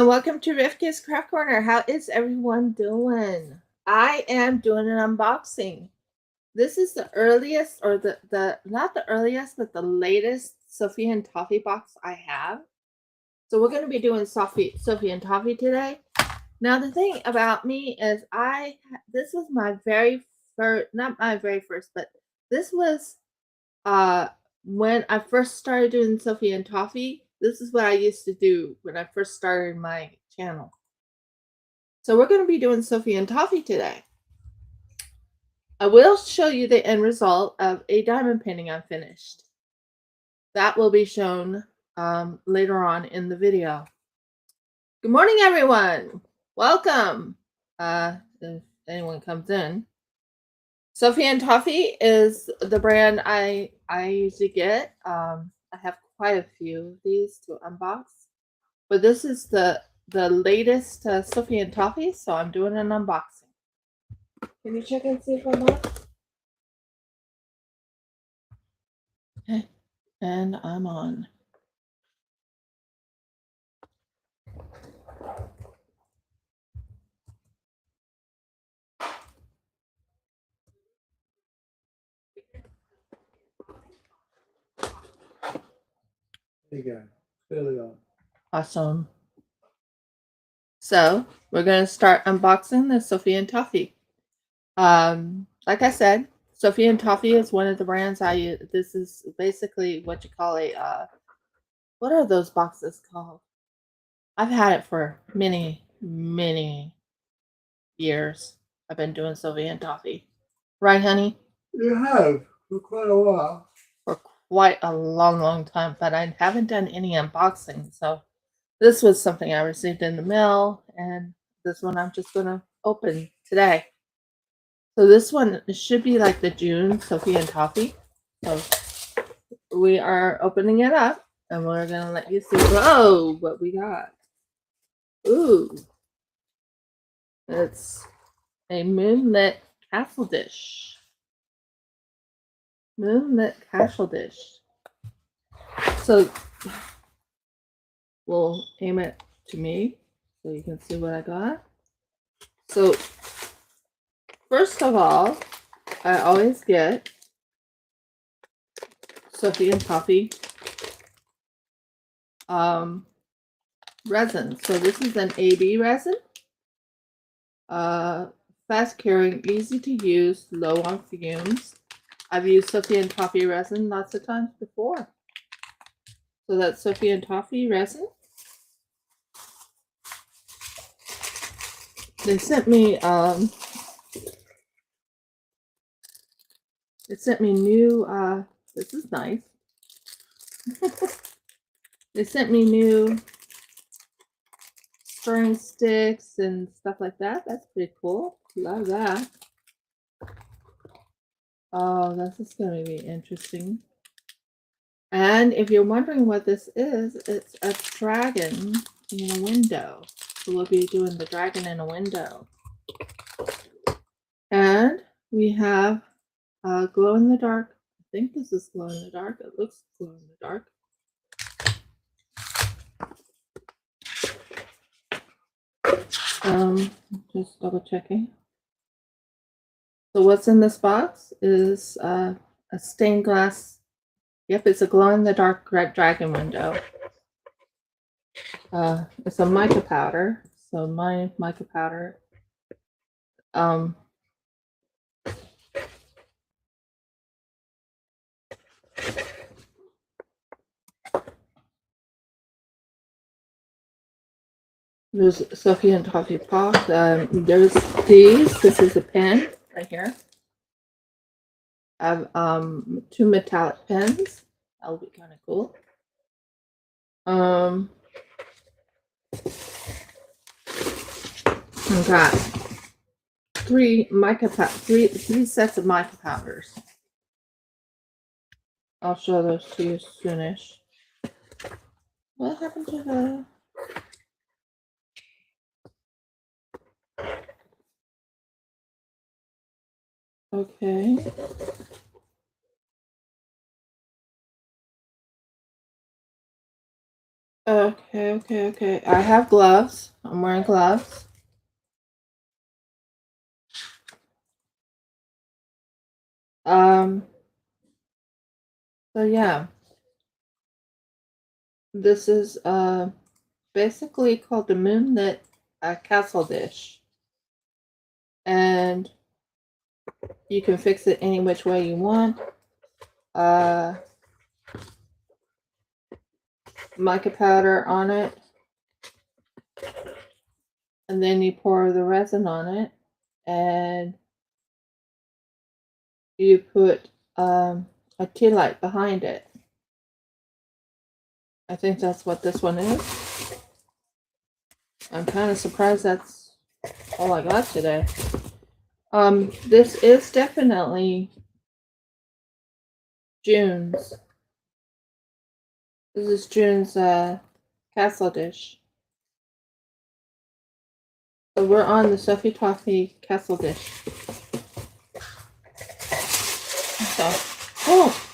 everyone, welcome to Rifka's Craft Corner. How is everyone doing? I am doing an unboxing. This is the earliest, or the not the earliest, but the latest Sophie and Toffee box I have. So we're going to be doing Sophie and Toffee today. Now the thing about me is this was my very first, not my very first, but this was when I first started doing Sophie and Toffee. This is what I used to do when I first started my channel. So we're going to be doing Sophie and Toffee today. I will show you the end result of a diamond painting I finished. That will be shown later on in the video. Good morning, everyone. Welcome. If anyone comes in. Sophie and Toffee is the brand I usually get. I have quite a few of these to unbox, but this is the latest Sophie and Toffee, so I'm doing an unboxing. Can you check and see if I'm on? Okay, and I'm on. There you go. Fairly on. Awesome. So we're going to start unboxing the Sophie and Toffee. Like I said, Sophie and Toffee is one of the brands I use. This is basically what you call a what are those boxes called? I've had it for many years. I've been doing Sophie and Toffee. Right, honey? You have for quite a while. For quite a long time, but I haven't done any unboxing. So this was something I received in the mail, and this one I'm just going to open today. So this one should be like the June Sophie and Toffee. So we are opening it up, and we're going to let you see, whoa, what we got. Ooh. It's a moonlit castle dish. Moonlit castle dish. So we'll aim it to me so you can see what I got. So first of all, I always get Sophie and Toffee resin. So this is an AB resin. Fast curing, easy to use, low on fumes. I've used Sophie and Toffee resin lots of times before. So that's Sophie and Toffee resin. They sent me new this is nice. They sent me new stirring sticks and stuff like that. That's pretty cool. Love that. Oh, this is going to be interesting. And if you're wondering what this is, it's a dragon in a window. So we'll be doing the dragon in a window. And we have glow in the dark. I think this is glow in the dark. It looks glow in the dark. Just double checking. So what's in this box is a stained glass. Yep, it's a glow-in-the-dark red dragon window. It's a mica powder. So my mica powder. There's Sophie and Toffee box. There's these. This is a pen right here. I have two metallic pens. That'll be kind of cool. I've got three sets of mica powders. I'll show those to you soonish. What happened to the... Okay. Okay. I have gloves. I'm wearing gloves. Um, so yeah, this is basically called the moonlit castle dish, and you can fix it any which way you want. Uh, Mica powder on it, and then you pour the resin on it, and you put a tea light behind it. I think that's what this one is. I'm kind of surprised that's all I got today. This is definitely June's. This is June's castle dish. So we're on the Soffie Toffee castle dish. So, oh,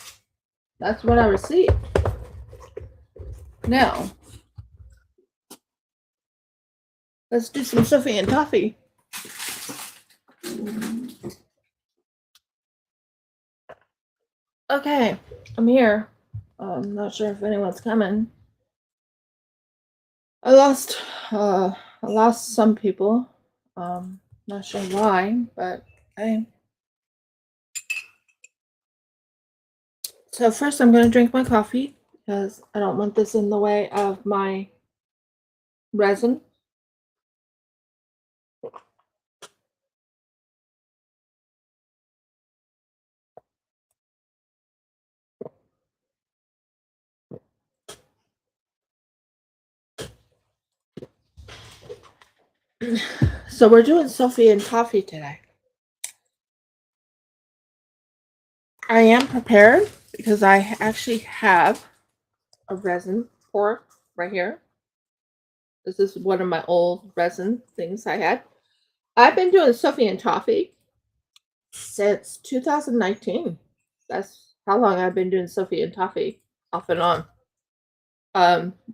that's what I received. Now, let's do some Soffie and Toffee. Okay, I'm here. I'm not sure if anyone's coming. I lost some people. Not sure why, but I. So first, I'm gonna drink my coffee because I don't want this in the way of my resin. So we're doing Soffie and Toffee today. I am prepared because I actually have a resin pour right here. This is one of my old resin things I had. I've been doing Soffie and Toffee since 2019. That's how long I've been doing Soffie and Toffee off and on.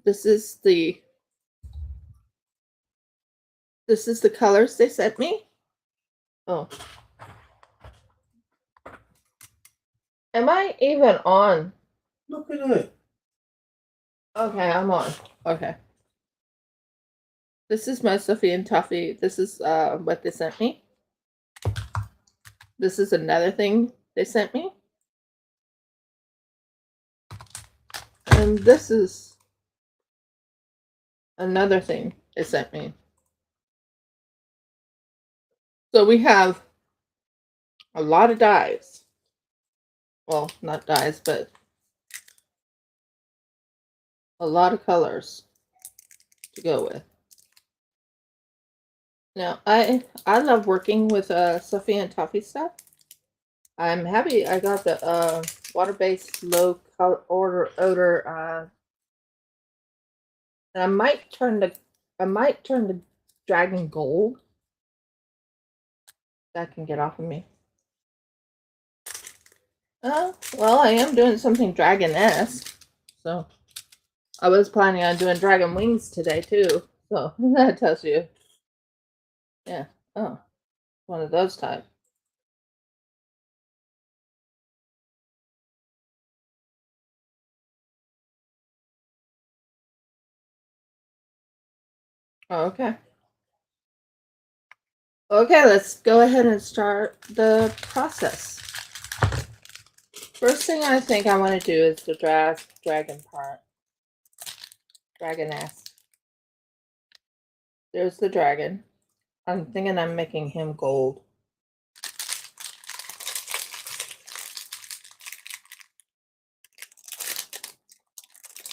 This is the colors they sent me. Oh, am I even on? Look at it. Okay, I'm on. Okay. This is my Soffie and Toffee. This is what they sent me. This is another thing they sent me. And this is another thing they sent me. So we have a lot of dyes. Well, not dyes, but a lot of colors to go with. Now, I love working with Soffie and Toffee stuff. I'm happy I got the water-based low color odor. And I might turn the dragon gold. That can get off of me. Well, I am doing something dragon-esque. So I was planning on doing dragon wings today too. So that tells you. Yeah. Oh, one of those type. Oh, okay. Okay, let's go ahead and start the process. First thing I think I want to do is the dragon part. Dragon-esque. There's the dragon. I'm thinking I'm making him gold.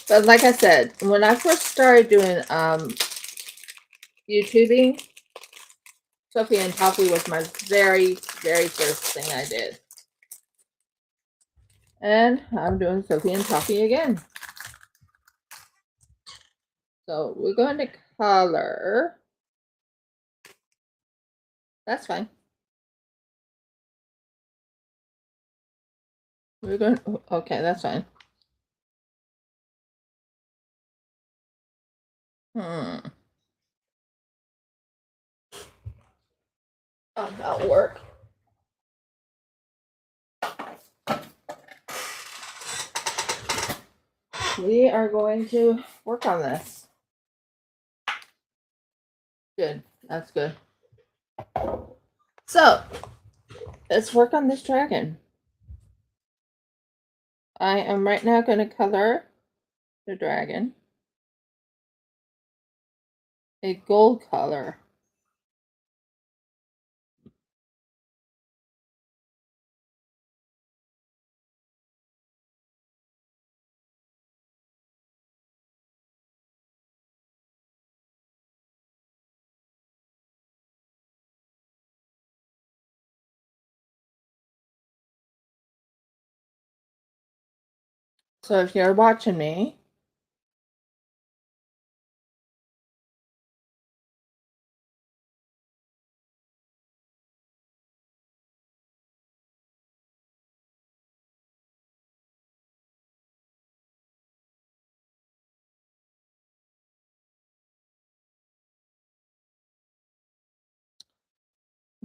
But like I said, when I first started doing YouTubing, Soffie and Toffee was my very, very first thing I did. And I'm doing Soffie and Toffee again. So we're going to color. That's fine. We're going. Okay, that's fine. Oh, that'll work. We are going to work on this. Good. That's good. So, let's work on this dragon. I am right now going to color the dragon a gold color. So if you're watching me,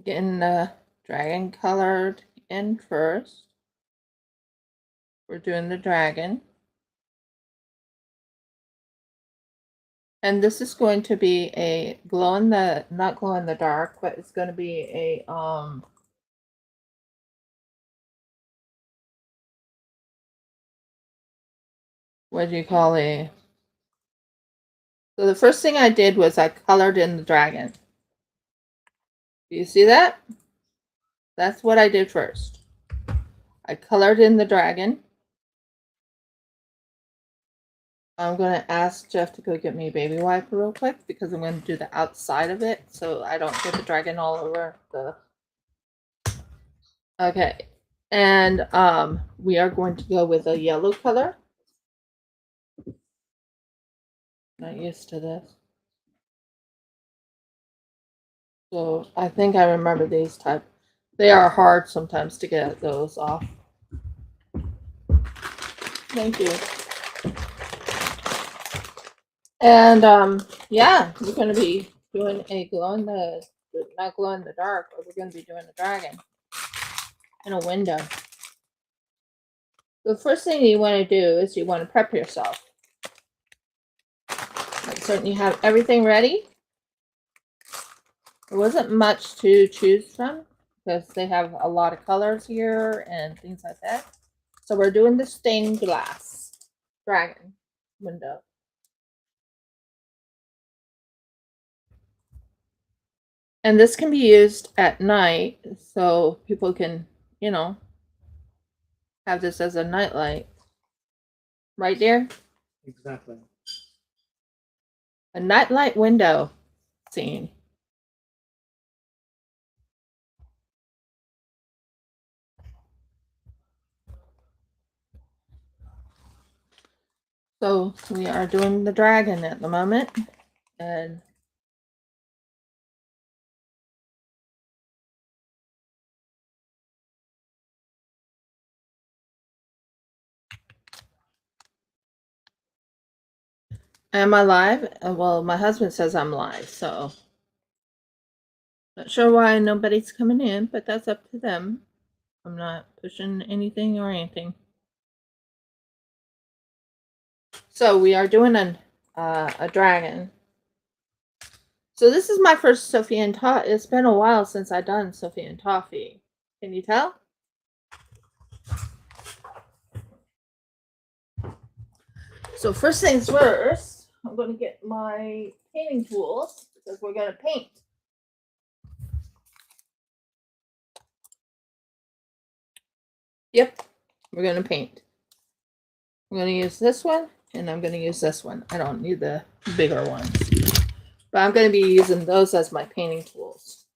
getting the dragon colored in first. We're doing the dragon. And this is going to be a glow in the, not glow in the dark, but it's going to be a, what do you call it? So the first thing I did was I colored in the dragon. Do you see that? That's what I did first. I colored in the dragon. I'm going to ask Jeff to go get me a baby wipe real quick because I'm going to do the outside of it so I don't get the dragon all over the... Okay. And we are going to go with a yellow color. Not used to this. So I think I remember these type. They are hard sometimes to get those off. Thank you. And yeah, we're going to be doing a glow in the, not glow in the dark, but we're going to be doing a dragon in a window. The first thing you want to do is you want to prep yourself. Make certain you have everything ready. There wasn't much to choose from because they have a lot of colors here and things like that. So we're doing the stained glass dragon window. And this can be used at night so people can, you know, have this as a night light. Right there? Exactly. A night light window scene. So we are doing the dragon at the moment. And am I live? Well, my husband says I'm live, so not sure why nobody's coming in, but that's up to them. I'm not pushing anything or anything. So we are doing a dragon. So this is my first Sophie and Toffee. It's been a while since I've done Sophie and Toffee. Can you tell? So first things first, I'm going to get my painting tools because we're going to paint. Yep, we're going to paint. I'm going to use this one and I'm going to use this one. I don't need the bigger ones, but I'm going to be using those as my painting tools.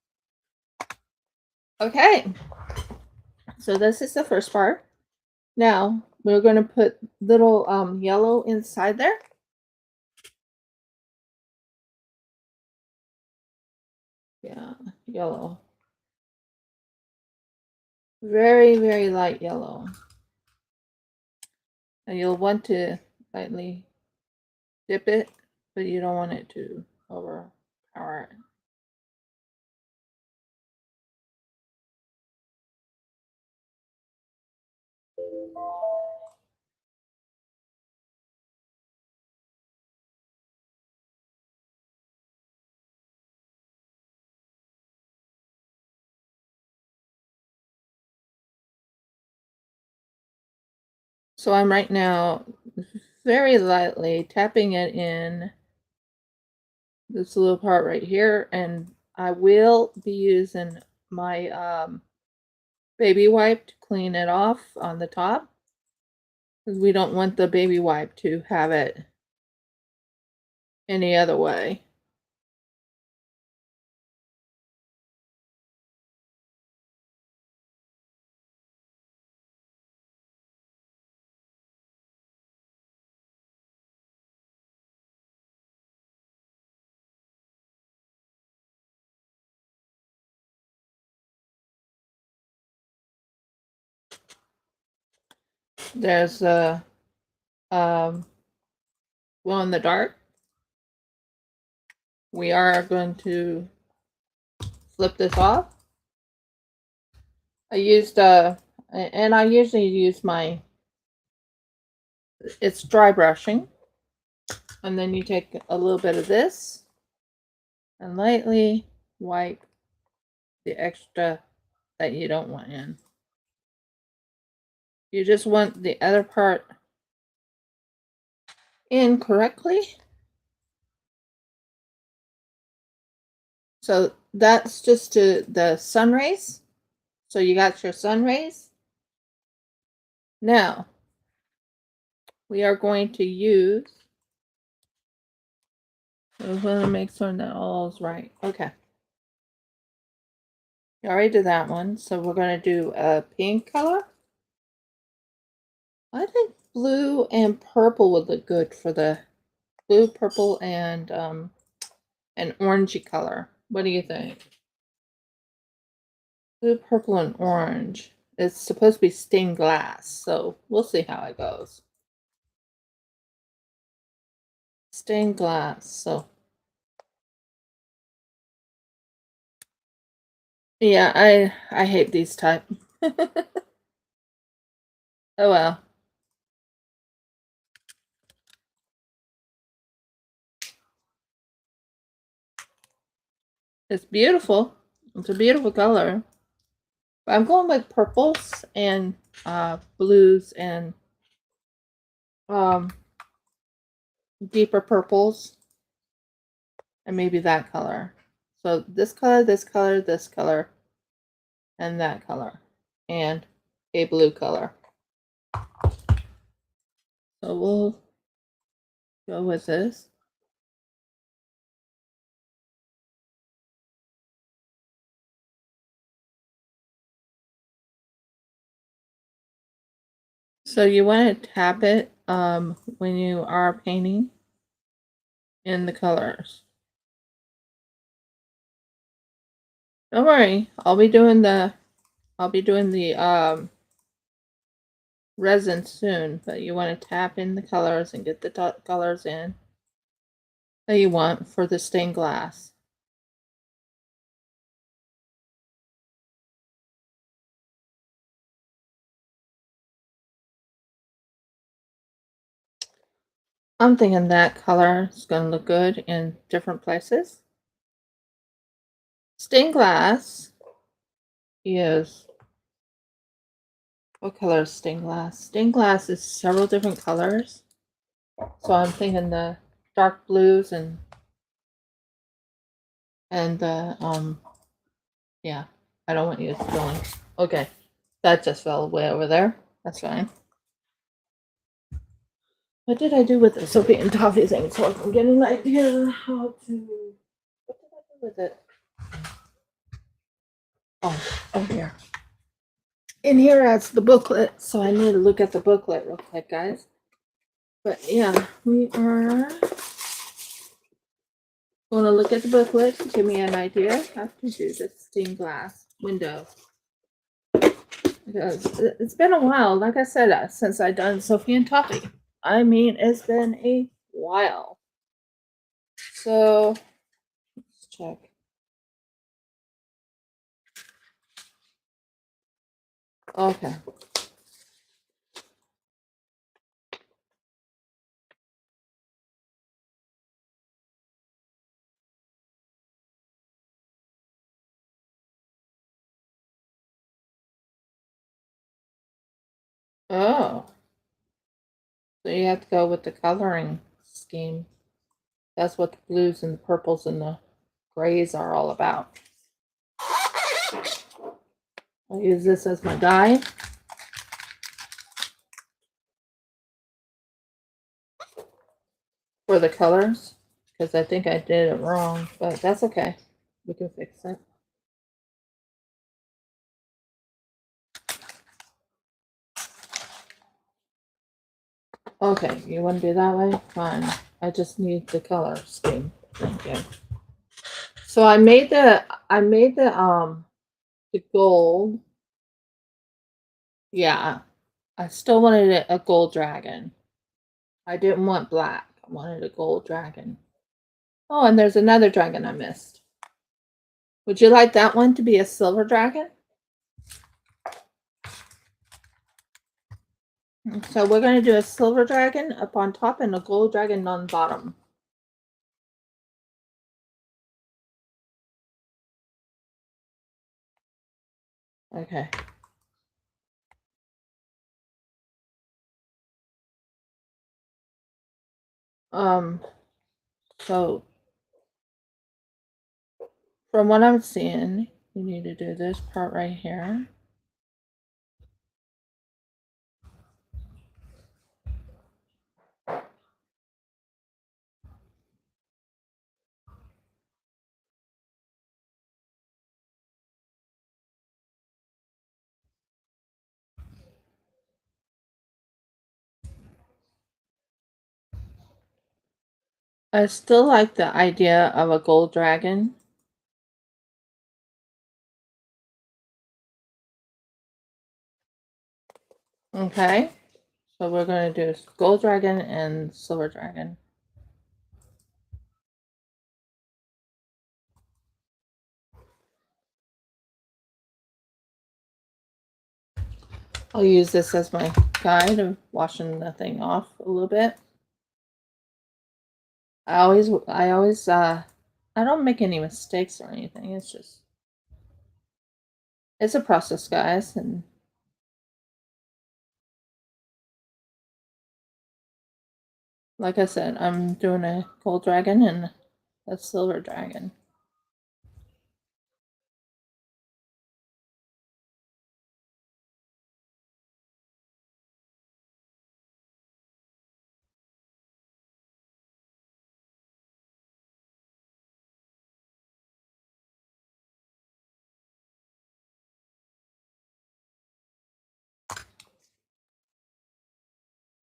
Okay, so this is the first part. Now we're going to put little yellow inside there. Yeah, yellow. Very, very light yellow. And you'll want to lightly dip it but you don't want it to overpower it. So I'm right now very lightly tapping it in this little part right here, and I will be using my baby wipe to clean it off on the top, because we don't want the baby wipe to have it any other way. There's a glow in the dark. We are going to flip this off. I used and I usually use it's dry brushing, and then you take a little bit of this and lightly wipe the extra that you don't want in. You just want the other part in correctly. So that's just to the sun rays. So you got your sun rays. Now we are going to use, I want to make sure that all is right. Okay. You already did that one. So we're going to do a pink color. I think blue and purple would look good for the blue, purple, and an orangey color. What do you think? Blue, purple, and orange. It's supposed to be stained glass, so we'll see how it goes. Stained glass, so yeah, I hate these type. Oh well. It's beautiful. It's a beautiful color. But I'm going with purples and blues and deeper purples, and maybe that color. So this color, this color, this color, and that color, and a blue color. So we'll go with this. So you want to tap it when you are painting in the colors. Don't worry, I'll be doing the resin soon, but you want to tap in the colors and get the colors in that you want for the stained glass. I'm thinking that color is going to look good in different places. Stained glass is, what color is stained glass? Stained glass is several different colors. So I'm thinking the dark blues and the yeah, I don't want you going. Okay, that just fell way over there. That's fine. What did I do with the Soffie and Toffee thing so I can get an idea how to, what did I do with it? Oh, here. In here adds the booklet, so I need to look at the booklet real quick, guys. But yeah, we are going to look at the booklet to give me an idea how to do the stained glass window. Because it's been a while, like I said, since I done Soffie and Toffee. I mean, it's been a while. So let's check. Okay. Oh, so you have to go with the coloring scheme. That's what the blues and the purples and the grays are all about. I'll use this as my guide. For the colors, because I think I did it wrong, but that's okay. We can fix it. Okay, you want to do that way? Fine. I just need the color scheme. Thank you. So I made the gold. Yeah, I still wanted it a gold dragon. I didn't want black. I wanted a gold dragon. Oh, and there's another dragon I missed. Would you like that one to be a silver dragon? So we're going to do a silver dragon up on top and a gold dragon on bottom. Okay. So from what I'm seeing, you need to do this part right here. I still like the idea of a gold dragon. Okay. So we're going to do gold dragon and silver dragon. I'll use this as my guide of washing the thing off a little bit. I don't make any mistakes or anything. It's a process, guys. And like I said, I'm doing a gold dragon and a silver dragon.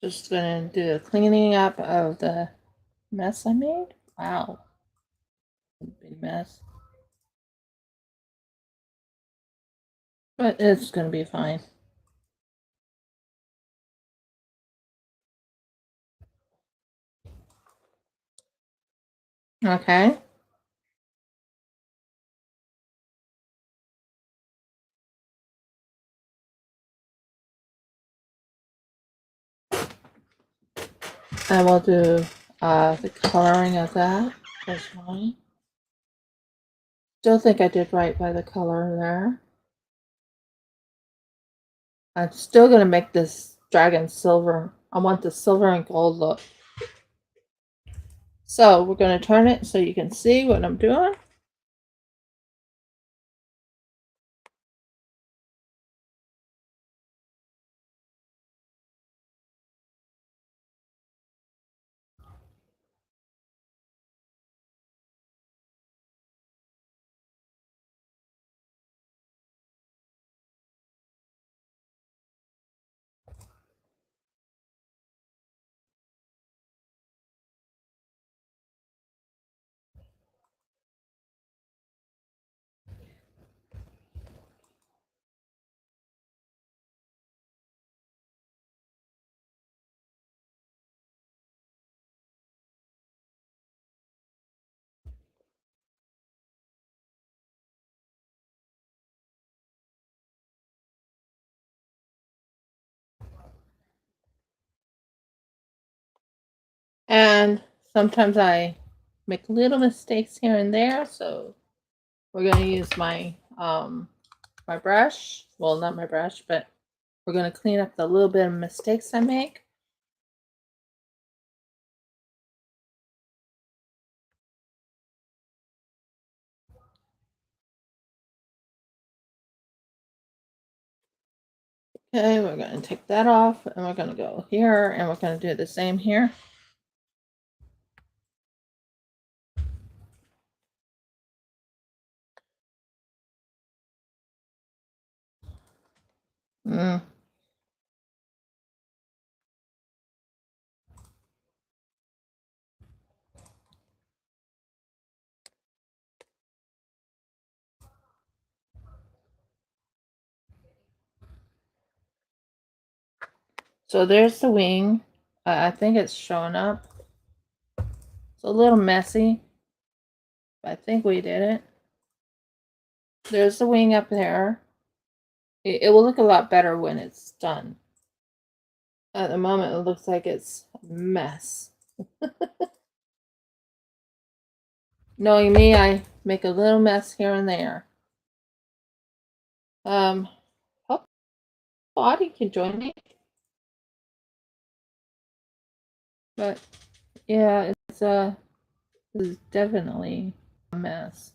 Just gonna do a cleaning up of the mess I made. Wow, big mess. But it's gonna be fine. Okay. I will do the coloring of that as well. Still think I did right by the color there. I'm still gonna make this dragon silver. I want the silver and gold look. So we're gonna turn it so you can see what I'm doing. And sometimes I make little mistakes here and there, so we're going to use my my brush. Well, not my brush, but we're going to clean up the little bit of mistakes I make. Okay, we're going to take that off, and we're going to go here, and we're going to do the same here. Mm. So there's the wing. I think it's showing up. It's a little messy, but I think we did it. There's the wing up there. It will look a lot better when it's done. At the moment, it looks like it's a mess. Knowing me, I make a little mess here and there. Hope Audie can join me. But yeah, this is definitely a mess.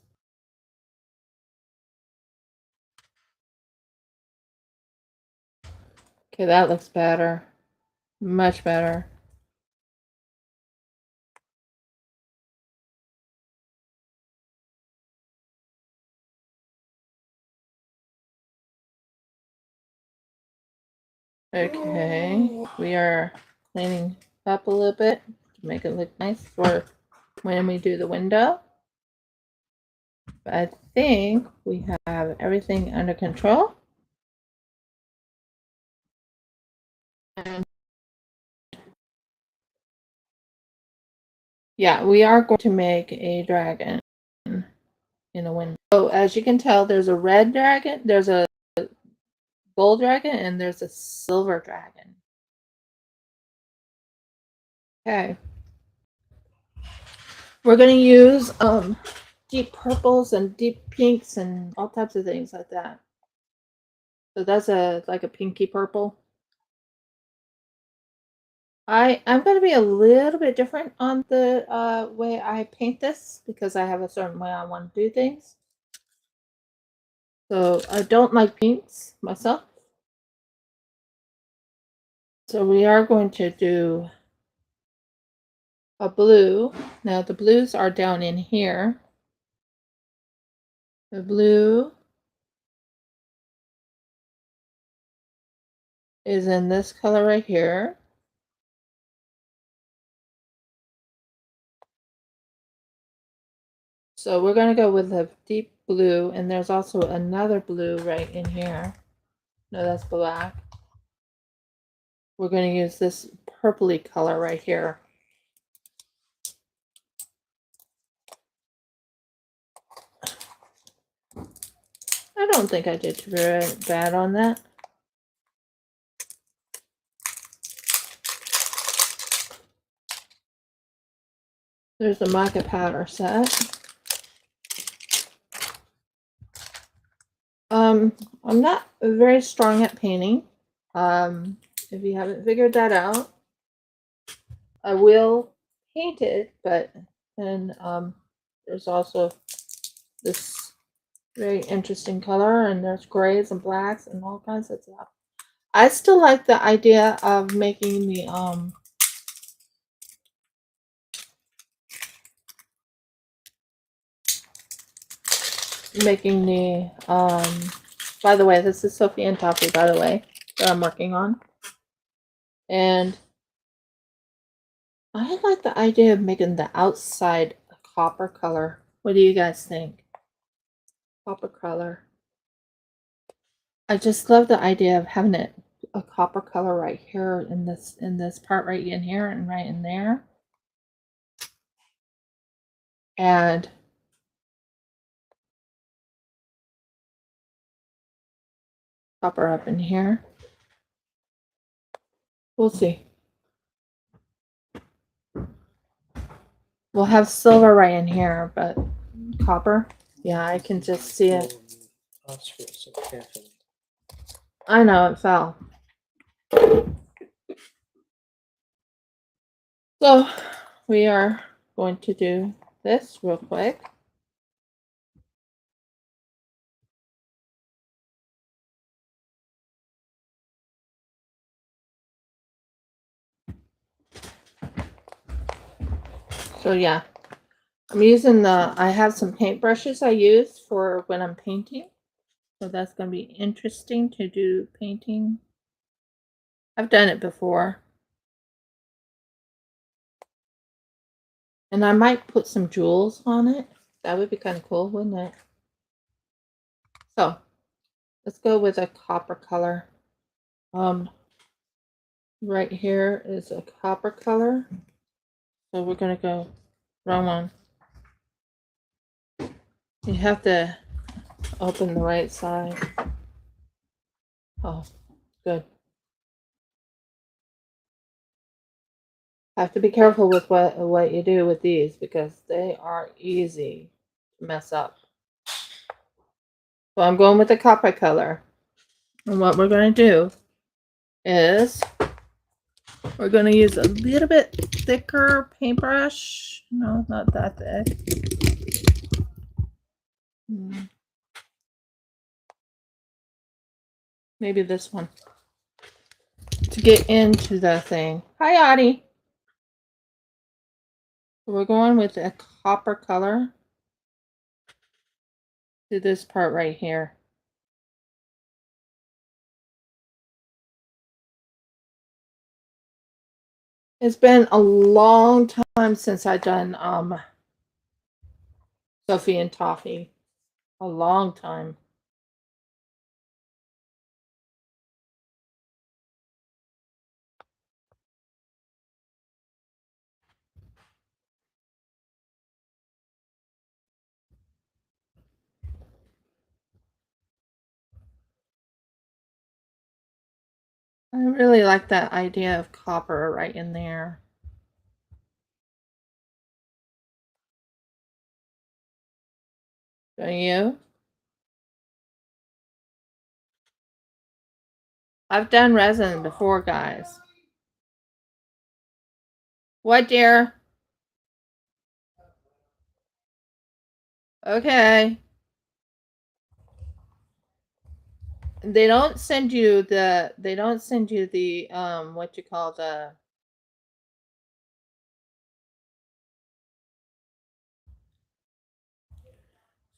Okay, that looks better. Much better. Okay, we are cleaning up a little bit to make it look nice for when we do the window. But I think we have everything under control. And yeah, we are going to make a dragon in the window. So as you can tell, there's a red dragon, there's a gold dragon, and there's a silver dragon. Okay. We're going to use deep purples and deep pinks and all types of things like that. So that's like a pinky purple. I'm going to be a little bit different on the way I paint this because I have a certain way I want to do things. So I don't like pinks myself. So we are going to do a blue. Now the blues are down in here. The blue is in this color right here. So we're going to go with a deep blue, and there's also another blue right in here. No, that's black. We're going to use this purpley color right here. I don't think I did too bad on that. There's the mica powder set. I'm not very strong at painting. If you haven't figured that out, I will paint it, but then there's also this very interesting color, and there's grays and blacks and all kinds of stuff. I still like the idea of making the by the way, this is Sophie and Toffee, by the way, that I'm working on. And I like the idea of making the outside a copper color. What do you guys think? Copper color. I just love the idea of having it a copper color right here in this part right in here and right in there. And copper up in here. We'll see. We'll have silver right in here, but copper. Yeah, I can just see it. Unscrew it so carefully. I know it fell. So we are going to do this real quick. So yeah, I'm using I have some paintbrushes I use for when I'm painting. So that's going to be interesting to do painting. I've done it before. And I might put some jewels on it. That would be kind of cool, wouldn't it? So let's go with a copper color. Right here is a copper color. So we're going to go wrong one. You have to open the right side. Oh, good. Have to be careful with what you do with these because they are easy to mess up. So I'm going with the copper color. And what we're going to do is we're going to use a little bit thicker paintbrush. No, not that thick. Maybe this one. To get into the thing. Hi, Audie. We're going with a copper color to this part right here. It's been a long time since I've done Soffie and Toffee. A long time. I really like that idea of copper right in there. Don't you? I've done resin before, guys. What, dear? Okay. They don't send you the what you call the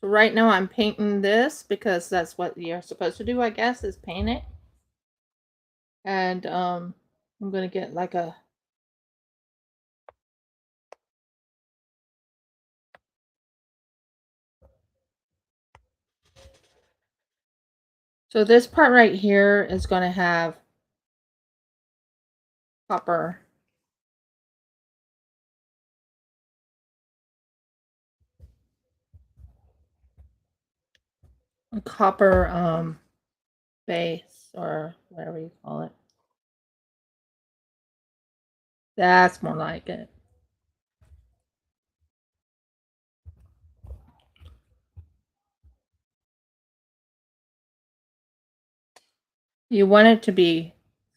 So right now I'm painting this because that's what you're supposed to do, I guess, is paint it. And I'm gonna get like a So this part right here is going to have copper. A copper base or whatever you call it. That's more like it. You want it to be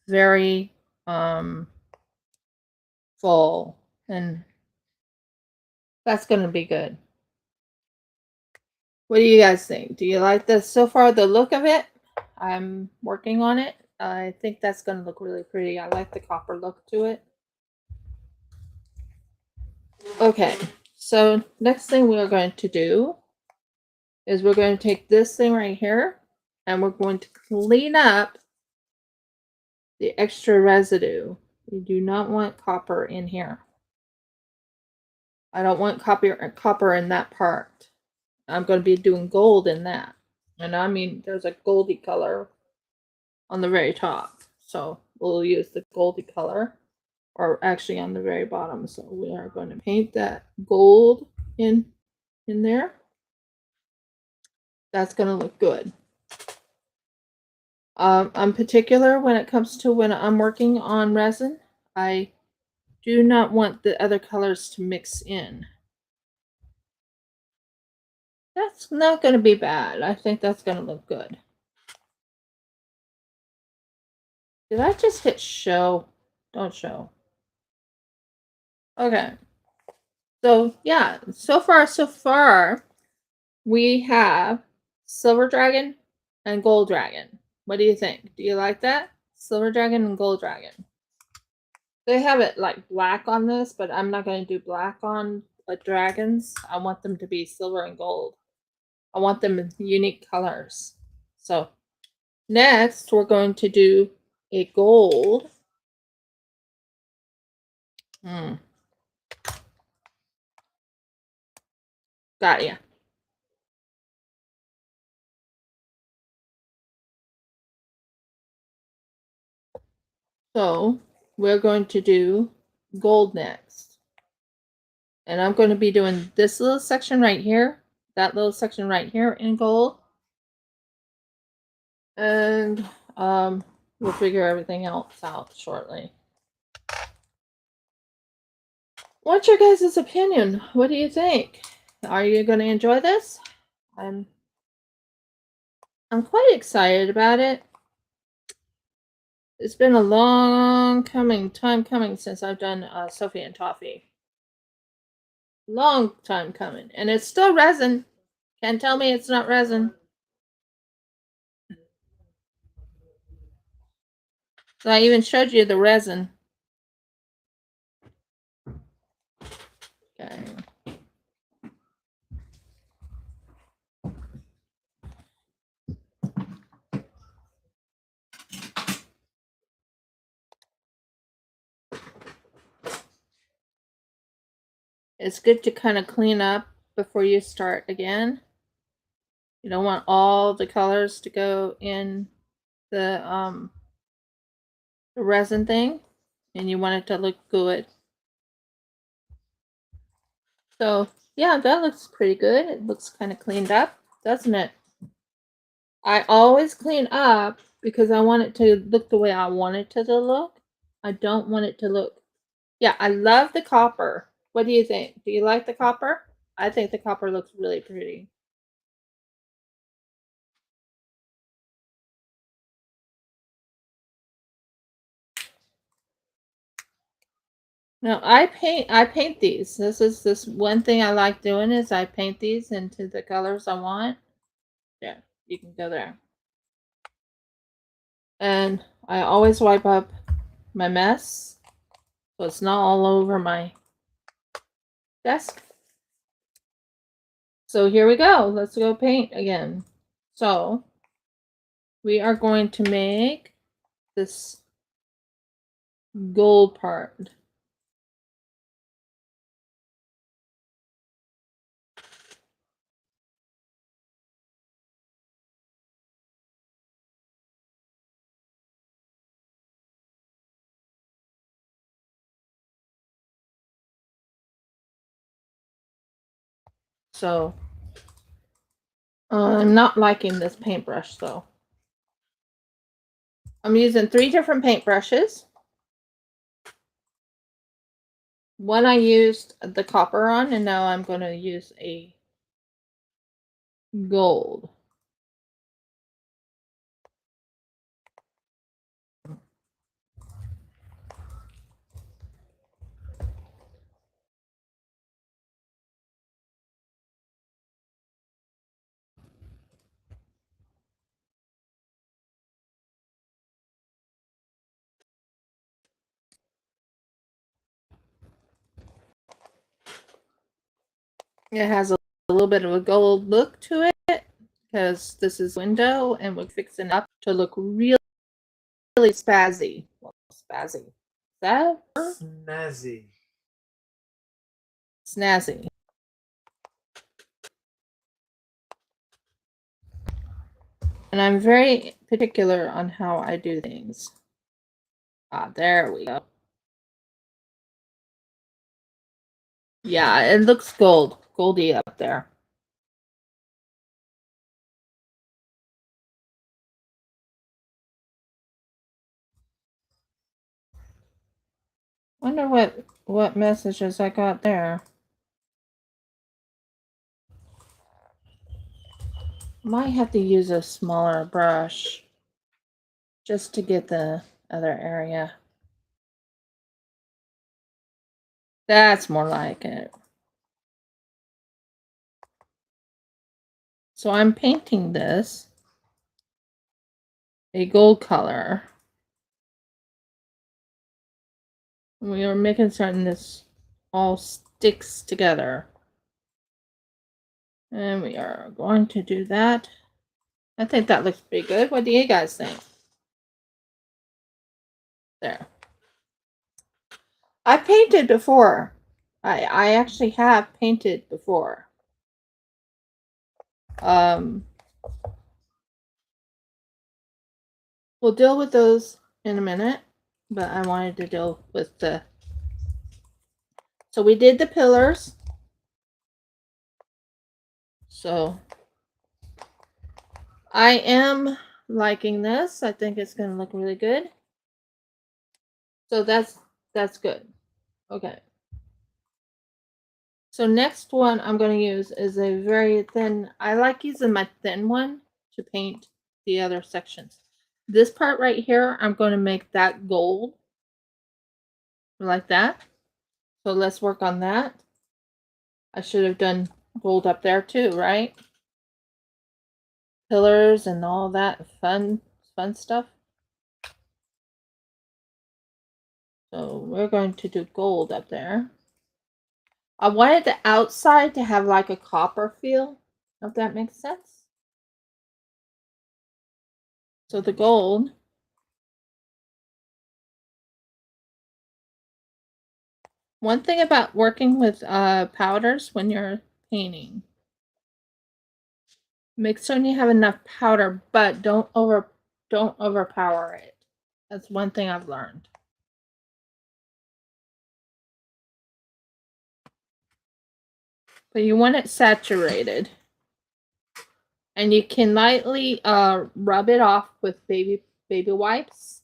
very full, and that's going to be good. What do you guys think? Do you like this so far, the look of it? I'm working on it. I think that's going to look really pretty. I like the copper look to it. Okay, so next thing we are going to do is we're going to take this thing right here and we're going to clean up the extra residue. We do not want copper in here. I don't want copper in that part. I'm going to be doing gold in that. And I mean, there's a goldy color on the very top. So we'll use the goldy color, or actually on the very bottom. So we are going to paint that gold in there. That's going to look good. I'm particular when it comes to when I'm working on resin. I do not want the other colors to mix in. That's not going to be bad. I think that's going to look good. Did I just hit show? Don't show. Okay. So yeah, so far, we have silver dragon and gold dragon. What do you think? Do you like that? Silver dragon and gold dragon. They have it like black on this, but I'm not going to do black on dragons. I want them to be silver and gold. I want them in unique colors. So next, we're going to do a gold. Got ya. So we're going to do gold next. And I'm going to be doing this little section right here, that little section right here in gold. And we'll figure everything else out shortly. What's your guys' opinion? What do you think? Are you going to enjoy this? I'm quite excited about it. It's been a long time coming since I've done Soffie and Toffee. Long time coming. And it's still resin. Can't tell me it's not resin. So I even showed you the resin. Okay. It's good to kind of clean up before you start again. You don't want all the colors to go in the resin thing, and you want it to look good. So yeah, that looks pretty good. It looks kind of cleaned up, doesn't it? I always clean up because I want it to look the way I want it to look. I don't want it to look. Yeah, I love the copper. What do you think? Do you like the copper? I think the copper looks really pretty. No, I paint these. This one thing I like doing is I paint these into the colors I want. Yeah, you can go there. And I always wipe up my mess so it's not all over my desk. So here we go. Let's go paint again. So we are going to make this gold part. So I'm not liking this paintbrush though. I'm using 3 different paintbrushes. One I used the copper on, and now I'm going to use a gold. It has a little bit of a gold look to it because this is window, and we're fixing up to look really spazzy. Well, spazzy. Is that Snazzy. snazzy? And I'm very particular on how I do things. Ah, there we go. Yeah, it looks goldy up there. Wonder what messages I got there. Might have to use a smaller brush just to get the other area. That's more like it. So I'm painting this a gold color. We are making certain this all sticks together. And we are going to do that. I think that looks pretty good. What do you guys think? There. I painted before. I actually have painted before. We'll deal with those in a minute, but I wanted to deal with the. So we did the pillars. So I am liking this. I think it's going to look really good. So that's good. Okay. So next one I'm going to use is a very thin. I like using my thin one to paint the other sections. This part right here, I'm going to make that gold. Like that. So let's work on that. I should have done gold up there too, right? Pillars and all that fun stuff. So we're going to do gold up there. I wanted the outside to have like a copper feel, if that makes sense. So the gold. One thing about working with powders when you're painting, make certain you have enough powder, but don't overpower it. That's one thing I've learned. But you want it saturated. And you can lightly rub it off with baby wipes.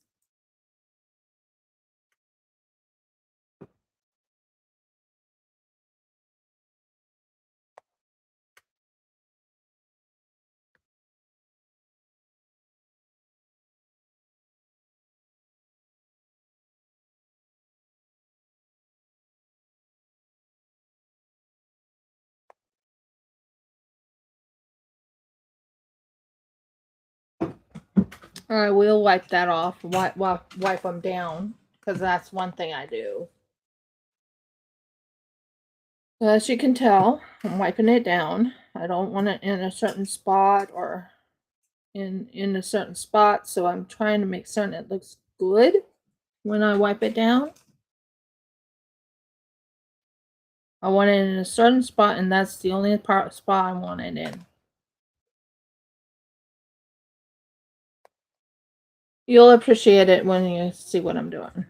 I will wipe that off. Wipe them down, because that's one thing I do. So as you can tell, I'm wiping it down. I don't want it in a certain spot or in a certain spot, so I'm trying to make certain it looks good when I wipe it down. I want it in a certain spot, and that's the only spot I want it in. You'll appreciate it when you see what I'm doing.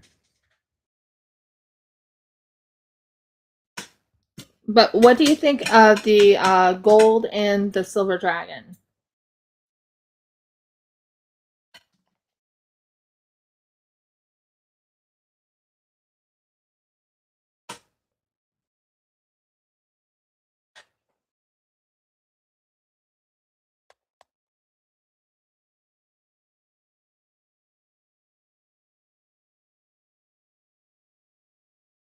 But what do you think of the gold and the silver dragon?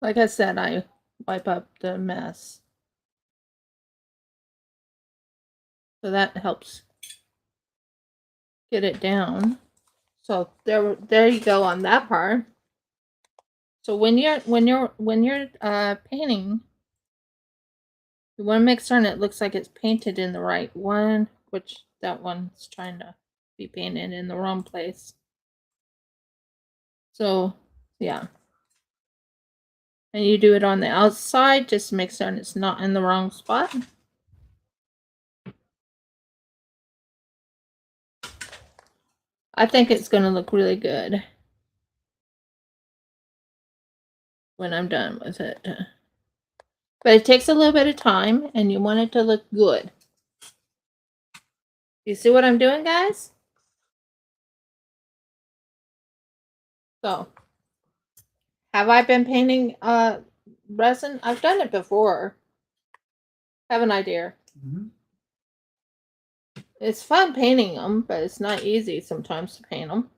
Like I said, I wipe up the mess. So that helps get it down. So there you go on that part. So when you're painting, you want to make certain it looks like it's painted in the right one, which that one's trying to be painted in the wrong place. So yeah. And you do it on the outside just to make certain it's not in the wrong spot. I think it's going to look really good when I'm done with it. But it takes a little bit of time, and you want it to look good. You see what I'm doing, guys? So, have I been painting resin? I've done it before. Haven't I, dear? Mm-hmm. It's fun painting them, but it's not easy sometimes to paint them.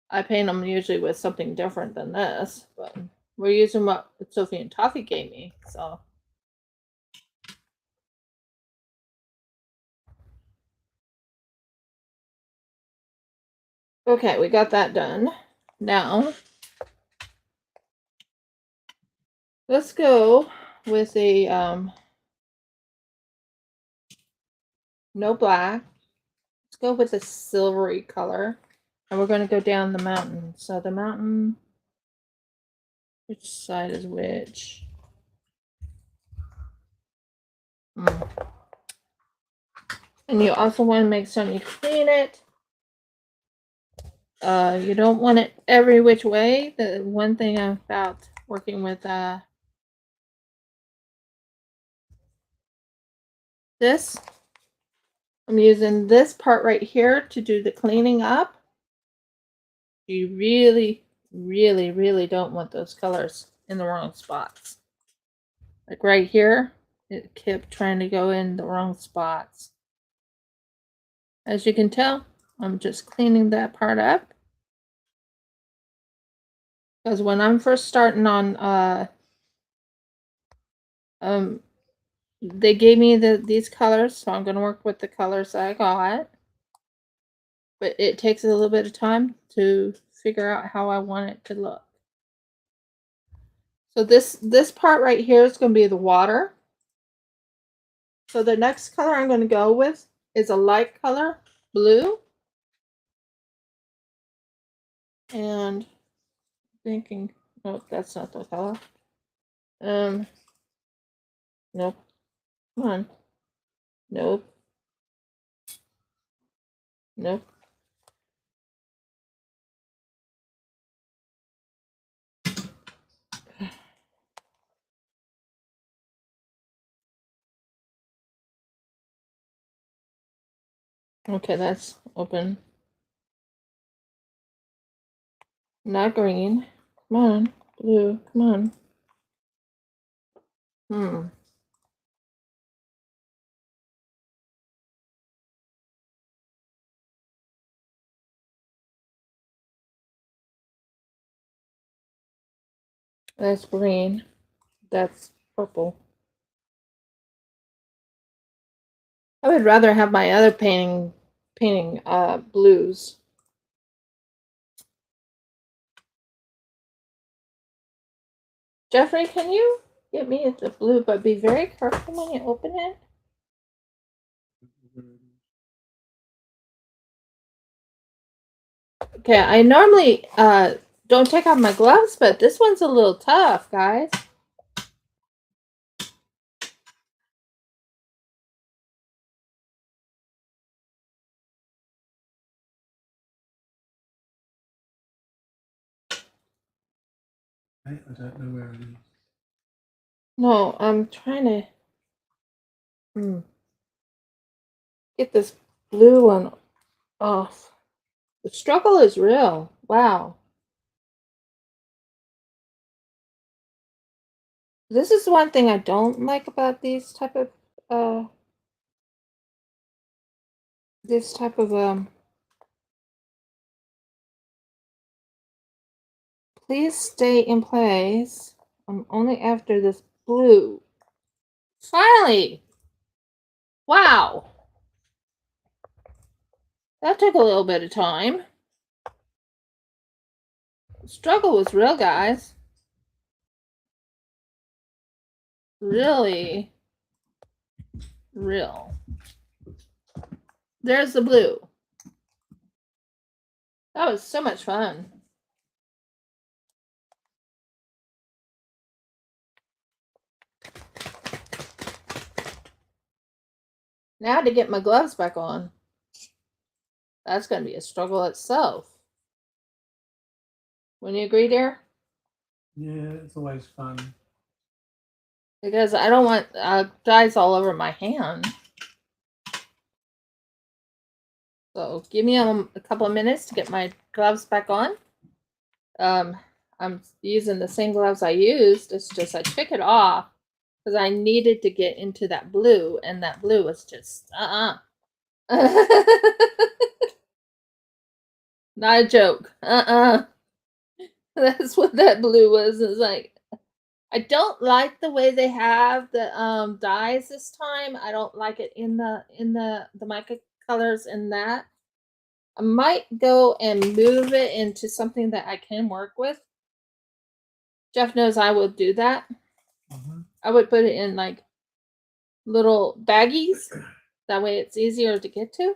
I paint them usually with something different than this, but we're using what Sophie and Toffee gave me, so. Okay, we got that done. Now, let's go with a no black. Let's go with a silvery color. And we're going to go down the mountain. So the mountain, which side is which? And you also want to make sure you clean it. You don't want it every which way. The one thing about working with this, I'm using this part right here to do the cleaning up. You really, really, really don't want those colors in the wrong spots. Like right here, it kept trying to go in the wrong spots. As you can tell, I'm just cleaning that part up. Because when I'm first starting on, they gave me these colors, so I'm going to work with the colors that I got. But it takes a little bit of time to figure out how I want it to look. So this part right here is going to be the water. So the next color I'm going to go with is a light color, blue. And thinking, nope, that's not the color. Nope. Come on. Nope. Nope. Okay, that's open. Not green. Come on. Blue. Come on. That's green. That's purple. I would rather have my other painting blues. Jeffrey, can you get me the blue, but be very careful when you open it? Okay, I normally don't take off my gloves, but this one's a little tough, guys. I don't know where it is. No, I'm trying to get this blue one off. The struggle is real. Wow. This is one thing I don't like about these type of please stay in place. I'm only after this blue. Finally! Wow! That took a little bit of time. The struggle was real, guys. Really real. There's the blue. That was so much fun. Now to get my gloves back on. That's going to be a struggle itself. Wouldn't you agree, dear? Yeah, it's always fun. Because I don't want dyes all over my hand. So give me a couple of minutes to get my gloves back on. I'm using the same gloves I used. It's just I took it off because I needed to get into that blue, and that blue was just Not a joke. That's what that blue was. It's like, I don't like the way they have the dyes this time. I don't like it in the mica colors in that. I might go and move it into something that I can work with. Jeff knows I would do that. I would put it in like little baggies. That way it's easier to get to.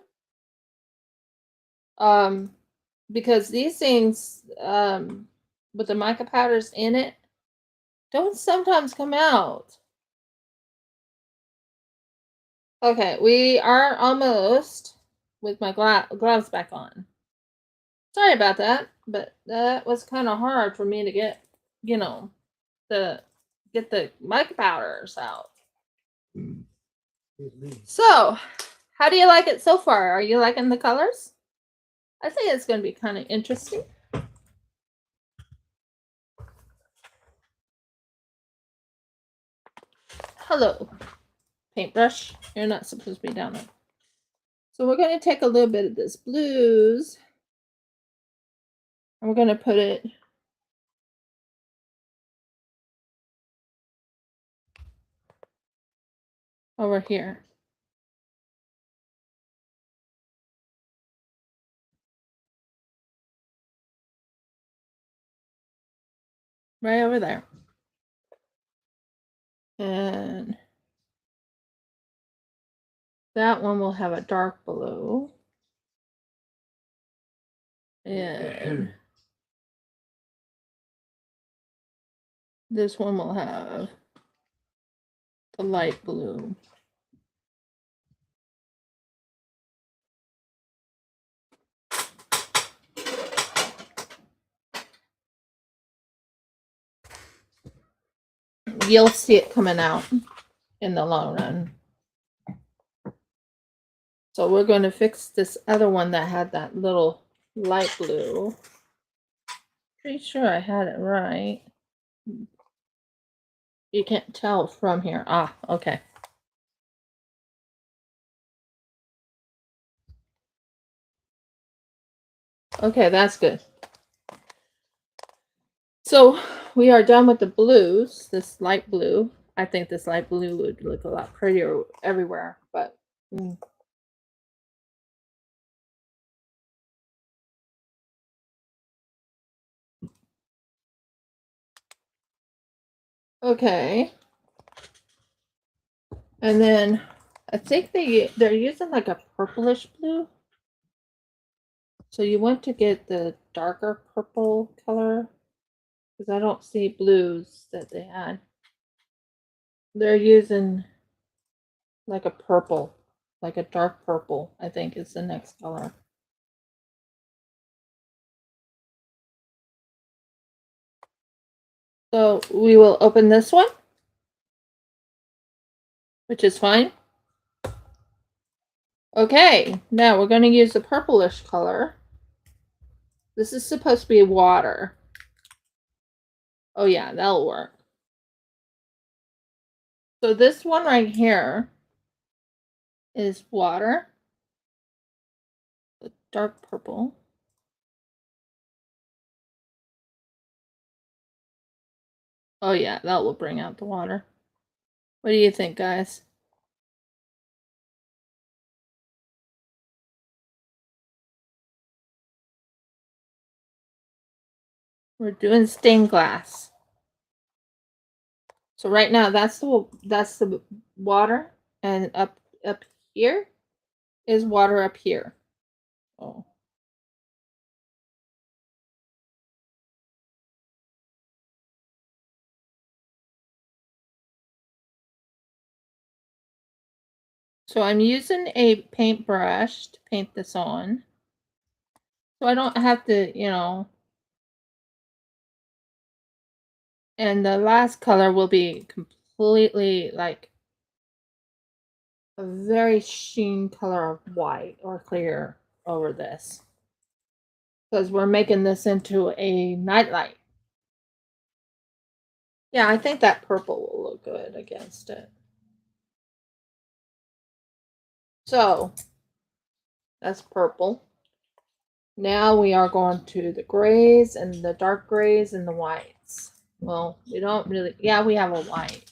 Because these things, with the mica powders in it, don't sometimes come out. Okay, we are almost with my gloves back on. Sorry about that, but that was kind of hard for me to get, get the mica powders out. So, how do you like it so far? Are you liking the colors? I think it's going to be kind of interesting. Hello, paintbrush. You're not supposed to be down there. So we're going to take a little bit of this blues, and we're going to put it over here. Right over there. And that one will have a dark blue. And this one will have the light blue. You'll see it coming out in the long run. So we're going to fix this other one that had that little light blue. Pretty sure I had it right. You can't tell from here. Ah, okay. Okay, that's good. So we are done with the blues, this light blue. I think this light blue would look a lot prettier everywhere, but okay. And then I think they're using like a purplish blue. So you want to get the darker purple color, because I don't see blues that they had. They're using like a purple, like a dark purple, I think is the next color. So we will open this one, which is fine. Okay, now we're going to use the purplish color. This is supposed to be water. Oh yeah, that'll work. So this one right here is water. The dark purple. Oh yeah, that will bring out the water. What do you think, guys? We're doing stained glass. So right now that's the water, and up here is water up here. Oh. So I'm using a paintbrush to paint this on. So I don't have to, and the last color will be completely like a very sheen color of white or clear over this, because we're making this into a nightlight. Yeah, I think that purple will look good against it. So That's purple. Now we are going to the grays and the dark grays and the whites. Well, we don't really, yeah, we have a white.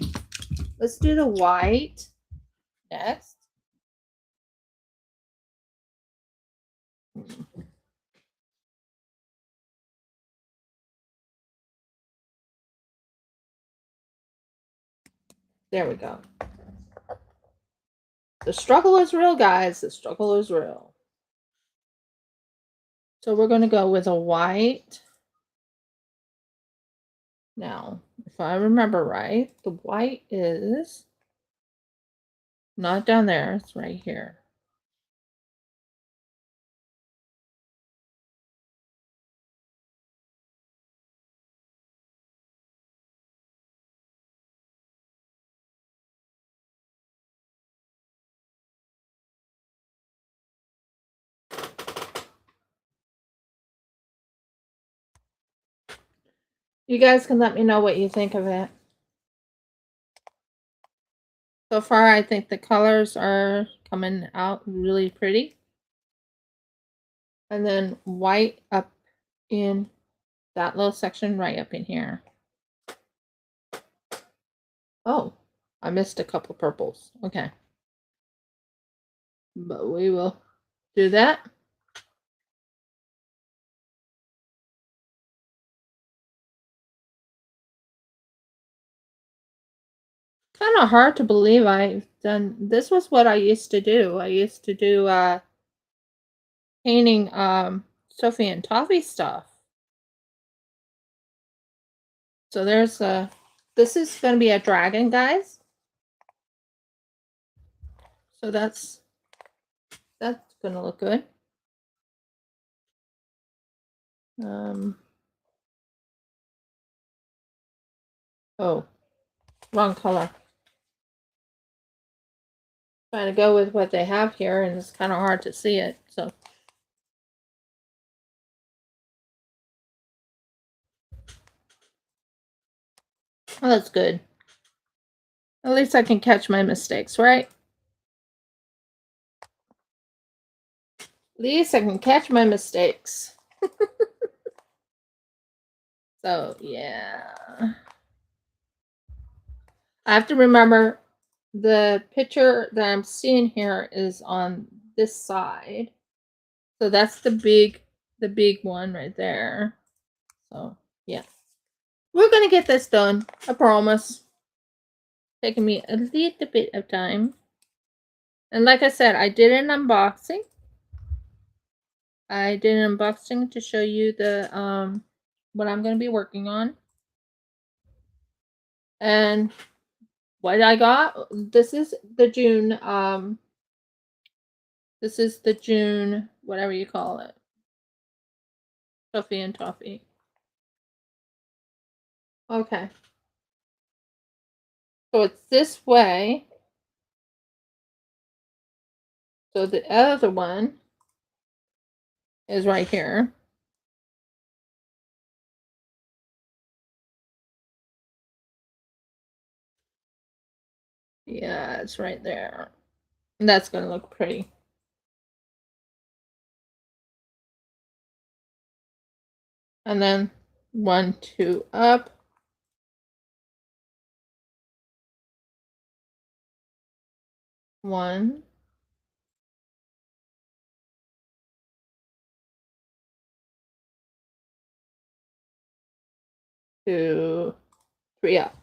Let's do the white next. There we go. The struggle is real, guys. The struggle is real. So we're going to go with a white. Now, if I remember right, the white is not down there. It's right here. You guys can let me know what you think of it. So far, I think the colors are coming out really pretty. And then white up in that little section right up in here. Oh, I missed a couple purples. Okay. But we will do that. Kind of hard to believe I've done this. Was what I used to do. I used to do painting Soffie and Toffee stuff. So there's a, this is going to be a dragon, guys. So that's going to look good. Oh, wrong color. Trying to go with what they have here, and it's kind of hard to see it. So well, that's good. At least I can catch my mistakes, right? At least I can catch my mistakes. So yeah, I have to remember the picture that I'm seeing here is on this side. So that's the big one right there. So yeah, we're gonna get this done. I promise. Taking me a little bit of time. And like I said, I did an unboxing. I did an unboxing to show you the what I'm gonna be working on. And what I got, this is the June this is the June, whatever you call it. Soffie and Toffee. Okay. So it's this way. So the other one is right here. Yeah, it's right there. And that's going to look pretty. And then 1, 2 up. One, 2, 3 up.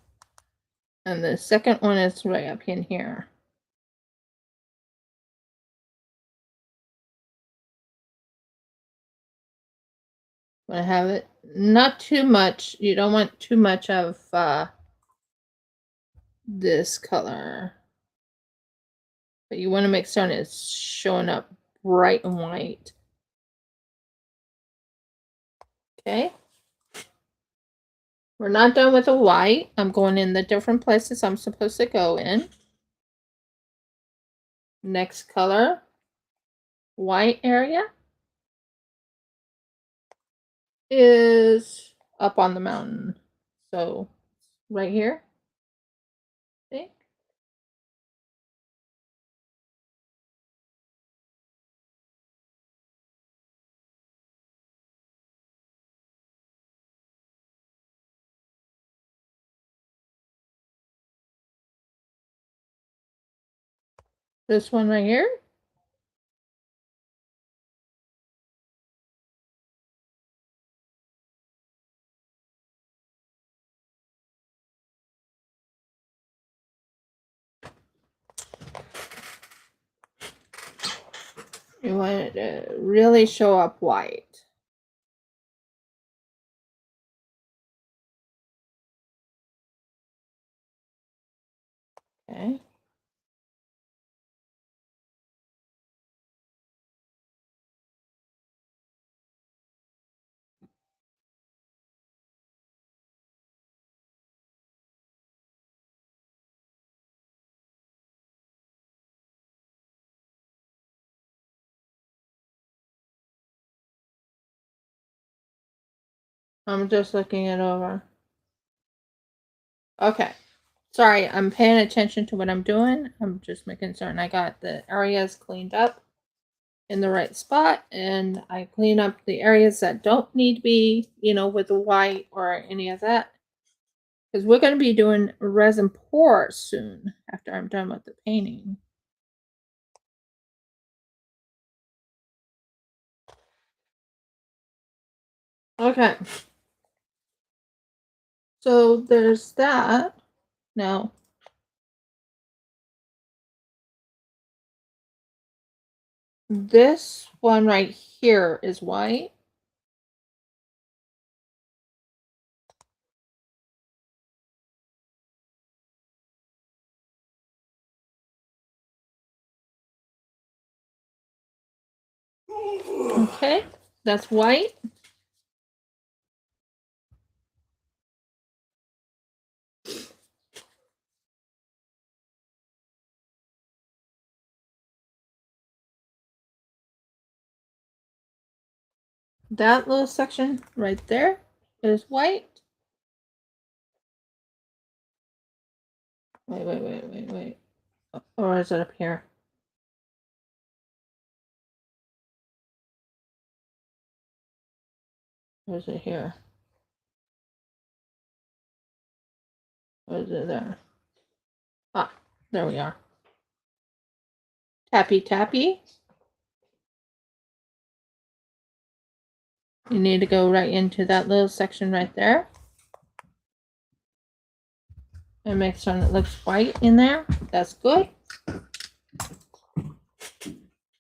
And the second one is right up in here. I have it not too much. You don't want too much of this color, but you want to make certain it's showing up bright and white. Okay. We're not done with the white. I'm going in the different places I'm supposed to go in. Next color, white area, is up on the mountain. So right here. See? This one right here. You want it to really show up white. Okay. I'm just looking it over. Okay. Sorry, I'm paying attention to what I'm doing. I'm just making certain I got the areas cleaned up in the right spot, and I clean up the areas that don't need to be, with the white or any of that. Because we're going to be doing resin pour soon after I'm done with the painting. Okay. So there's that. Now, this one right here is white. Okay, that's white. That little section right there is white. Wait. Or is it up here? Or is it here? Or is it there? Ah, there we are. Tappy tappy. You need to go right into that little section right there. And make sure it looks white in there. That's good.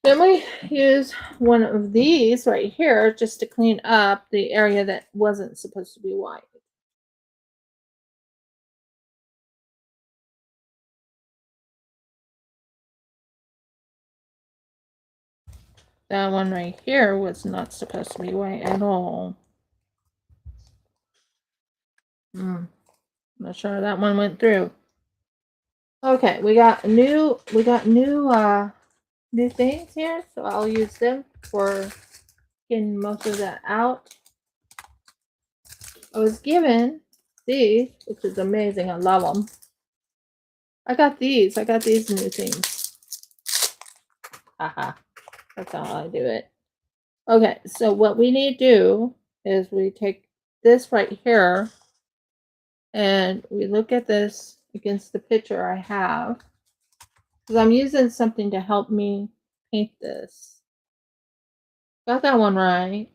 Then we use one of these right here just to clean up the area that wasn't supposed to be white. That one right here was not supposed to be white at all. Not sure that one went through. Okay, we got new things here, so I'll use them for getting most of that out. I was given these, which is amazing. I love them. I got these new things. Haha. That's how I do it. Okay, so what we need to do is we take this right here and we look at this against the picture I have. Because I'm using something to help me paint this. Got that one right.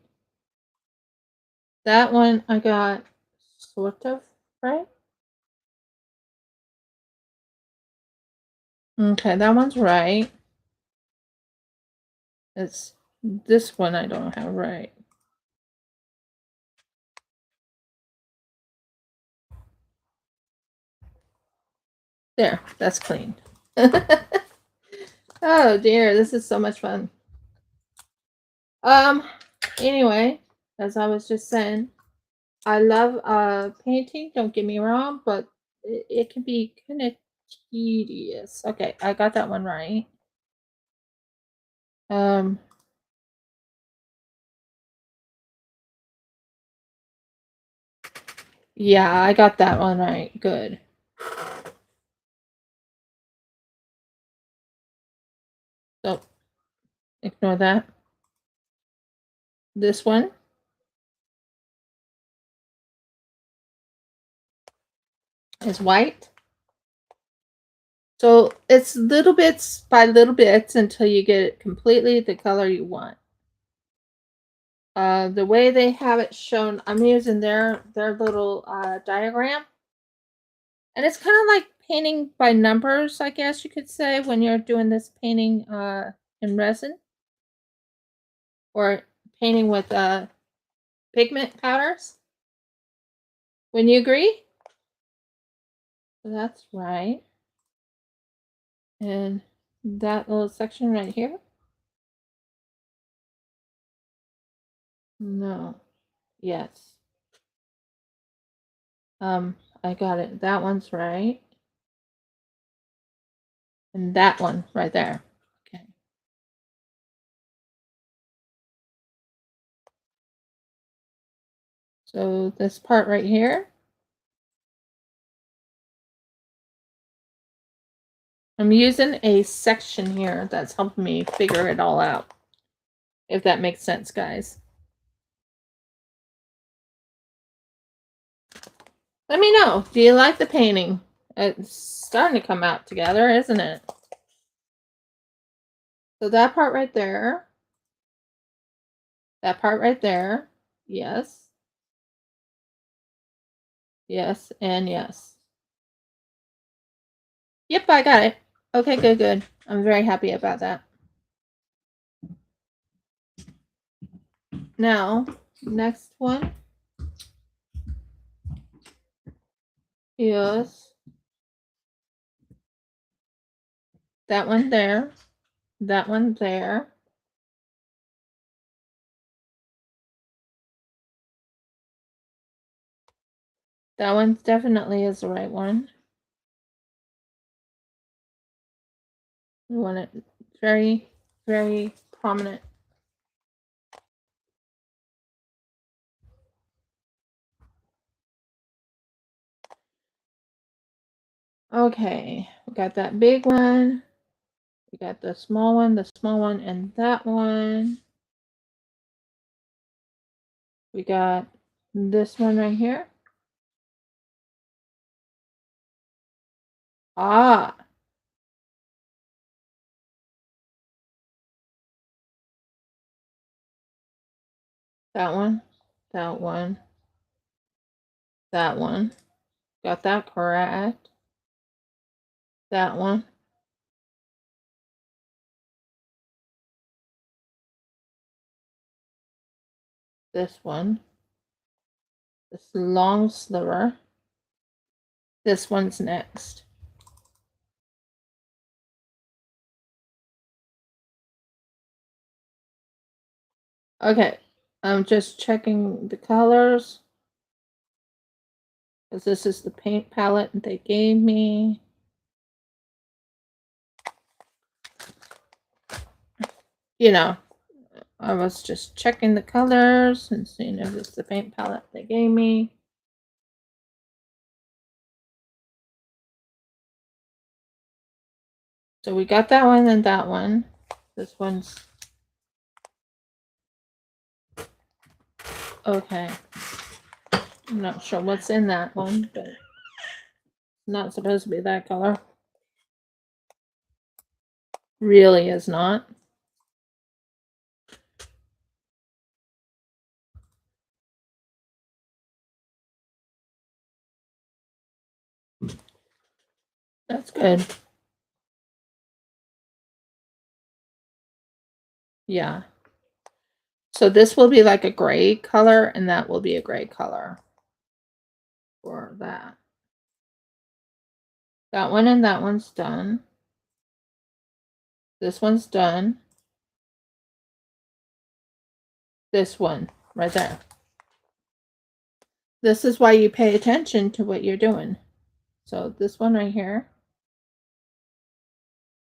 That one I got sort of right. Okay, that one's right. It's this one I don't have right. There, that's clean. Oh dear, this is so much fun. Anyway, as I was just saying, I love painting, don't get me wrong, but it can be kind of tedious. Okay, I got that one right. Yeah, I got that one right. Good. So, ignore that. This one is white. So it's little bits by little bits until you get it completely the color you want. The way they have it shown, I'm using their little diagram, and it's kind of like painting by numbers, I guess you could say, when you're doing this painting in resin or painting with pigment powders. Wouldn't you agree? So that's right. And that little section right here. No. Yes. I got it. That one's right. And that one right there. Okay. So this part right here. I'm using a section here that's helping me figure it all out. If that makes sense, guys. Let me know. Do you like the painting? It's starting to come out together, isn't it? So that part right there. That part right there. Yes. Yes, and yes. Yep, I got it. Okay, good, good. I'm very happy about that. Now, next one is that one there, that one there. That one definitely is the right one. We want it very, very prominent. Okay, we got that big one. We got the small one, and that one. We got this one right here. Ah. That one, that one, that one. Got that correct. That one. This one. This long sliver. This one's next. Okay, I'm just checking the colors. Because this is the paint palette they gave me. You know, I was just checking the colors and seeing if it's the paint palette they gave me. So we got that one and that one. This one's okay. I'm not sure what's in that one, but it's not supposed to be that color. Really is not. That's good. Yeah. So this will be like a gray color, and that will be a gray color for that. That one and that one's done. This one's done. This one right there. This is why you pay attention to what you're doing. So this one right here.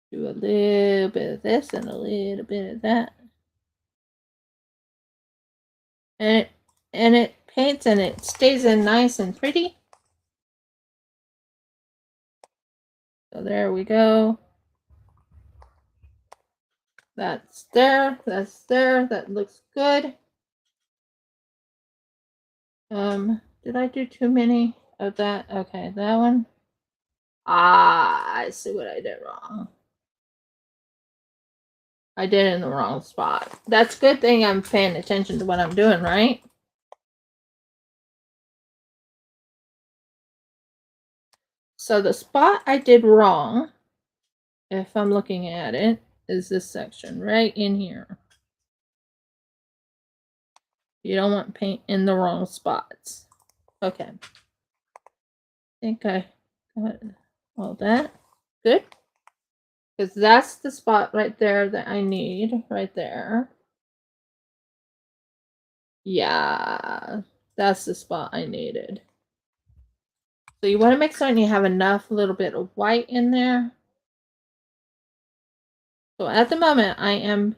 Do a little bit of this and a little bit of that. And it paints and it stays in nice and pretty. So there we go. That's there. That's there. That looks good. Did I do too many of that? Okay, that one. Ah, I see what I did wrong. I did it in the wrong spot. That's a good thing I'm paying attention to what I'm doing, right? So the spot I did wrong, if I'm looking at it, is this section right in here. You don't want paint in the wrong spots. Okay. I think I got all that. Good. Because that's the spot right there that I need. Right there. Yeah. That's the spot I needed. So you want to make certain you have enough little bit of white in there. So at the moment I am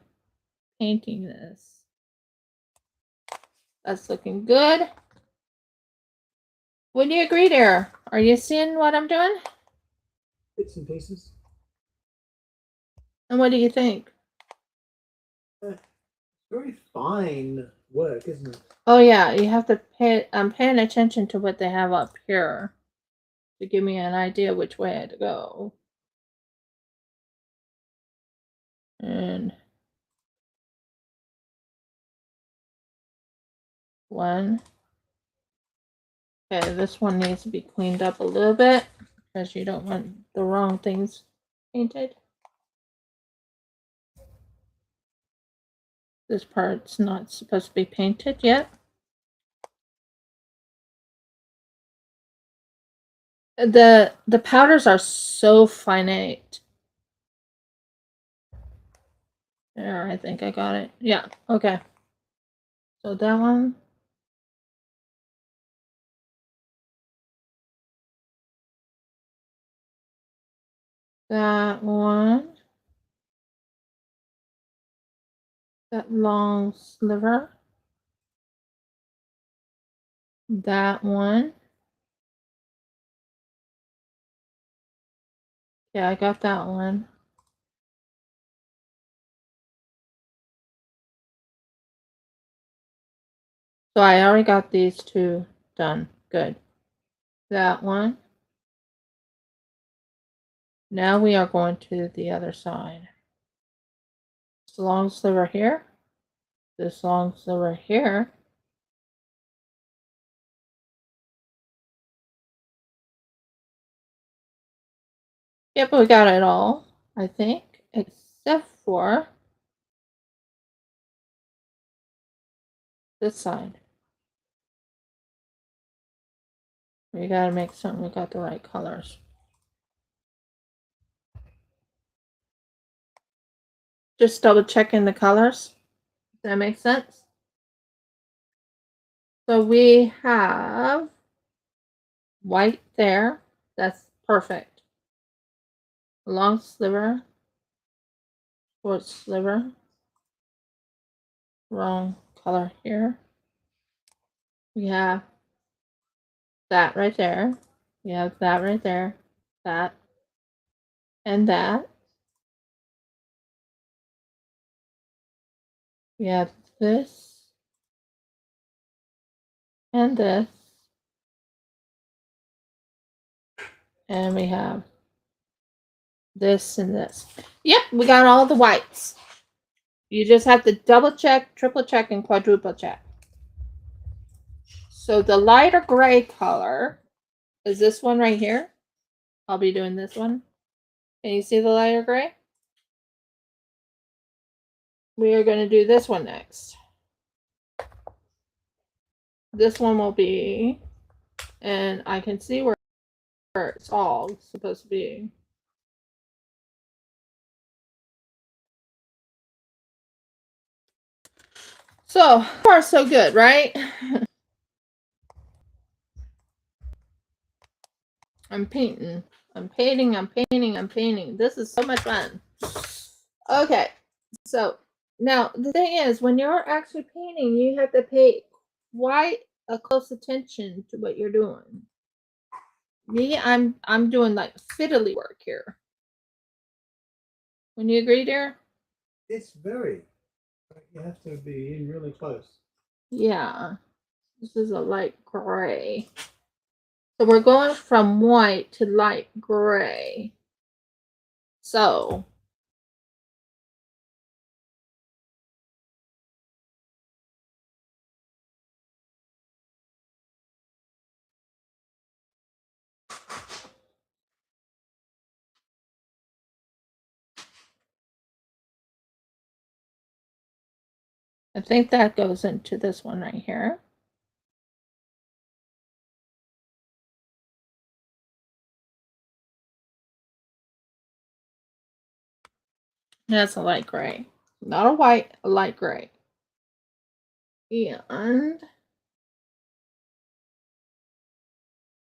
painting this. That's looking good. Would you agree there? Are you seeing what I'm doing? Bits and pieces. And what do you think? Very fine work, isn't it? Oh yeah, you have to pay. I'm paying attention to what they have up here to give me an idea which way to go. And one. Okay, this one needs to be cleaned up a little bit because you don't want the wrong things painted. This part's not supposed to be painted yet. The powders are so finite. There, I think I got it. Yeah, okay. So that one. That one. That long sliver. That one. Yeah, I got that one. So I already got these two done. Good. That one. Now we are going to the other side. This long sliver here. This long sliver here. Yep, we got it all, I think, except for this side. We gotta make certain we got the right colors. Just double checking the colors. Does that make sense? So we have white there. That's perfect. Long sliver. Short sliver. Wrong color here. We have that right there. We have that right there. That. And that. We have this. And this. And we have this and this. Yep, we got all the whites. You just have to double check, triple check, and quadruple check. So the lighter gray color is this one right here. I'll be doing this one. Can you see the lighter gray? We are going to do this one next. This one will be, and I can see where it's all supposed to be. So far, so good, right? I'm painting. I'm painting. I'm painting. I'm painting. This is so much fun. Okay, so now the thing is, when you're actually painting, you have to pay quite a close attention to what you're doing. Me, I'm doing like fiddly work here. When you agree, dear? It's very. You have to be in really close. Yeah. This is a light gray. So we're going from white to light gray. So I think that goes into this one right here. That's a light gray. Not a white, a light gray. And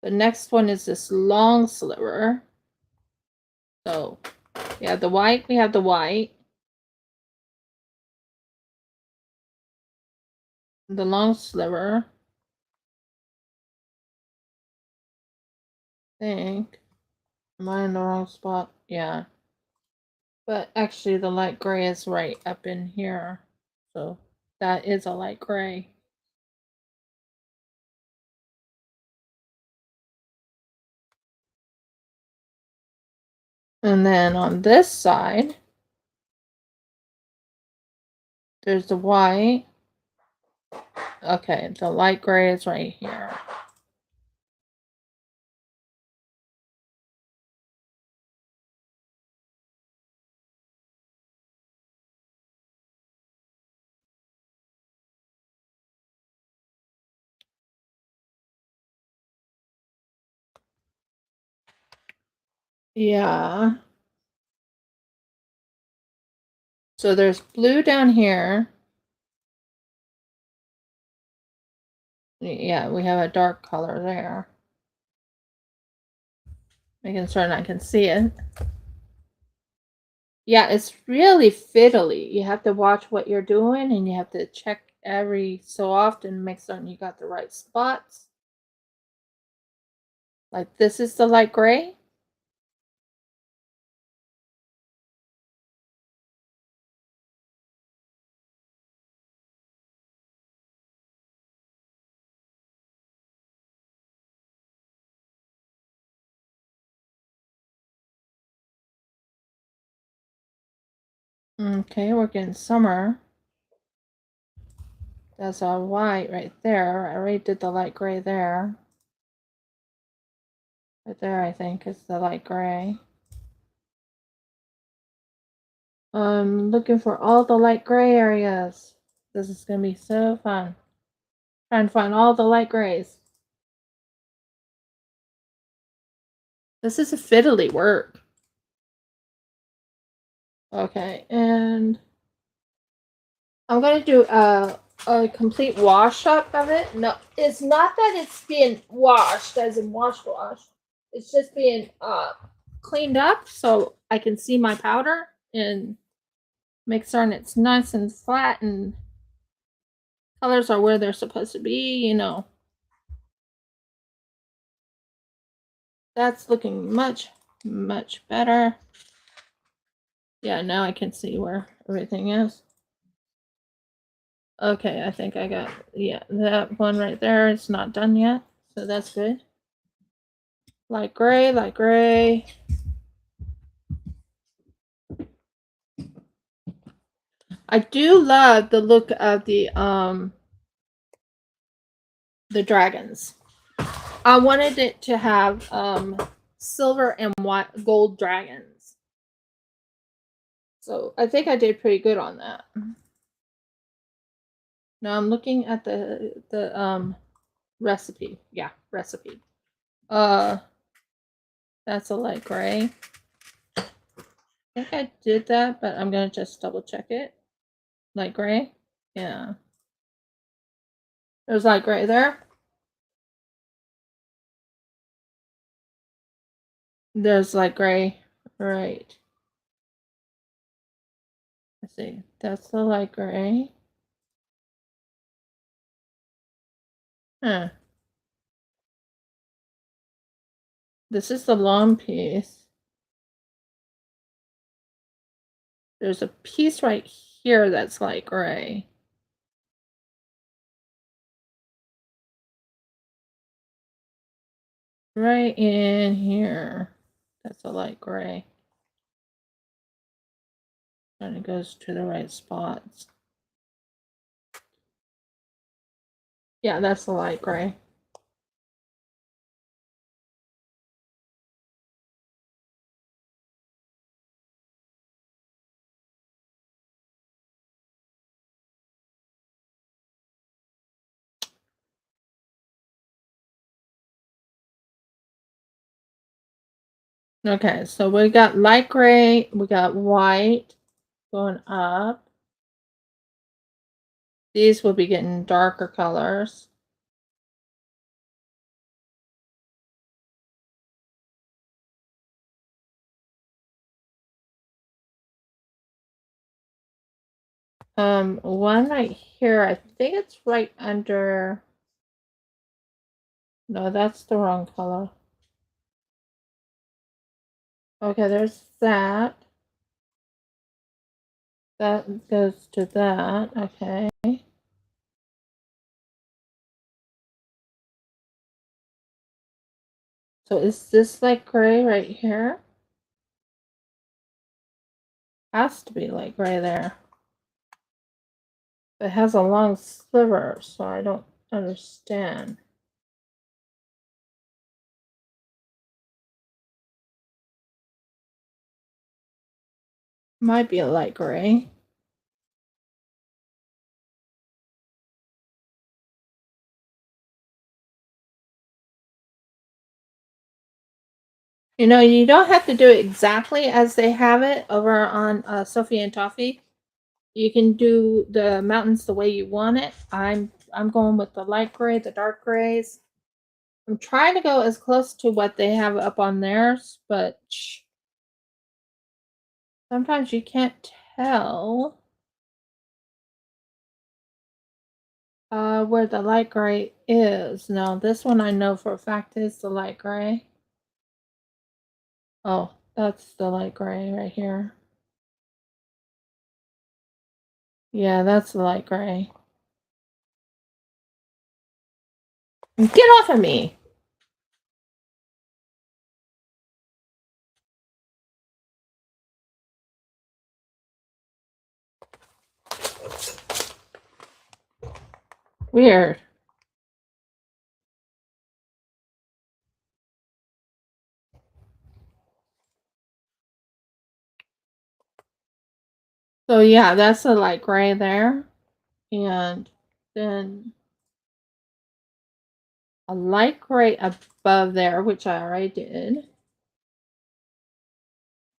the next one is this long sliver. So we have the white, we have the white. The long sliver. I think. Am I in the wrong spot? Yeah. But actually the light gray is right up in here. So that is a light gray. And then on this side, there's the white. Okay, the light gray is right here. Yeah. So there's blue down here. Yeah, we have a dark color there. Making certain I can see it. Yeah, it's really fiddly. You have to watch what you're doing and you have to check every so often, make certain you got the right spots. Like this is the light gray. Okay, we're getting summer. That's all white right there. I already did the light gray there. Right there, I think, is the light gray. I'm looking for all the light gray areas. This is going to be so fun. Trying to find all the light grays. This is a fiddly work. Okay, and I'm going to do a complete wash up of it. No, it's not that it's being washed as in wash. It's just being cleaned up so I can see my powder and make certain it's nice and flat and colors are where they're supposed to be, you know. That's looking much, much better. Yeah, now I can see where everything is. Okay, I think I got, yeah, that one right there is not done yet, so that's good. Light gray, light gray. I do love the look of the dragons. I wanted it to have silver and white gold dragons. So I think I did pretty good on that. Now I'm looking at the recipe. Yeah, recipe. That's a light gray. I think I did that, but I'm gonna just double check it. Light gray. Yeah. There's light gray there. There's light gray. Right. Let's see. That's the light gray. Huh. This is the long piece. There's a piece right here that's light gray. right in here. That's a light gray. And it goes to the right spots. Yeah, that's the light gray. Okay, so we got light gray, we got white going up. These will be getting darker colors. One right here, I think it's right under. No, that's the wrong color. Okay, there's that. That goes to that. Okay. So is this like gray right here? Has to be like gray there. It has a long sliver, so I don't understand. Might be a light gray. You know, you don't have to do it exactly as they have it over on Soffie and Toffee. You can do the mountains the way you want it. I'm going with the light gray, the dark grays. I'm trying to go as close to what they have up on theirs, but sometimes you can't tell where the light gray is. Now, this one I know for a fact is the light gray. Oh, that's the light gray right here. Yeah, that's the light gray. Get off of me! Weird. So yeah, that's the light gray there. And then a light gray above there, which I already did.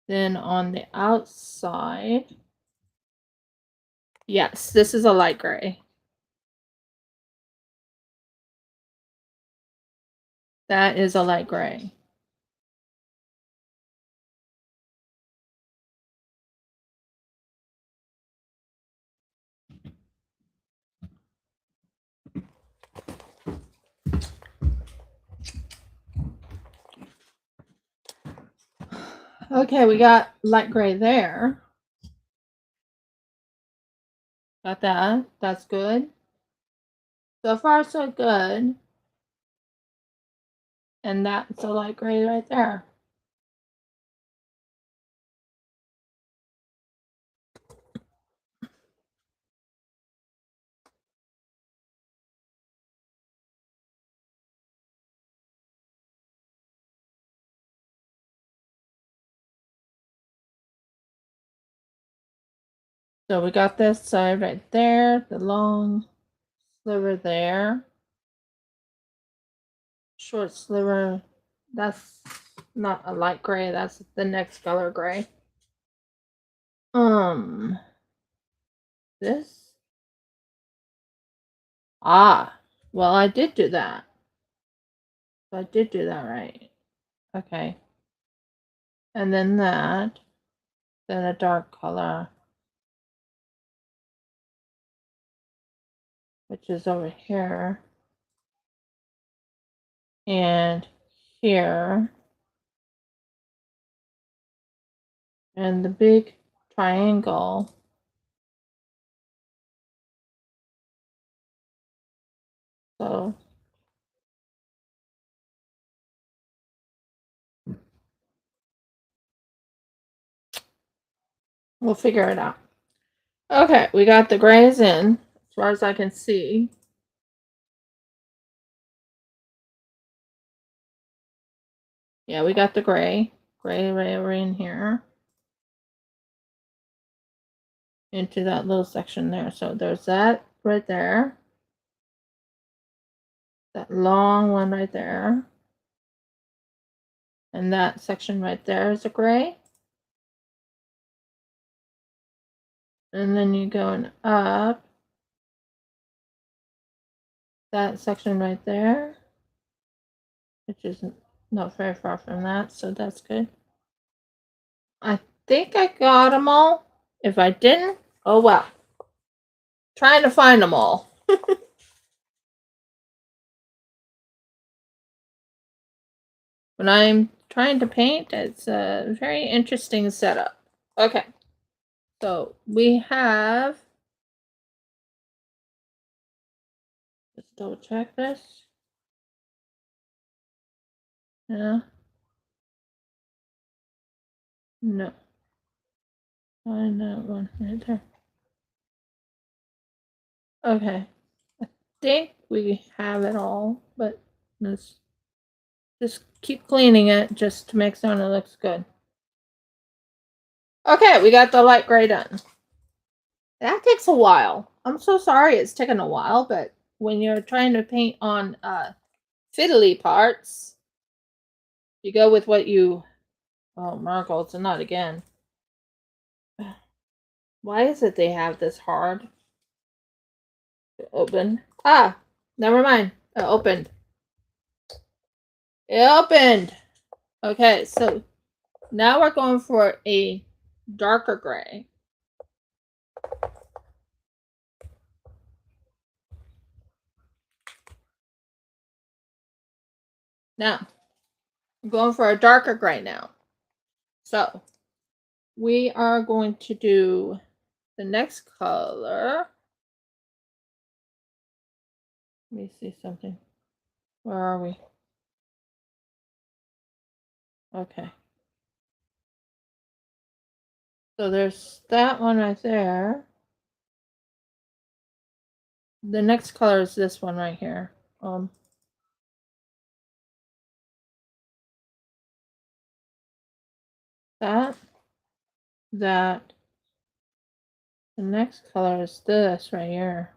Then on the outside, yes, this is a light gray. That is a light gray. Okay, we got light gray there. Got that. That's good. So far, so good. And that's a light gray right there. So we got this side right there, the long sliver there. Short sliver, that's not a light gray, that's the next color gray. This? Ah, well, I did do that. So I did do that right. Okay. And then that, then a dark color, which is over here. And here. And the big triangle. So We'll figure it out. Okay, we got the grays in, as far as I can see. Yeah, we got the gray right in here. Into that little section there. So there's that right there. That long one right there. And that section right there is a gray. And then you're going up. That section right there, which isn't not very far from that, so that's good. I think I got them all. If I didn't, oh well. Trying to find them all. When I'm trying to paint, it's a very interesting setup. Okay, so we have, let's double check this. Yeah. No. Find that one right there. Okay. I think we have it all, but let's just keep cleaning it just to make sure it looks good. Okay, we got the light gray done. That takes a while. I'm so sorry it's taken a while, but when you're trying to paint on fiddly parts, you go with what you... Oh, Margot's not again. Why is it they have this hard to open? Ah, never mind. It opened. It opened. Okay, so now we're going for a darker gray. Now, I'm going for a darker gray now. So, we are going to do the next color. Let me see something. Where are we? Okay. So there's that one right there. The next color is this one right here. That. The next color is this right here.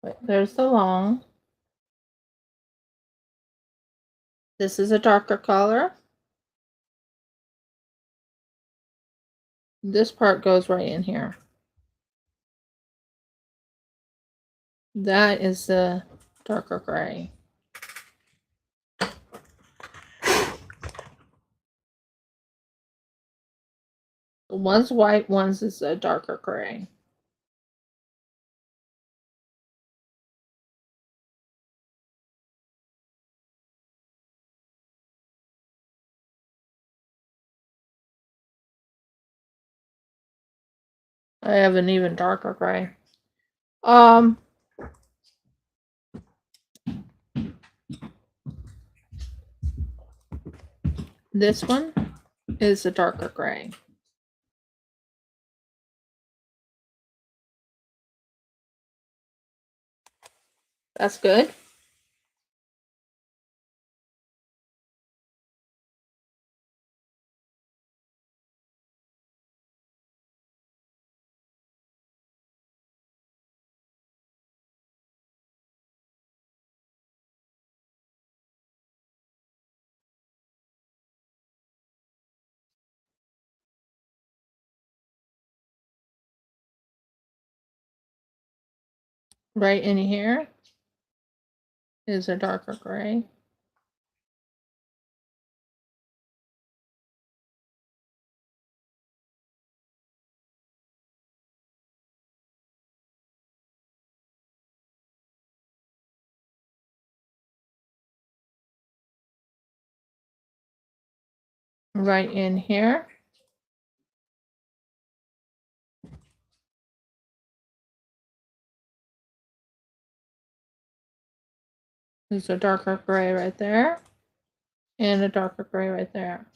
Wait, there's the long. This is a darker color. This part goes right in here. That is the darker gray. One's white, one's is a darker gray. I have an even darker gray. This one is a darker gray. That's good. Right in here is a darker gray. Right in here is a darker gray right there. And a darker gray right there.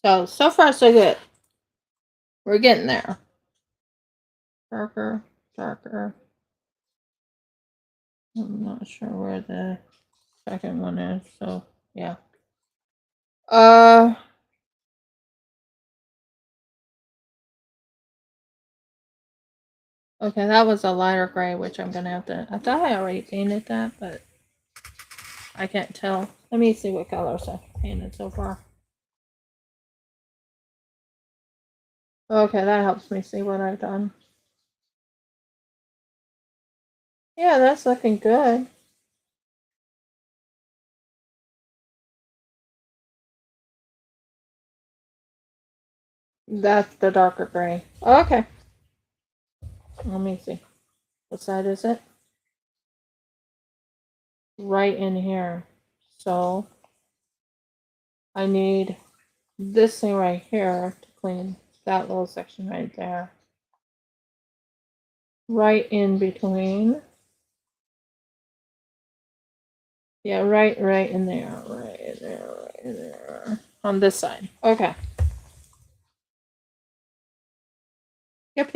So far so good. We're getting there. Darker, darker. I'm not sure where the second one is, so yeah. Okay, that was a lighter gray, which I'm gonna have to. I thought I already painted that, but I can't tell. Let me see what colors I painted so far. Okay, that helps me see what I've done. Yeah, that's looking good. That's the darker gray. Okay. Let me see. What side is it? Right in here. So I need this thing right here to clean that little section right there. Right in between. Yeah, right in there. Right in there. Right in there. On this side. Okay. Yep.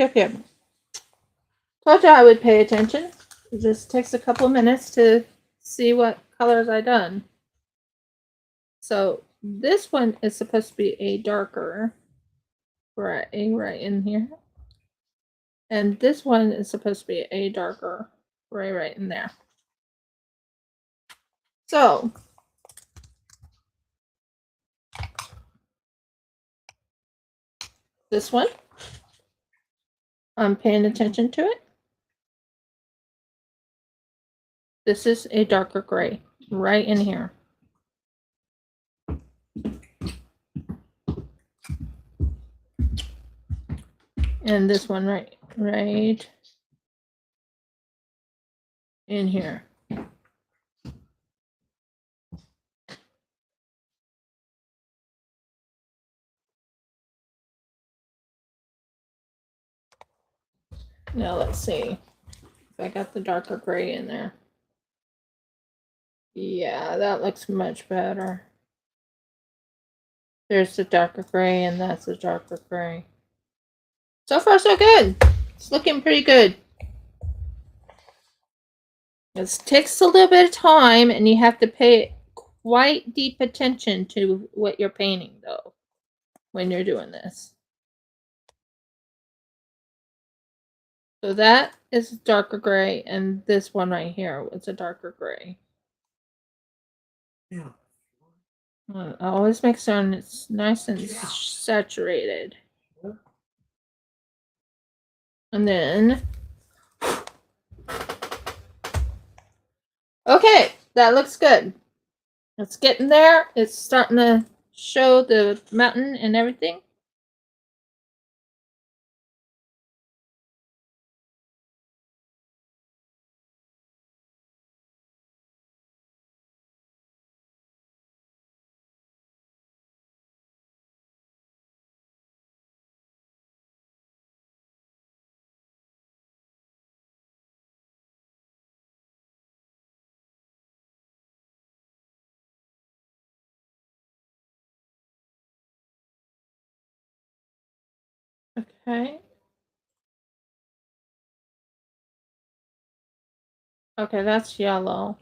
Told you I would pay attention. It just takes a couple minutes to see what colors I done. So this one is supposed to be a darker gray right in here. And this one is supposed to be a darker gray right in there. So this one, I'm paying attention to it. This is a darker gray right in here. And this one right in here. Now let's see if I got the darker gray in there. Yeah, that looks much better. There's the darker gray and that's the darker gray. So far so good. It's looking pretty good. It takes a little bit of time and you have to pay quite deep attention to what you're painting though when you're doing this. So that is darker gray and this one right here was a darker gray. Yeah. I always make sure it's nice and saturated. Yeah. And then okay, that looks good. It's getting there. It's starting to show the mountain and everything. Okay. Okay, that's yellow.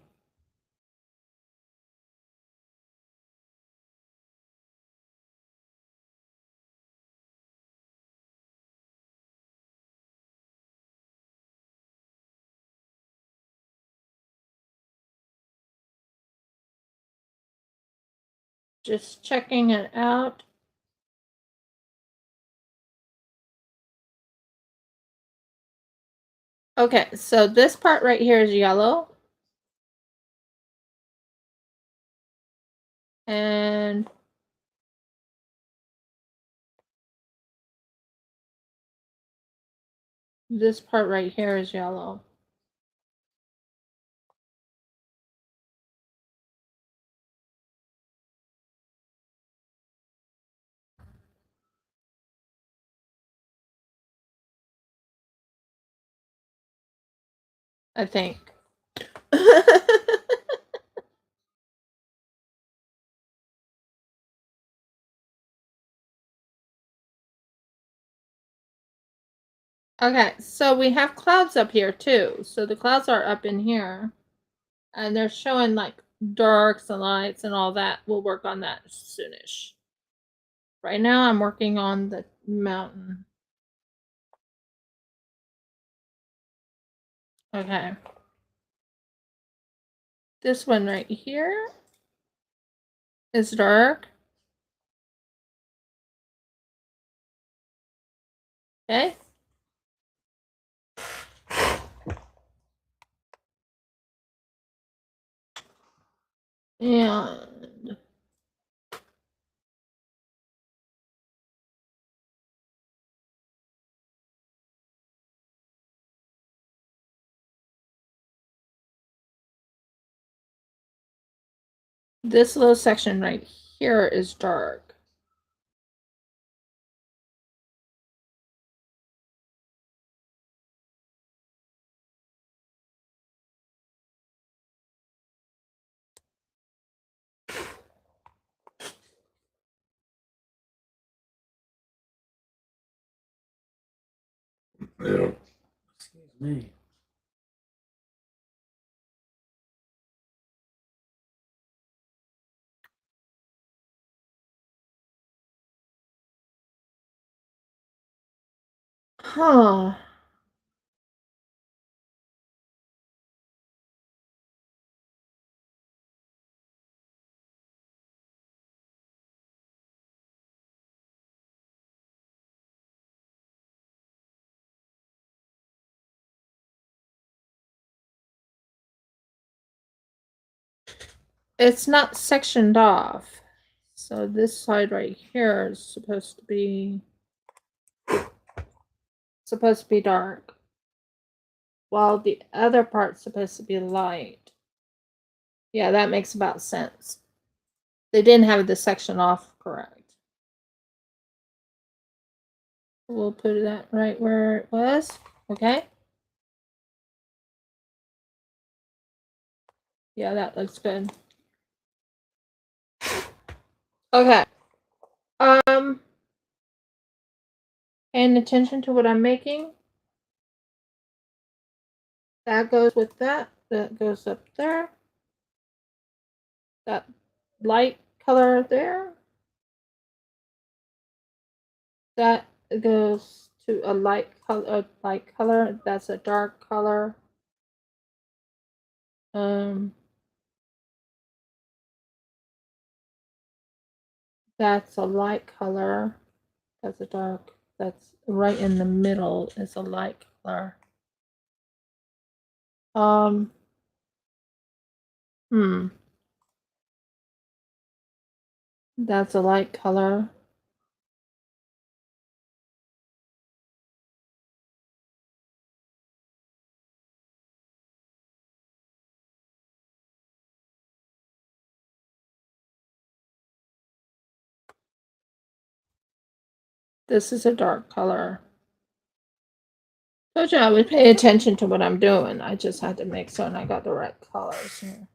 Just checking it out. Okay, so this part right here is yellow. And this part right here is yellow. I think. Okay, so we have clouds up here too. So the clouds are up in here. And they're showing like darks and lights and all that. We'll work on that soonish. Right now I'm working on the mountain. Okay. This one right here is dark. Okay. And this little section right here is dark. Excuse me. Huh. It's not sectioned off. So this side right here is supposed to be dark. While the other part's supposed to be light. Yeah, that makes about sense. They didn't have the section off correct. We'll put that right where it was. Okay. Yeah, that looks good. Okay. Paying attention to what I'm making. That goes with that. That goes up there. That light color there. That goes to a light color. That's a dark color. That's a light color. That's a dark. That's right in the middle is a light color. That's a light color. This is a dark color. Told you I would pay attention to what I'm doing. I just had to make sure I got the right colors here.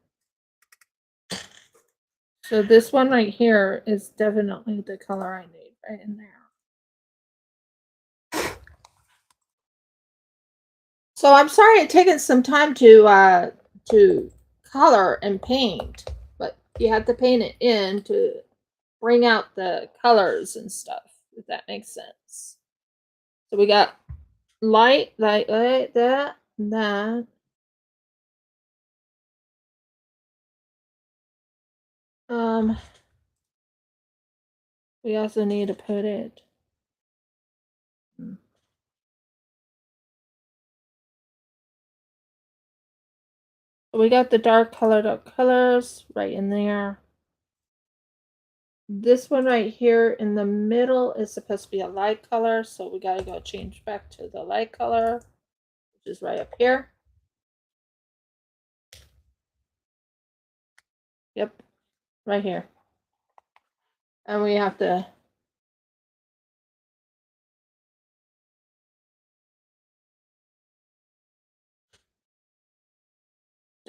So this one right here is definitely the color I need right in there. So I'm sorry it's taken some time to color and paint, but you have to paint it in to bring out the colors and stuff, if that makes sense. So we got light, like that, that. We also need to put it. We got the dark colors right in there. This one right here in the middle is supposed to be a light color, so we gotta go change back to the light color, which is right up here. Yep, right here. And we have to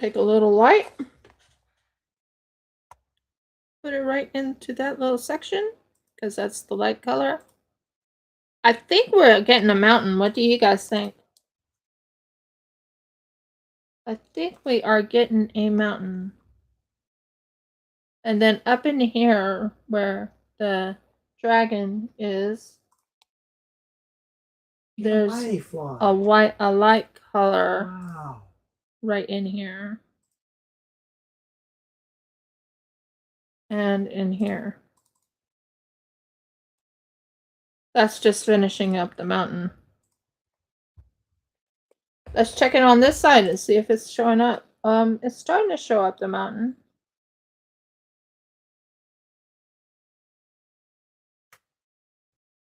Take a little light. Put it right into that little section because that's the light color. I think we're getting a mountain. What do you guys think? I think we are getting a mountain. And then up in here where the dragon is, there's a light color right in here. And in here. That's just finishing up the mountain. Let's check it on this side and see if it's showing up. It's starting to show up the mountain.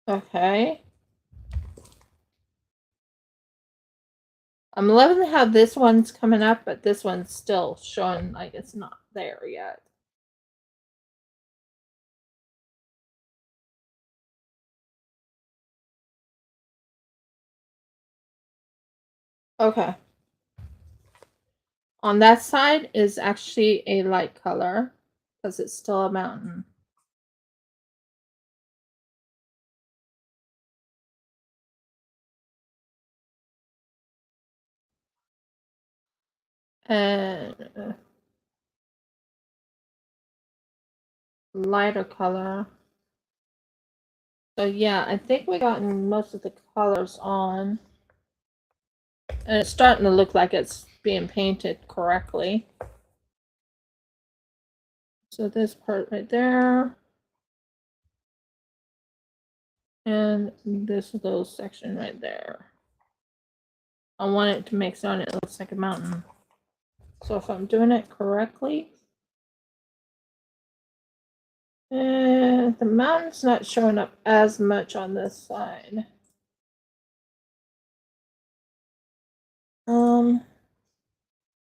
Okay. I'm loving how this one's coming up, but this one's still showing like it's not there yet. Okay. On that side is actually a light color because it's still a mountain. And lighter color. So yeah, I think we gotten most of the colors on. And it's starting to look like it's being painted correctly. So this part right there. And this little section right there. I want it to make sound it looks like a mountain. So if I'm doing it correctly, the mountain's not showing up as much on this side.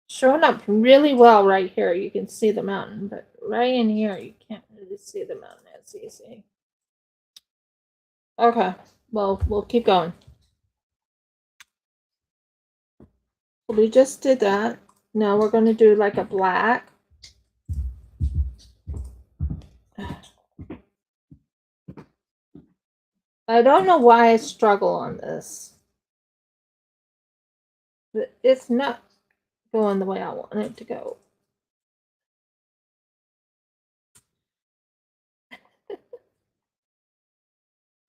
Showing up really well right here. You can see the mountain, but right in here you can't really see the mountain as easy. Okay, well, we'll keep going. We just did that. Now we're going to do like a black. I don't know why I struggle on this. But it's not going the way I want it to go.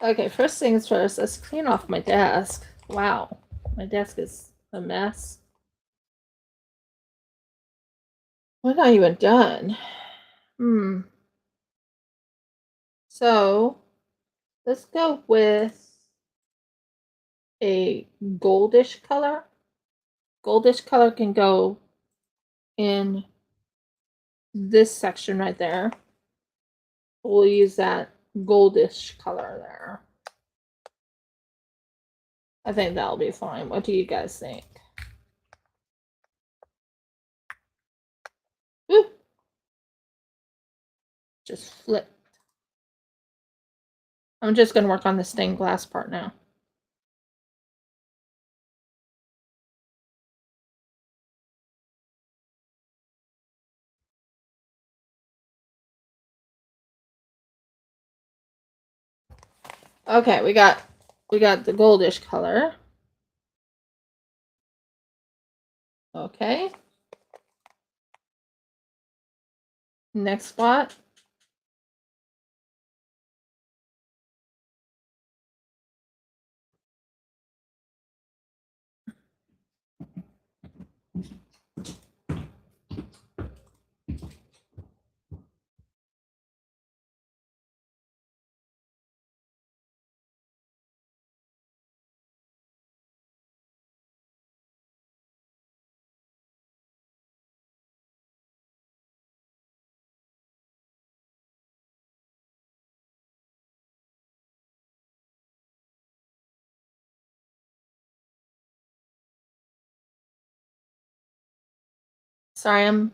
Okay, first things first, let's clean off my desk. Wow, my desk is a mess. We're not even done. So let's go with a goldish color. Goldish color can go in this section right there. We'll use that goldish color there. I think that'll be fine. What do you guys think? Woo! Just flip. I'm just going to work on the stained glass part now. Okay, we got the goldish color. Okay. Next spot. Sorry, I'm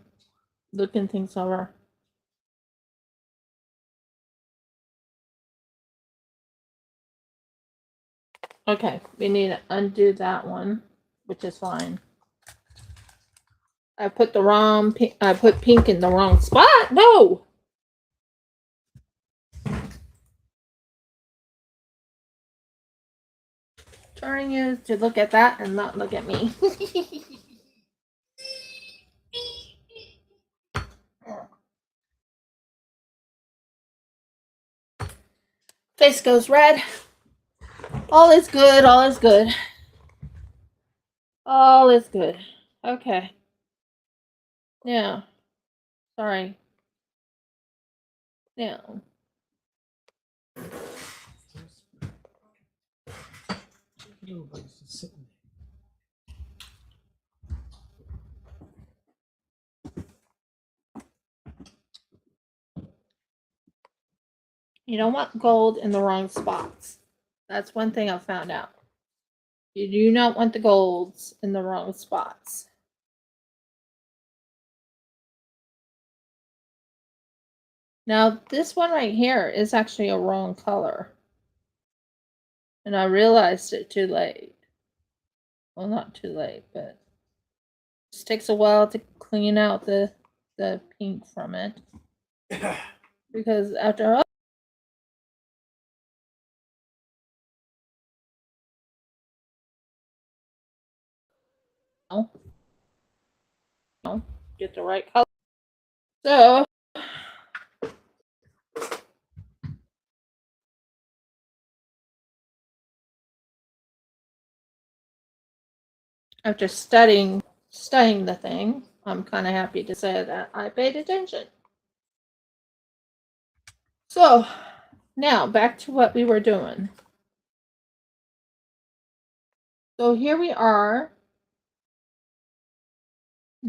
looking things over. Okay, we need to undo that one, which is fine. I put the wrong pink, I put pink in the wrong spot. No. Trying you to look at that and not look at me. Face goes red. All is good. All is good. All is good. Okay. Yeah. Sorry. Yeah. Nobody's just sitting there. You don't want gold in the wrong spots. That's one thing I found out. You do not want the golds in the wrong spots. Now, this one right here is actually a wrong color. And I realized it too late. Well, not too late, but it just takes a while to clean out the pink from it. Because after all, get the right color. So, after studying the thing, I'm kind of happy to say that I paid attention. So, now back to what we were doing. So here we are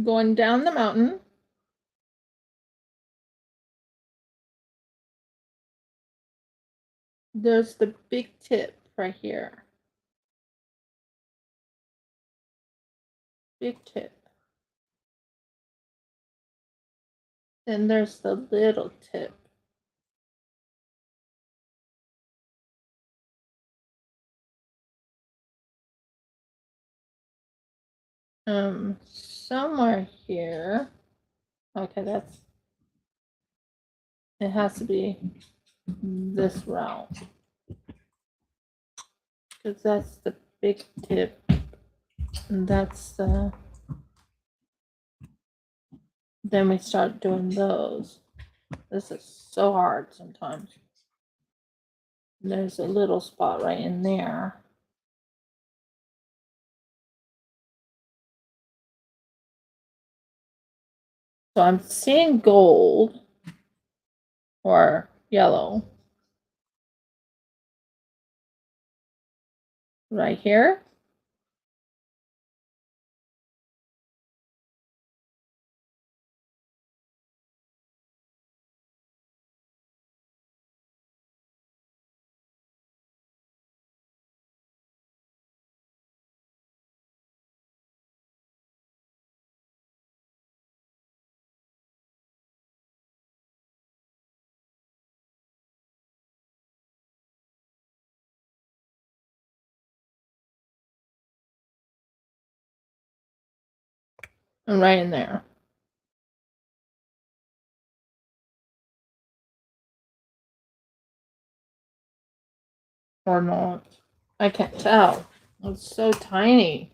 going down the mountain. There's the big tip right here. Big tip. Then there's the little tip. Somewhere here. Okay, it has to be this route. Because that's the big tip. And that's the, then we start doing those. This is so hard sometimes. There's a little spot right in there. So I'm seeing gold or yellow right here. And right in there. Or not. I can't tell. It's so tiny.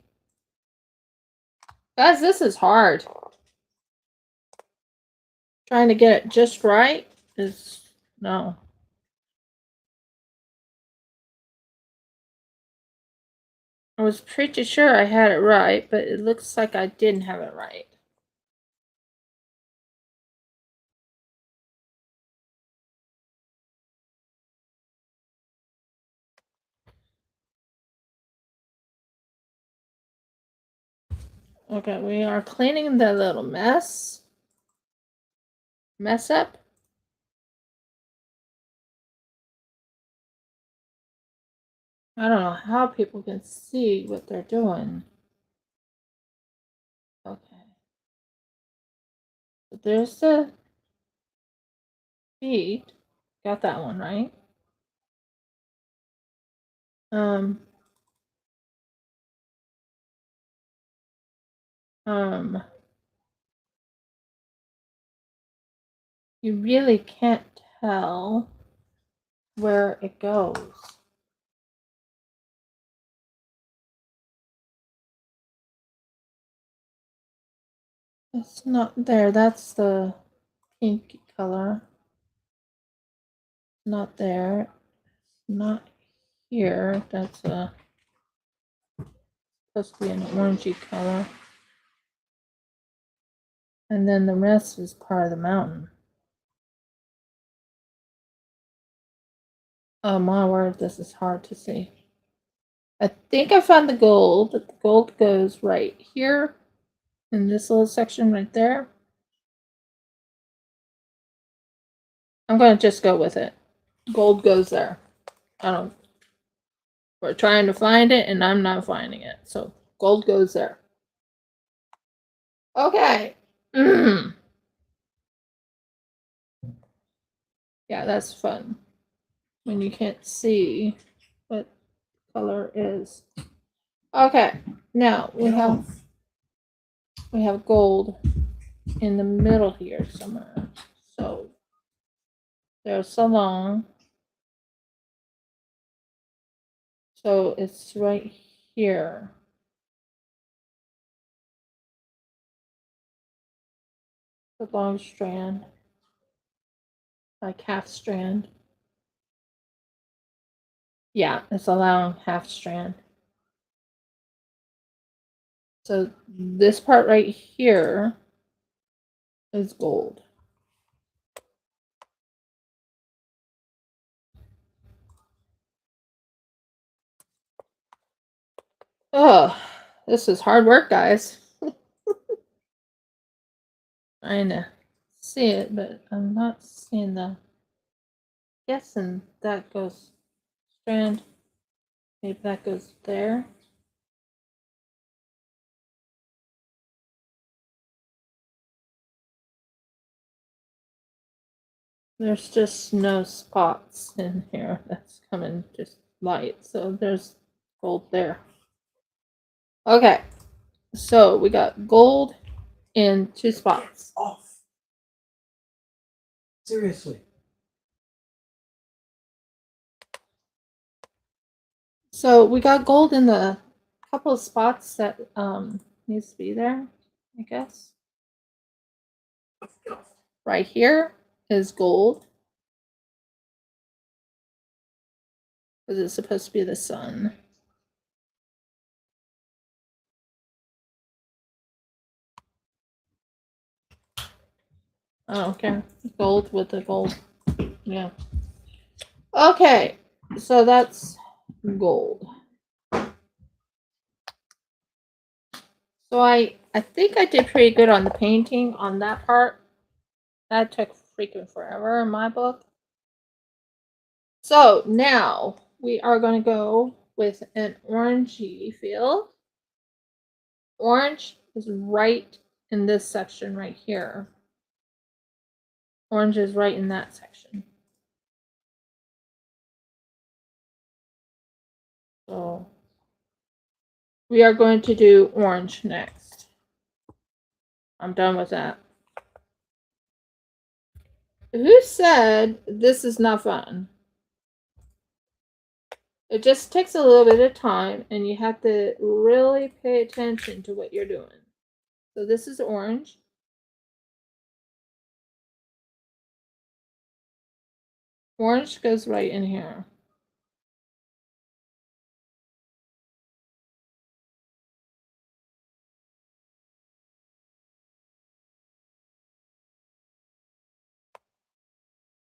Guys, this is hard. Trying to get it just right is no. I was pretty sure I had it right, but it looks like I didn't have it right. Okay, we are cleaning the little mess up. I don't know how people can see what they're doing. Okay. So there's the feet. Got that one right. Um, you really can't tell where it goes. It's not there. That's the pink color. Not there. Not here. That's supposed to be an orangey color. And then the rest is part of the mountain. Oh my word, this is hard to see. I think I found the gold. The gold goes right here in this little section right there. I'm going to just go with it. Gold goes there. I don't. We're trying to find it and I'm not finding it. So gold goes there. Okay. Yeah, that's fun. When you can't see what color is. Okay. Now we have gold in the middle here somewhere. So there's so long. So it's right here. The long strand. Like half strand. Yeah, it's allowing half strand. So this part right here is gold. Oh, this is hard work, guys. Trying to see it, but I'm not seeing the. Guessing that goes strand. Maybe that goes there. There's just no spots in here that's coming just light. So there's gold there. Okay. So we got gold in 2 spots. Off. Seriously. So we got gold in the couple of spots that needs to be there, I guess. Right here is gold. Because it's supposed to be the sun. Oh, okay. Gold with the gold. Yeah. Okay. So that's gold. So I think I did pretty good on the painting on that part. That took freaking forever in my book. So now we are going to go with an orangey feel. Orange is right in this section right here. Orange is right in that section. So we are going to do orange next. I'm done with that. Who said this is not fun? It just takes a little bit of time and you have to really pay attention to what you're doing. So this is orange. Orange goes right in here.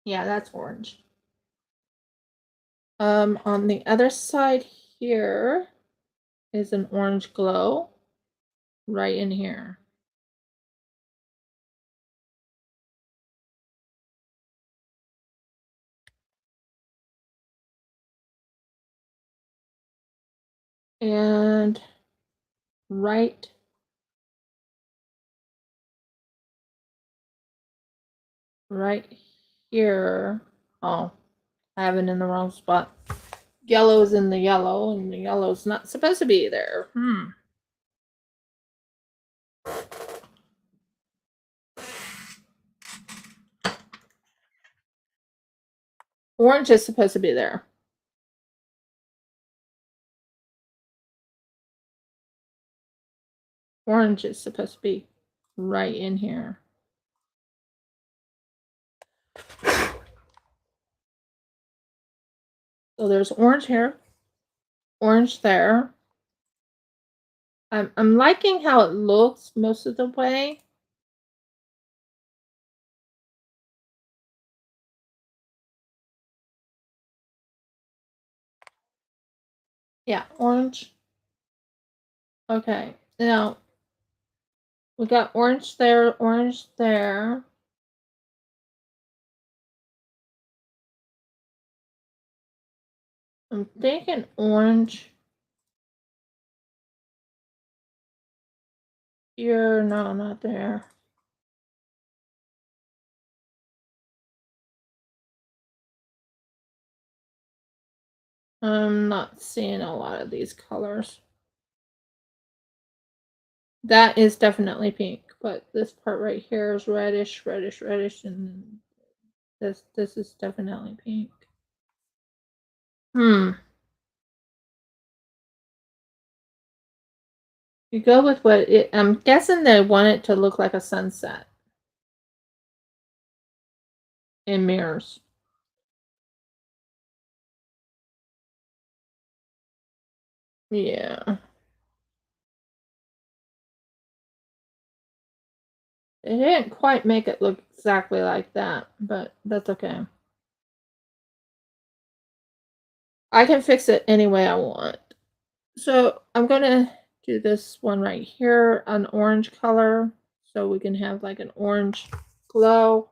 Yeah, that's orange. On the other side here is an orange glow right in here. And right here. Oh, I have it in the wrong spot. Yellow's in the yellow, and the yellow's not supposed to be there. Orange is supposed to be there. Orange is supposed to be right in here. So there's orange here, orange there. I'm liking how it looks most of the way. Yeah, orange. Okay, now we got orange there, orange there. I'm thinking orange here. No, not there. I'm not seeing a lot of these colors. That is definitely pink, but this part right here is reddish, reddish, reddish, and this is definitely pink. You go with what it, I'm guessing they want it to look like a sunset in mirrors. Yeah. They didn't quite make it look exactly like that, but that's okay. I can fix it any way I want. So I'm gonna do this one right here, an orange color, so we can have like an orange glow.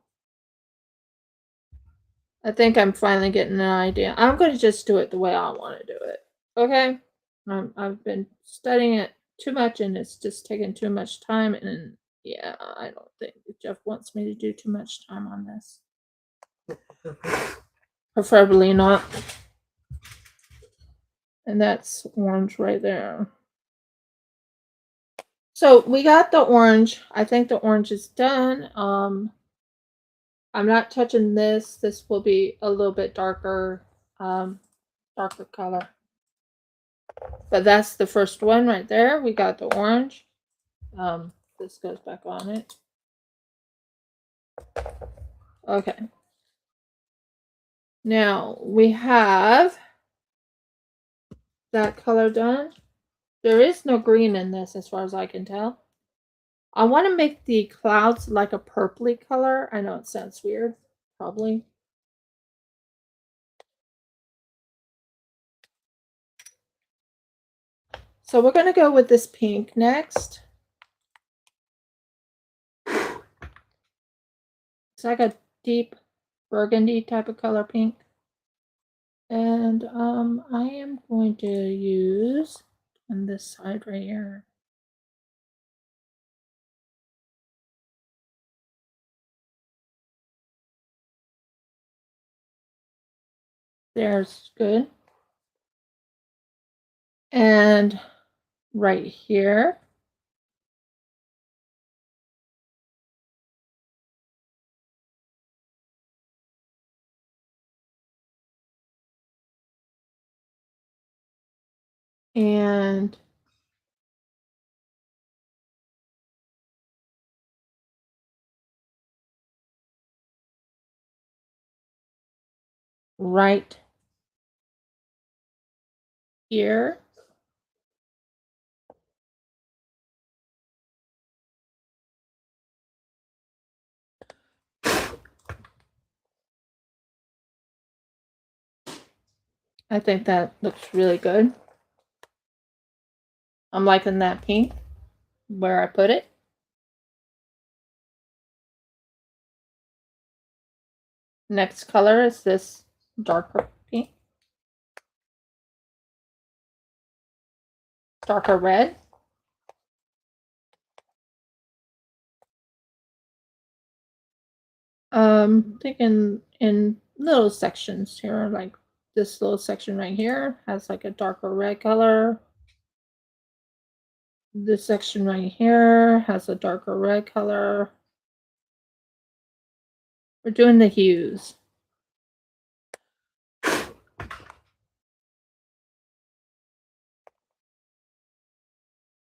I think I'm finally getting an idea. I'm gonna just do it the way I want to do it. Okay? I've been studying it too much and it's just taking too much time, and yeah, I don't think Jeff wants me to do too much time on this. Preferably not. And that's orange right there. So we got the orange. I think the orange is done. I'm not touching this. This will be a little bit darker, darker color. But that's the first one right there. We got the orange. This goes back on it. Okay. Now we have that color done. There is no green in this as far as I can tell. I want to make the clouds like a purpley color. I know it sounds weird, probably. So we're going to go with this pink next. It's like a deep burgundy type of color pink. And I am going to use on this side right here. There's good. And right here. And right here. I think that looks really good. I'm liking that pink where I put it. Next color is this darker pink. Darker red. Thinking in little sections here, like this little section right here has like a darker red color. This section right here has a darker red color. We're doing the hues.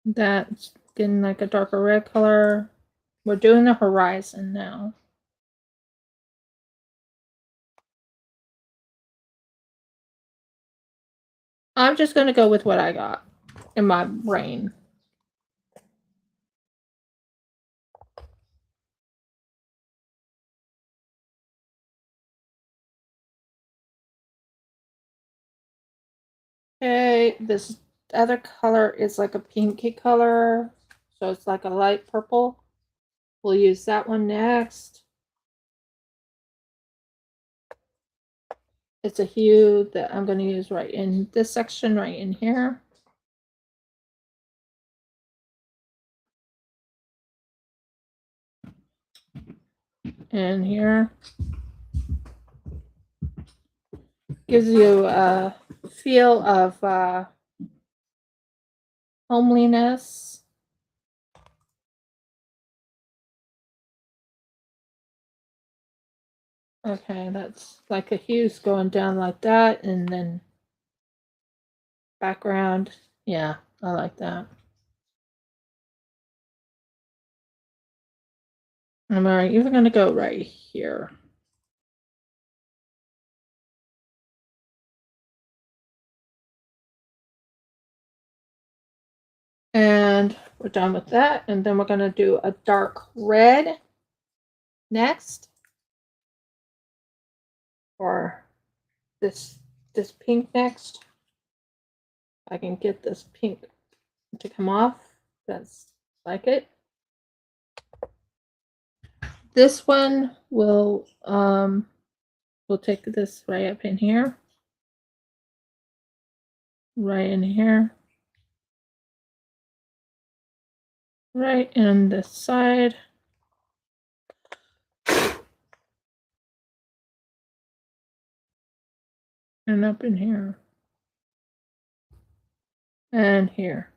That's getting like a darker red color. We're doing the horizon now. I'm just going to go with what I got in my brain. Okay, this other color is like a pinky color, so it's like a light purple. We'll use that one next. It's a hue that I'm going to use right in this section, right in here. And here. Gives you a feel of homeliness. Okay, that's like a hue's going down like that, and then background. Yeah, I like that. I'm even going to go right here. And we're done with that. And then we're going to do a dark red next. Or this pink next. I can get this pink to come off. That's like it. This one will we'll take this right up in here. Right in here. Right in this side. And up in here. And here.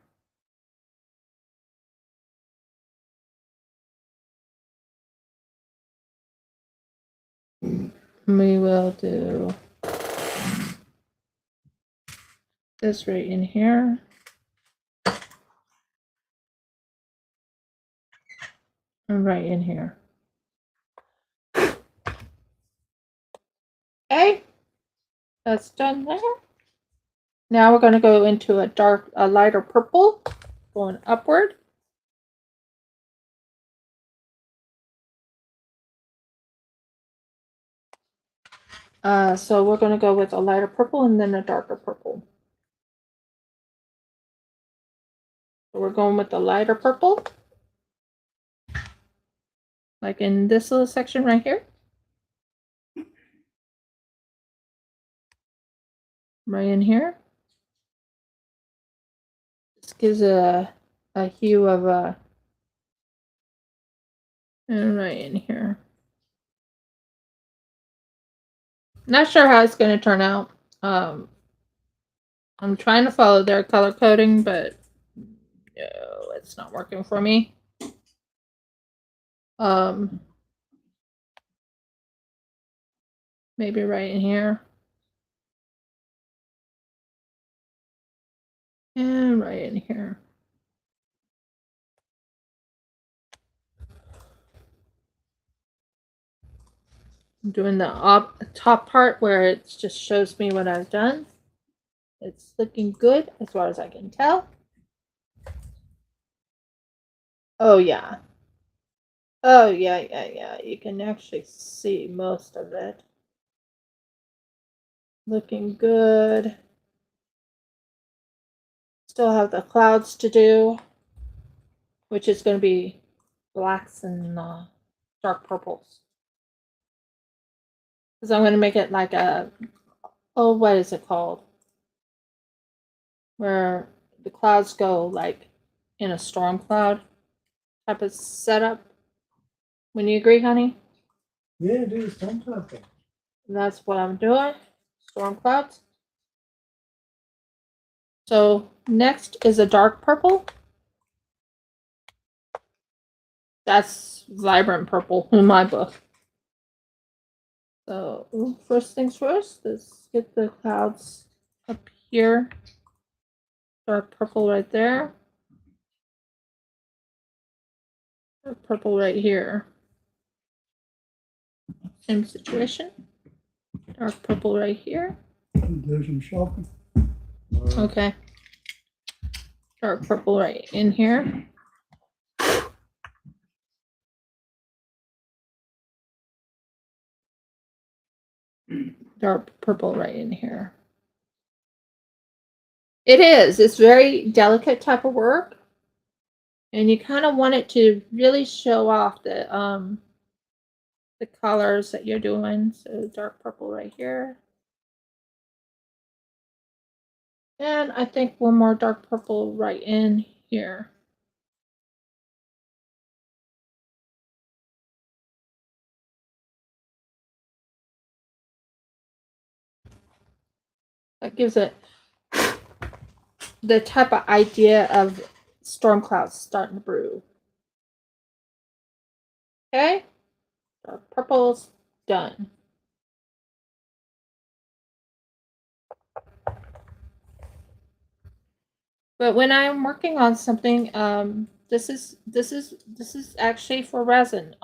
We will do this right in here. And right in here. Okay. That's done there. Now we're going to go into a lighter purple, going upward. So we're going to go with a lighter purple and then a darker purple. So we're going with the lighter purple. Like in this little section right here. Right in here. This gives a hue of a... And right in here. Not sure how it's going to turn out. I'm trying to follow their color coding, but no, it's not working for me. Maybe right in here. And right in here. I'm doing the top part where it just shows me what I've done. It's looking good as far as I can tell. Oh yeah. Oh yeah. You can actually see most of it. Looking good. Still have the clouds to do, which is going to be blacks and dark purples. Because I'm going to make it like a, oh, what is it called? Where the clouds go like in a storm cloud type of setup. When you agree, honey? Yeah, do something. That's what I'm doing. Storm clouds. So next is a dark purple. That's vibrant purple in my book. So first things first, let's get the clouds up here. Dark purple right there. Dark purple right here. Same situation. Dark purple right here. Do some shopping. Okay. Dark purple right in here. Dark purple right in here. It is. It's very delicate type of work. And you kind of want it to really show off the colors that you're doing. So dark purple right here. And I think one more dark purple right in here. That gives it the type of idea of storm clouds starting to brew. Okay, dark purple's done. But when I'm working on something, this is actually for resin.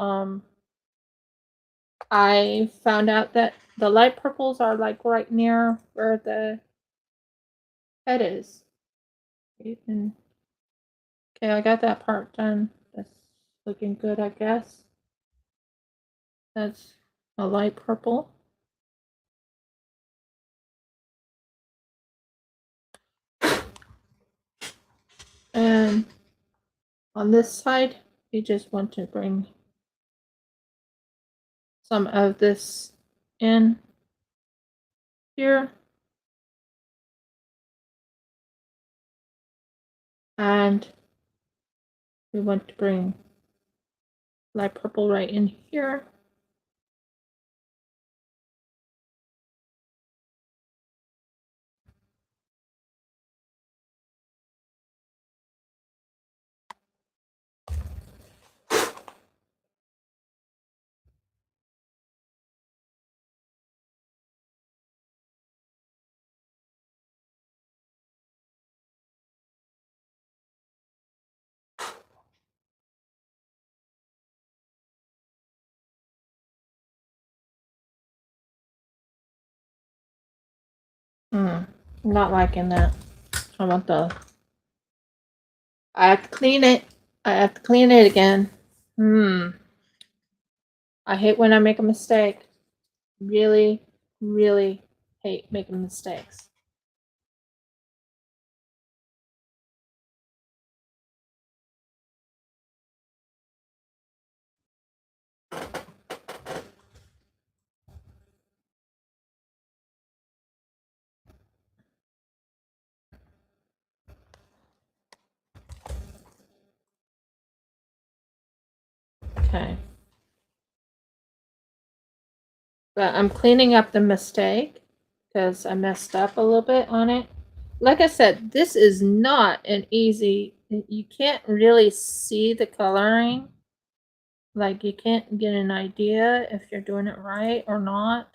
I found out that the light purples are like right near where the head is. Okay, I got that part done. That's looking good, I guess. That's a light purple. And on this side, you just want to bring some of this in here. And we want to bring light purple right in here. Not liking that. I want the. I have to clean it. I have to clean it again. I hate when I make a mistake. Really, really hate making mistakes. Okay. But I'm cleaning up the mistake because I messed up a little bit on it. Like I said, this is not an easy, you can't really see the coloring. Like you can't get an idea if you're doing it right or not.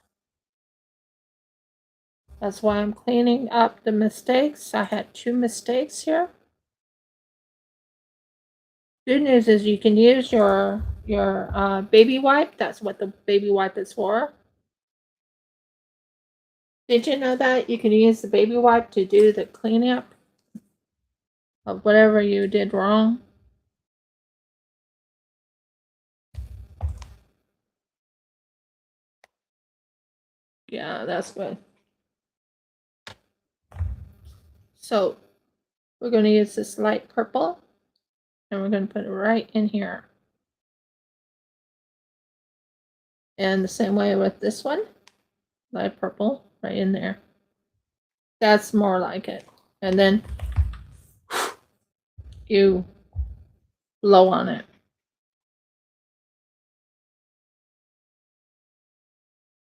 That's why I'm cleaning up the mistakes. I had 2 mistakes here. Good news is you can use your baby wipe. That's what the baby wipe is for. Did you know that you can use the baby wipe to do the cleanup of whatever you did wrong? Yeah, that's good. So we're going to use this light purple and we're going to put it right in here. And the same way with this one, light purple right in there. That's more like it. And then you blow on it.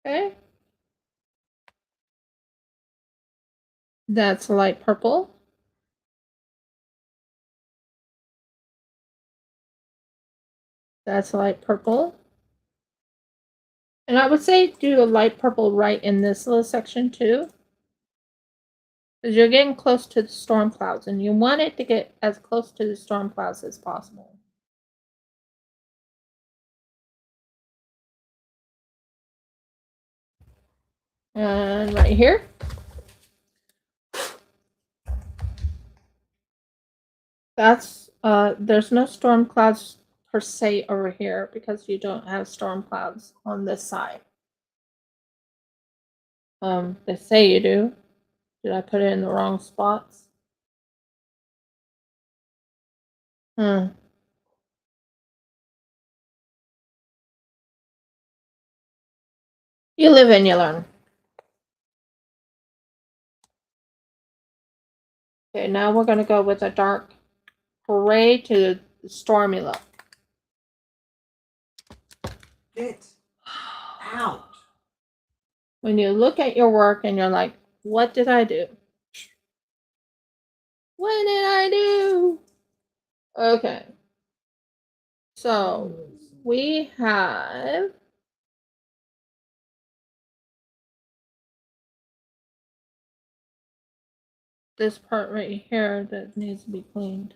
Okay. That's light purple. That's light purple. And I would say do a light purple right in this little section too. Because you're getting close to the storm clouds and you want it to get as close to the storm clouds as possible. And right here. That's there's no storm clouds per se over here because you don't have storm clouds on this side. They say you do. Did I put it in the wrong spots? Hmm. You live and you learn. Okay, now we're gonna go with a dark gray to the stormy look. Get out. When you look at your work and you're like, what did I do? What did I do? Okay. So we have this part right here that needs to be cleaned.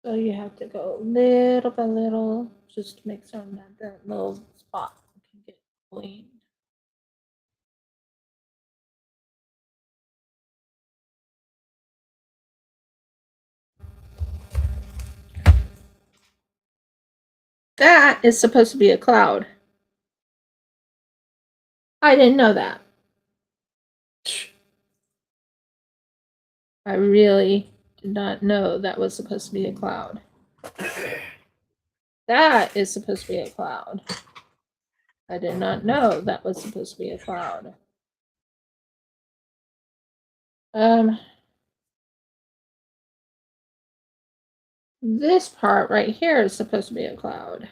So you have to go little by little just to make certain that that little spot can get cleaned. That is supposed to be a cloud. I didn't know that. I really did not know that was supposed to be a cloud. That is supposed to be a cloud. I did not know that was supposed to be a cloud. This part right here is supposed to be a cloud.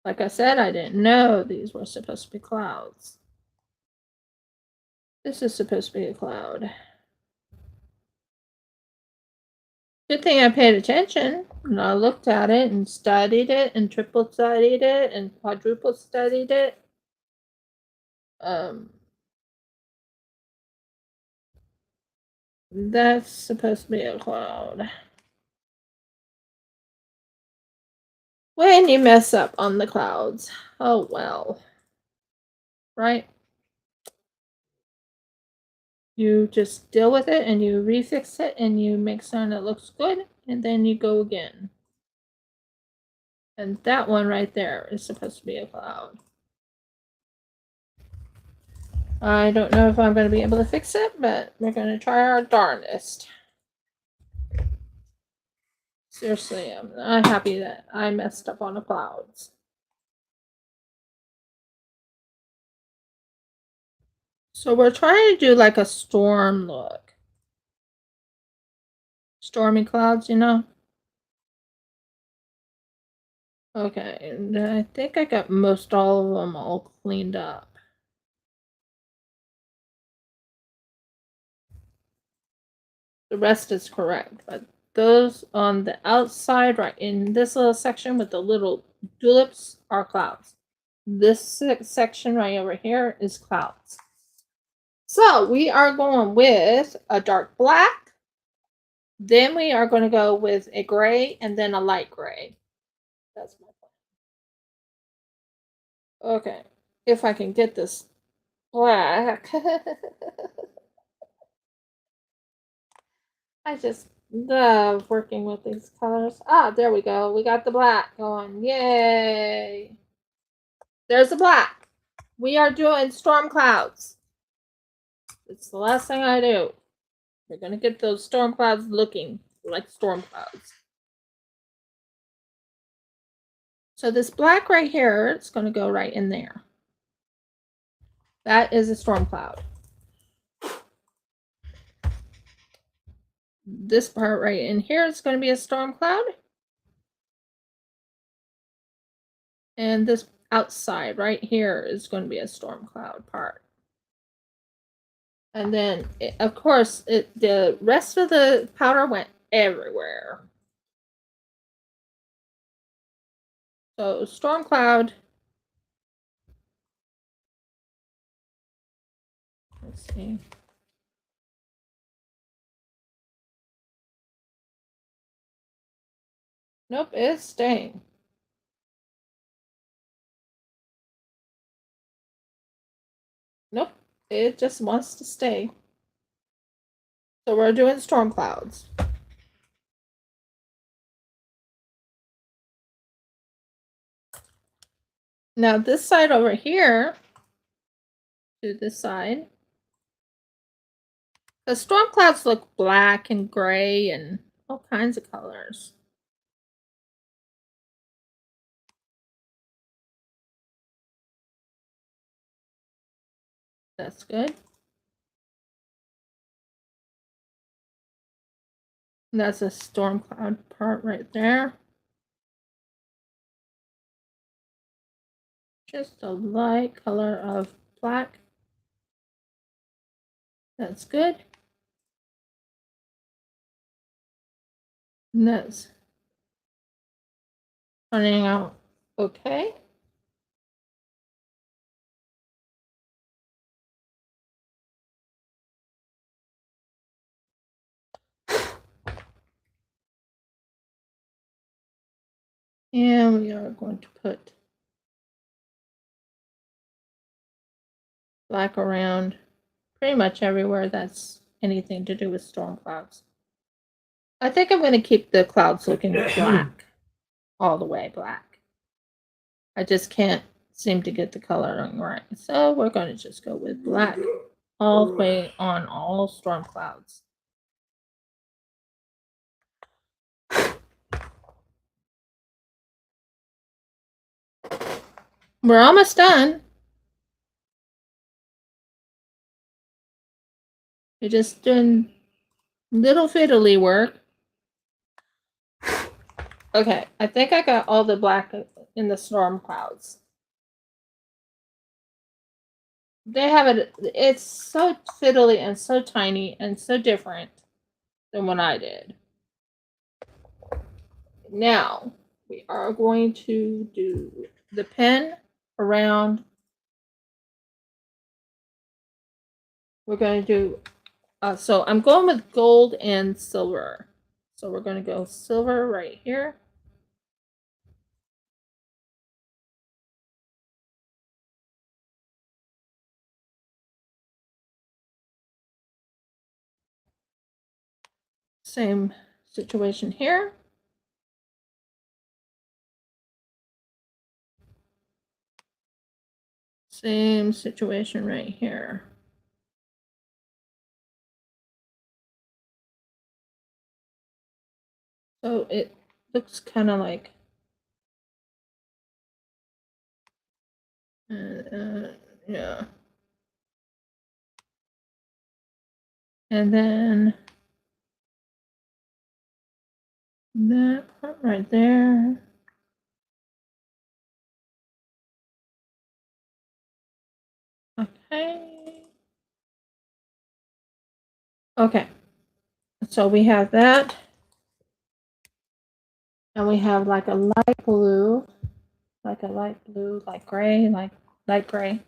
Like I said, I didn't know these were supposed to be clouds. This is supposed to be a cloud. Good thing I paid attention and I looked at it and studied it and triple studied it and quadruple studied it. That's supposed to be a cloud. When you mess up on the clouds, oh well. Right? You just deal with it and you refix it and you make certain it looks good and then you go again. And that one right there is supposed to be a cloud. I don't know if I'm going to be able to fix it, but we're going to try our darndest. Seriously, I'm not happy that I messed up on the clouds. So we're trying to do like a storm look. Stormy clouds, you know? Okay, and I think I got most all of them all cleaned up. The rest is correct, but those on the outside, right in this little section with the little tulips, are clouds. This section right over here is clouds. So we are going with a dark black. Then we are going to go with a gray and then a light gray. That's my plan. Okay, if I can get this black. I just love working with these colors. Ah, there we go. We got the black going. Yay! There's the black. We are doing storm clouds. It's the last thing I do. We're going to get those storm clouds looking like storm clouds. So this black right here, it's going to go right in there. That is a storm cloud. This part right in here is going to be a storm cloud. And this outside right here is going to be a storm cloud part. And then, of course, the rest of the powder went everywhere. So storm cloud. Let's see. Nope, it's staying. Nope, it just wants to stay. So we're doing storm clouds. Now this side over here, to this side, the storm clouds look black and gray and all kinds of colors. That's good. And that's a storm cloud part right there. Just a light color of black. That's good. And that's turning out okay. And we are going to put black around pretty much everywhere that's anything to do with storm clouds. I think I'm going to keep the clouds looking black, all the way black. I just can't seem to get the coloring right. So we're going to just go with black all the way on all storm clouds. We're almost done. You're just doing little fiddly work. Okay, I think I got all the black in the storm clouds. They have it, it's so fiddly and so tiny and so different than what I did. Now, we are going to do the pin around. We're going to do, so I'm going with gold and silver. So we're going to go silver right here. Same situation here. Same situation right here. So it looks kind of like yeah. And then that part right there. Okay. Okay. So we have that. And we have like a light blue, like gray, like light gray.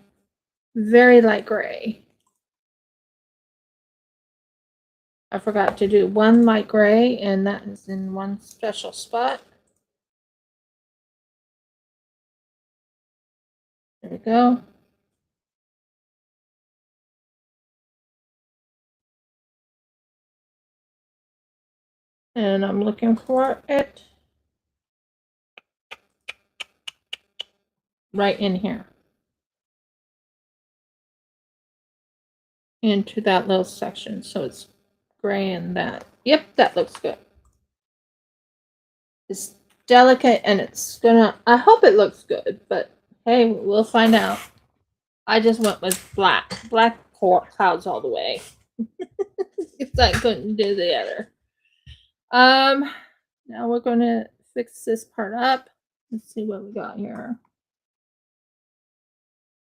Very light gray. I forgot to do one light gray, and that is in one special spot. There we go. And I'm looking for it right in here. Into that little section. So it's gray and that. Yep, that looks good. It's delicate and it's gonna, I hope it looks good, but hey, we'll find out. I just went with black clouds all the way. If I couldn't do the other. Now we're gonna fix this part up. Let's see what we got here.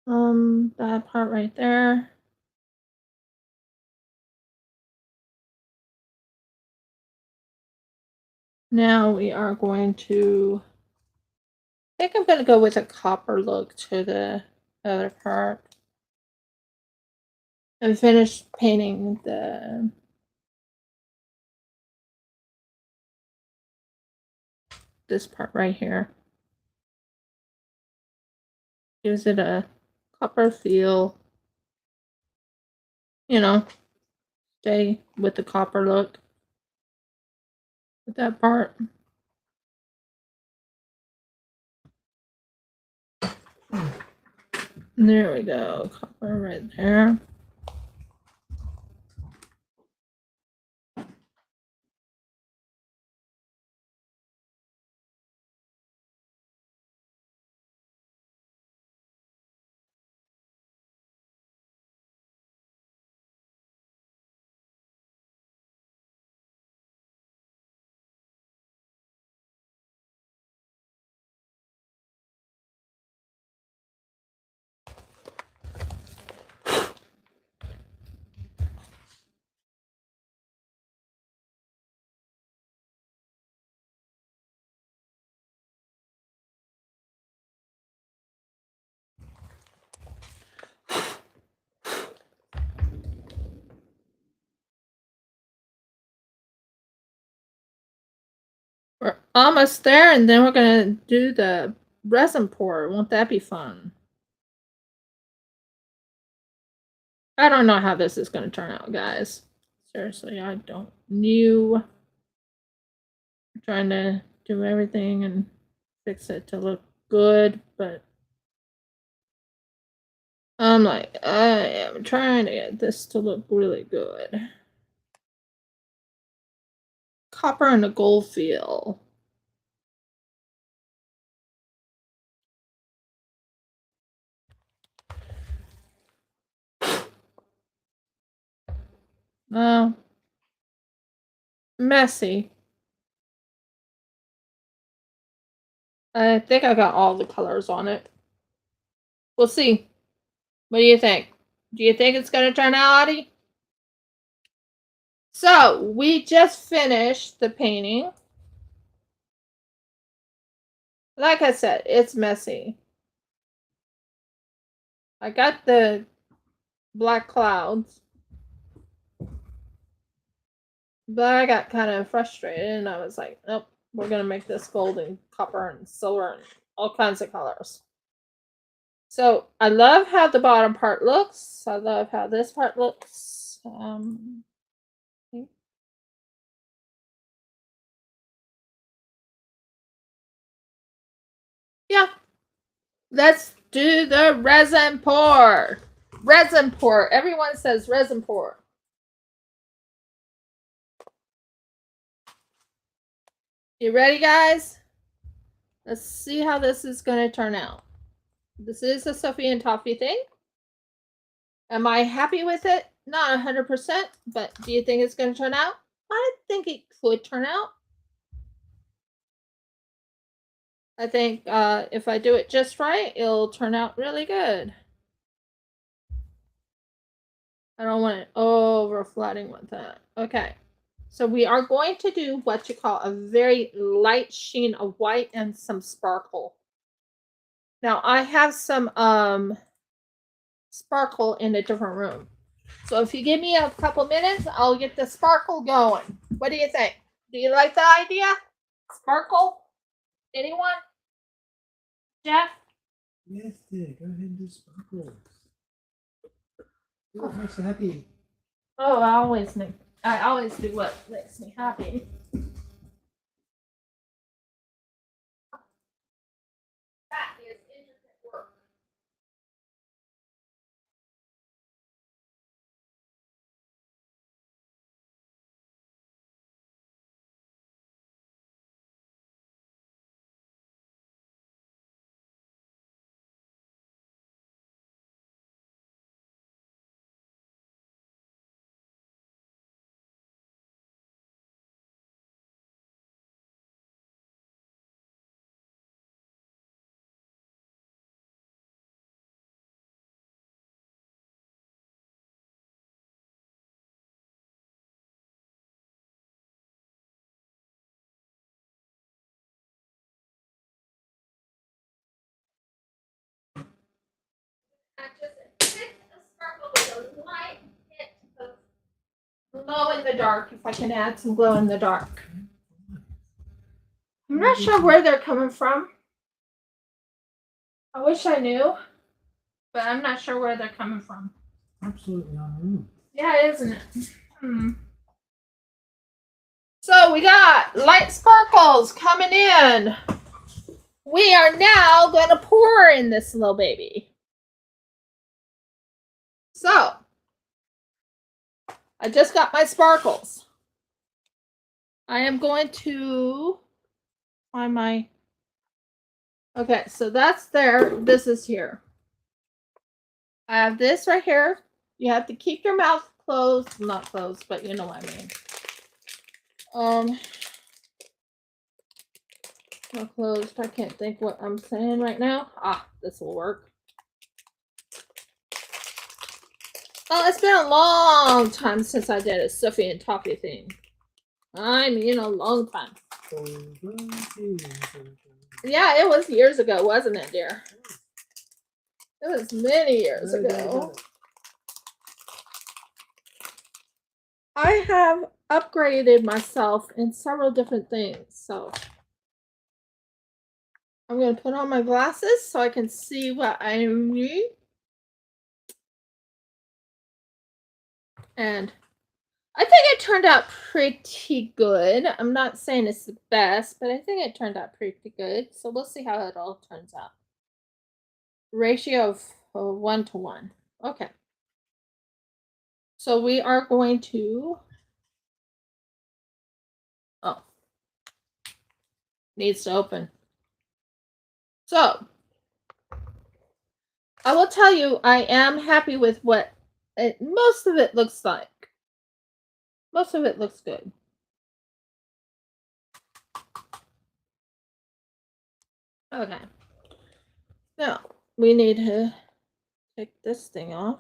That part right there. Now we are going to, I think I'm going to go with a copper look to the other part. And finish painting this part right here. Gives it a copper feel. you know, stay with the copper look with that part. There we go, copper right there. We're almost there, and then we're gonna do the resin pour. Won't that be fun? I don't know how this is gonna turn out, guys. Seriously, I don't know. I'm trying to do everything and fix it to look good, but I'm like, I am trying to get this to look really good. Copper and a gold feel. Oh, messy. I think I got all the colors on it. We'll see. What do you think? Do you think it's going to turn out, Audie? So, we just finished the painting. Like I said, it's messy. I got the black clouds, but I got kind of frustrated and I was like, nope, we're going to make this gold and copper and silver and all kinds of colors. So I love how the bottom part looks. I love how this part looks. Yeah. Let's do the resin pour. Resin pour. Everyone says resin pour. You ready, guys? Let's see how this is going to turn out. This is a Soffie and Toffee thing. Am I happy with it? Not 100%, but do you think it's going to turn out? I think it could turn out. I think if I do it just right, it'll turn out really good. I don't want it over flooding with that. Okay. So we are going to do what you call a very light sheen of white and some sparkle. Now I have some sparkle in a different room. So if you give me a couple minutes, I'll get the sparkle going. What do you think? Do you like the idea? Sparkle? Anyone? Jeff? Yes, dear. Go ahead and do sparkles. Do what makes you happy. Oh, I always do what makes me happy. That is intricate work. I just hit a sparkle with a light hit of glow in the dark. If I can add some glow in the dark. I'm not sure where they're coming from. I wish I knew, but I'm not sure where they're coming from. Absolutely unreal. Yeah, isn't it? Hmm. So we got light sparkles coming in. We are now going to pour in this little baby. So I just got my sparkles. I am going to find my. Okay, so that's there. This is here. I have this right here. You have to keep your mouth closed. Not closed, but you know what I mean. Not closed. I can't think what I'm saying right now. Ah, this will work. Well, it's been a long time since I did a Soffie and Toffee thing. I mean, a long time. Yeah, it was years ago, wasn't it, dear? It was many years ago. I have upgraded myself in several different things, so I'm going to put on my glasses so I can see what I need. And I think it turned out pretty good. I'm not saying it's the best, but I think it turned out pretty good. So we'll see how it all turns out. Ratio of 1 to 1. Okay. So we are going to. Oh. Needs to open. So I will tell you, I am happy with what most of it looks like. Most of it looks good. Okay. Now, we need to take this thing off.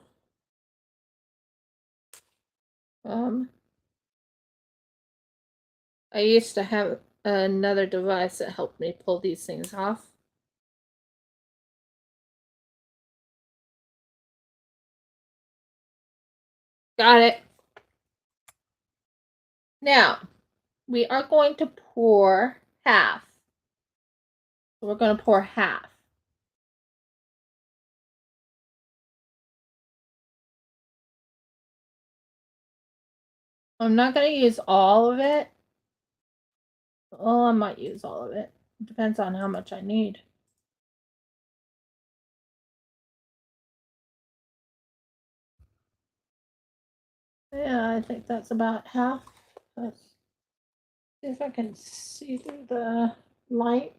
I used to have another device that helped me pull these things off. Got it. Now, we are going to pour half. So we're going to pour half. I'm not going to use all of it. Oh, I might use all of it. It depends on how much I need. Yeah, I think that's about half. Let's see if I can see through the light.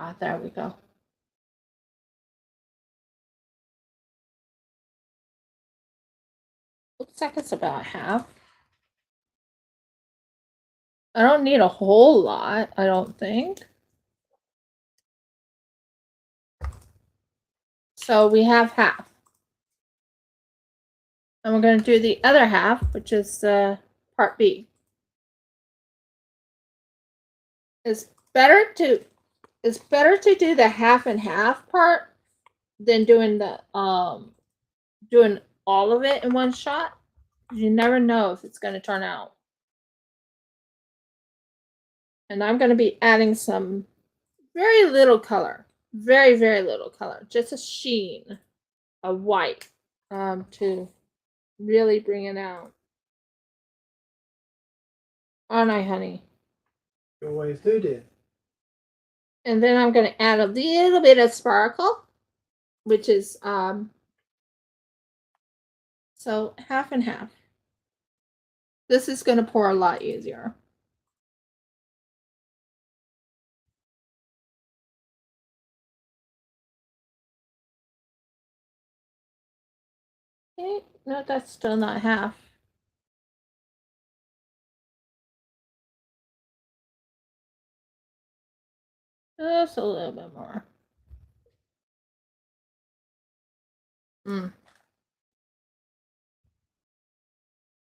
Ah, there we go. Looks like it's about half. I don't need a whole lot, I don't think. So we have half. And we're going to do the other half, which is part B. It's better to do the half and half part than doing the doing all of it in one shot. You never know if it's going to turn out. And I'm going to be adding some very little color, very, very little color, just a sheen of white to really bring it out. Aren't I, honey? You always do, dear. And then I'm going to add a little bit of sparkle, which is so half and half. This is going to pour a lot easier. Okay, no, that's still not half. Just a little bit more.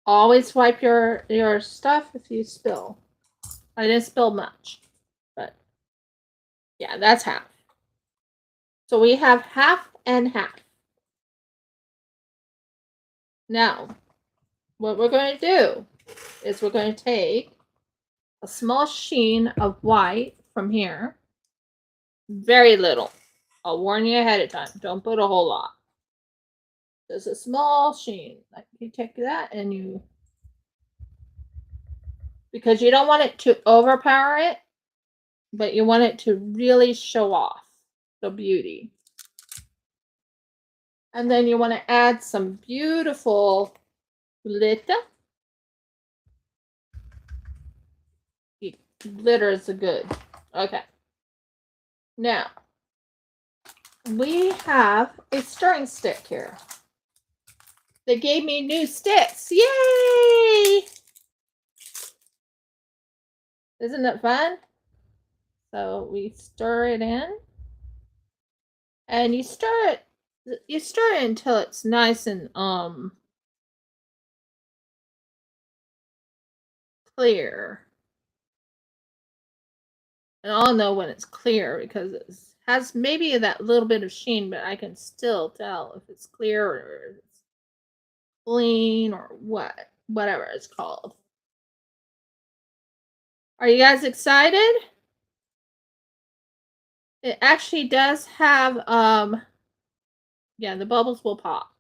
Always wipe your stuff if you spill. I didn't spill much, but yeah, that's half. So we have half and half. Now, what we're going to do is we're going to take a small sheen of white from here. Very little. I'll warn you ahead of time. Don't put a whole lot. Just a small sheen. Like you take that and you, because you don't want it to overpower it, but you want it to really show off the beauty. And then you want to add some beautiful glitter. Glitter is good. Okay. Now, we have a stirring stick here. They gave me new sticks. Yay! Isn't it fun? So we stir it in. And you stir it until it's nice and clear. And I'll know when it's clear because it has maybe that little bit of sheen, but I can still tell if it's clear or if it's clean or whatever it's called. Are you guys excited? It actually does have yeah, the bubbles will pop.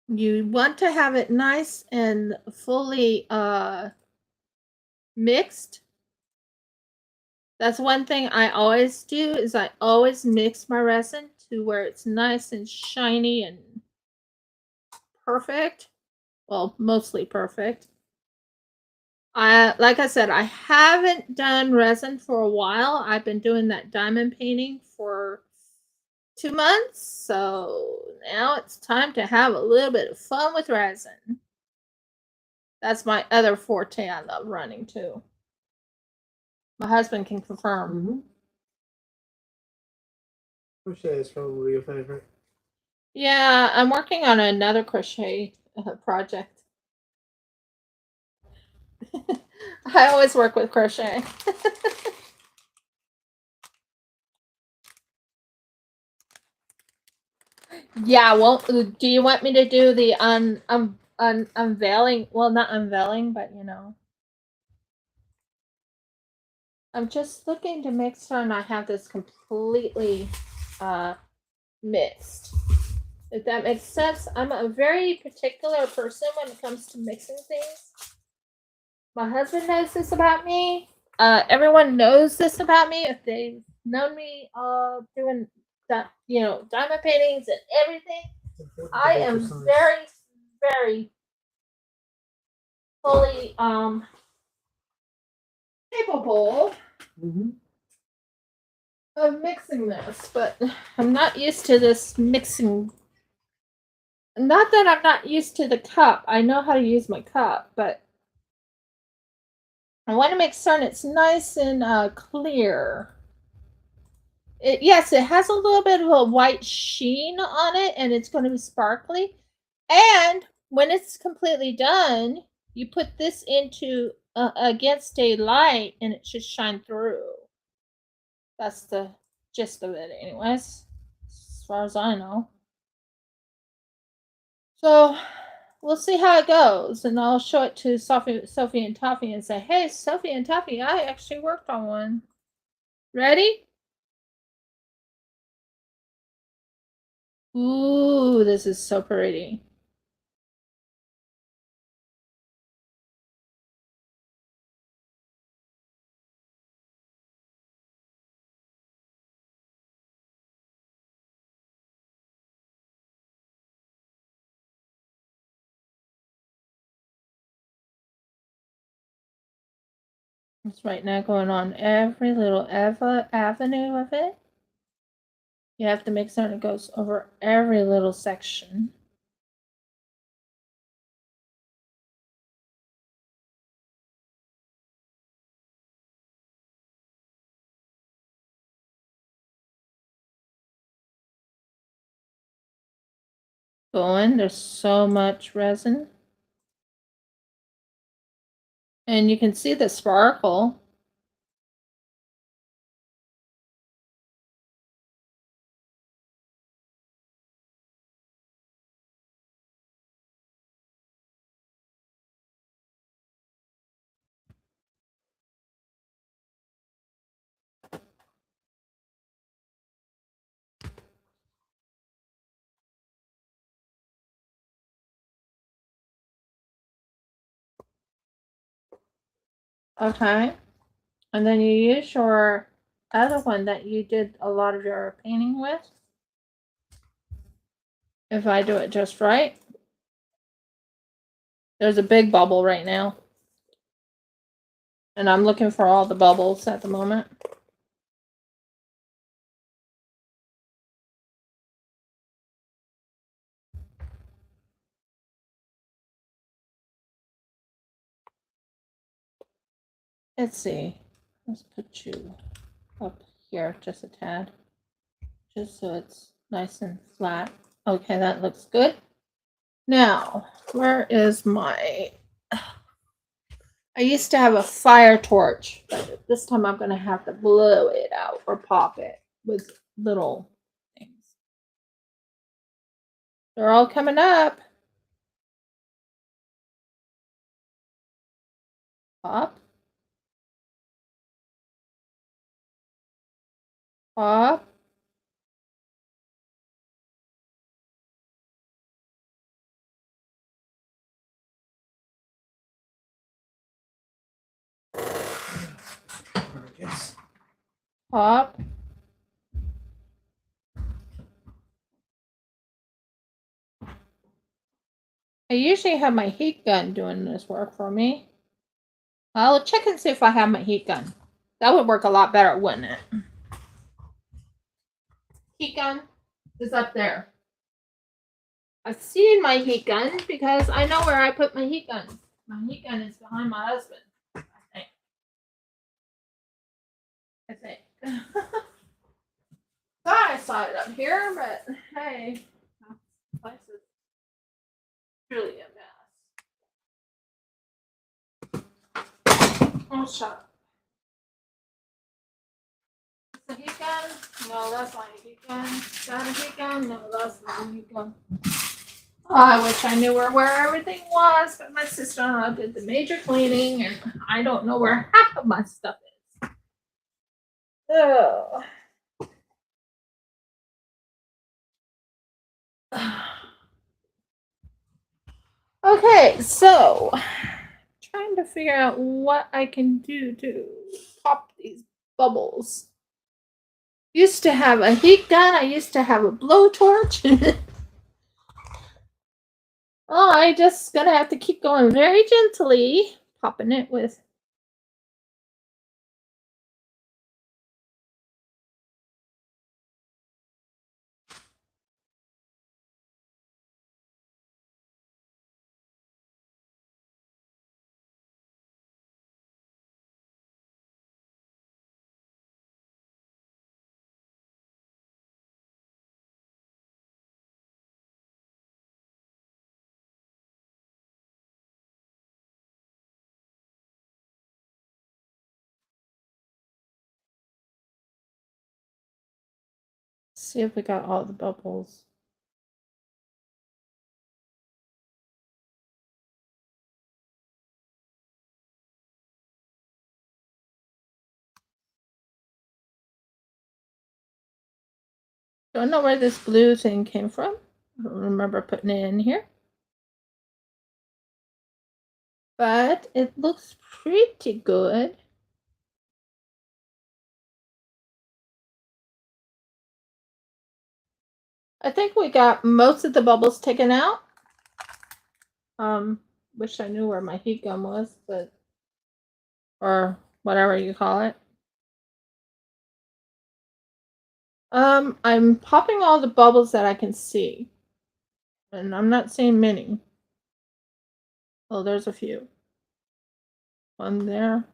You want to have it nice and fully mixed. That's one thing I always do is I always mix my resin to where it's nice and shiny and perfect. Well, mostly perfect. Like I said, I haven't done resin for a while. I've been doing that diamond painting for 2 months. So now it's time to have a little bit of fun with resin. That's my other forte I love running too. My husband can confirm. Crochet is probably your favorite. Yeah, I'm working on another crochet project. I always work with crochet. Yeah, well, do you want me to do the unveiling? Well, not unveiling, but you know. I'm just looking to make sure I have this completely mixed. If that makes sense. I'm a very particular person when it comes to mixing things. My husband knows this about me. Everyone knows this about me if they've known me doing that, you know, diamond paintings and everything. I am very, very fully capable of mixing this, but I'm not used to this mixing. Not that I'm not used to the cup. I know how to use my cup, but I want to make certain it's nice and clear. Yes, it has a little bit of a white sheen on it, and it's going to be sparkly. And when it's completely done, you put this into against a light, and it should shine through. That's the gist of it, anyways, as far as I know. So we'll see how it goes, and I'll show it to Sophie and Toffee and say, "Hey, Sophie and Toffee, I actually worked on one. Ready?" Ooh, this is so pretty. It's right now going on every little avenue of it. You have to make certain it goes over every little section. Going, there's so much resin. And you can see the sparkle. Okay. And then you use your other one that you did a lot of your painting with. If I do it just right. There's a big bubble right now. And I'm looking for all the bubbles at the moment. Let's see. Let's put you up here just a tad. Just so it's nice and flat. Okay, that looks good. Now, where is my... I used to have a fire torch, but this time I'm going to have to blow it out or pop it with little things. They're all coming up. Pop. Pop. Yes. Pop. I usually have my heat gun doing this work for me. I'll check and see if I have my heat gun. That would work a lot better, wouldn't it? Heat gun is up there. I've seen my heat gun because I know where I put my heat gun. My heat gun is behind my husband, I think. Thought I saw it up here, but hey, this place is truly a mess. Oh, shut up. That's a heat gun? No, that's not a heat gun. Is that a heat gun? No, that's not a heat gun. Oh, I wish I knew where everything was, but my sister-in-law did the major cleaning, and I don't know where half of my stuff is. Oh. Okay, so trying to figure out what I can do to pop these bubbles. Used to have a heat gun. I used to have a blowtorch. Oh, I just gonna have to keep going very gently, popping it with. See if we got all the bubbles. Don't know where this blue thing came from. I don't remember putting it in here. But it looks pretty good. I think we got most of the bubbles taken out. Wish I knew where my heat gun was, but or whatever you call it. I'm popping all the bubbles that I can see. And I'm not seeing many. Oh, there's a few. One there.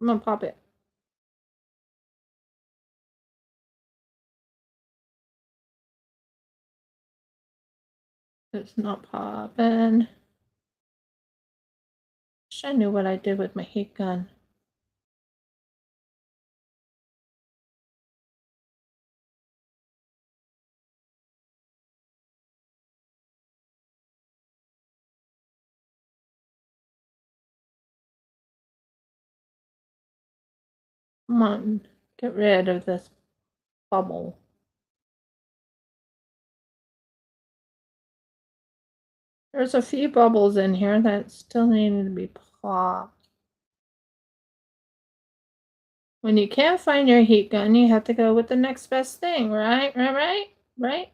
I'm gonna pop it. It's not popping. Wish I knew what I did with my heat gun. Come on, get rid of this bubble. There's a few bubbles in here that still need to be popped. When you can't find your heat gun, you have to go with the next best thing, right? Right?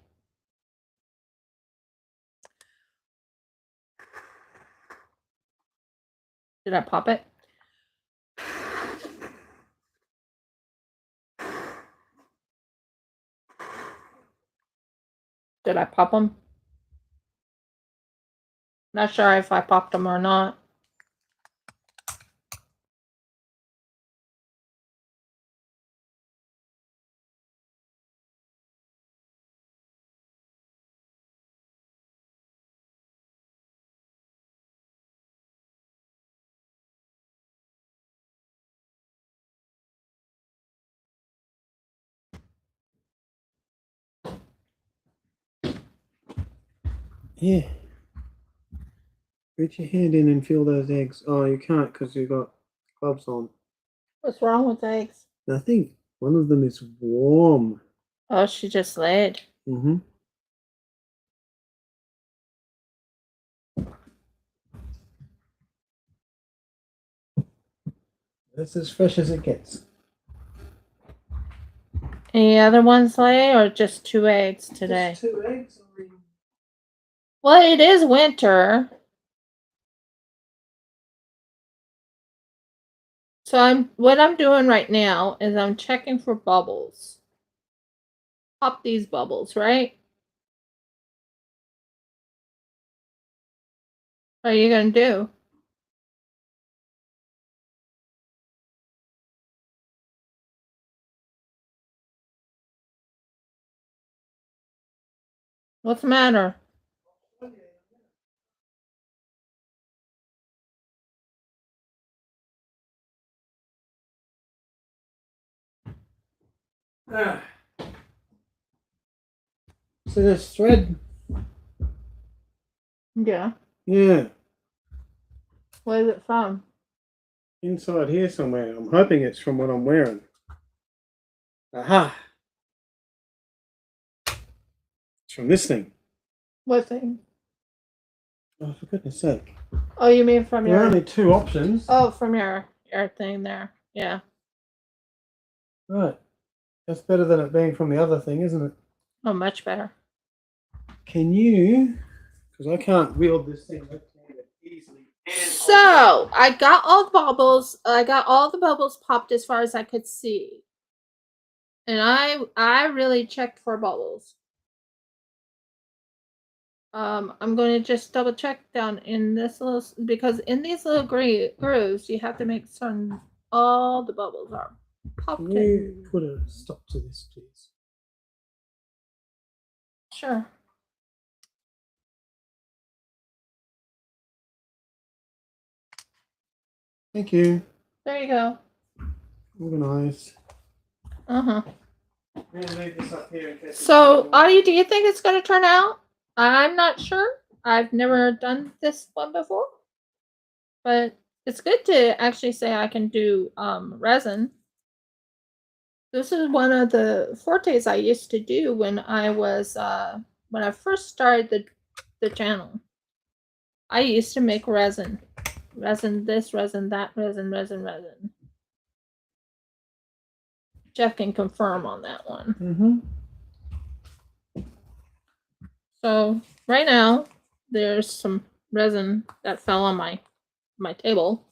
Did I pop it? Did I pop them? Not sure if I popped them or not. Yeah. Reach your hand in and feel those eggs. Oh, you can't because you've got gloves on. What's wrong with eggs? I think one of them is warm. Oh, she just laid. Mm-hmm. That's as fresh as it gets. Any other ones lay or just 2 eggs today? Just 2 eggs. Well, it is winter. So what I'm doing right now is I'm checking for bubbles. Pop these bubbles, right? What are you gonna do? What's the matter? So there's thread. Yeah. Yeah. Where's it from? Inside here somewhere. I'm hoping it's from what I'm wearing. Aha! It's from this thing. What thing? Oh, for goodness sake. Oh, you mean from There are your... only 2 options. Oh, from your thing there. Yeah. Right. That's better than it being from the other thing, isn't it? Oh, much better. Can you... Because I can't wield this thing easily. So, I got all the bubbles. I got all the bubbles popped as far as I could see. And I really checked for bubbles. I'm going to just double check down in this little, because in these little grooves, you have to make certain all the bubbles are popped Can in. you put a stop to this, please? Sure. Thank you. There you go. Organized. Uh-huh. I'm going to leave this up here in case. So, Audie, do you think it's going to turn out? I'm not sure. I've never done this one before. But it's good to actually say I can do resin. This is one of the fortes I used to do when I was when I first started the channel. I used to make resin. Resin this, resin that, resin. Jeff can confirm on that one. Mm-hmm. So right now there's some resin that fell on my table.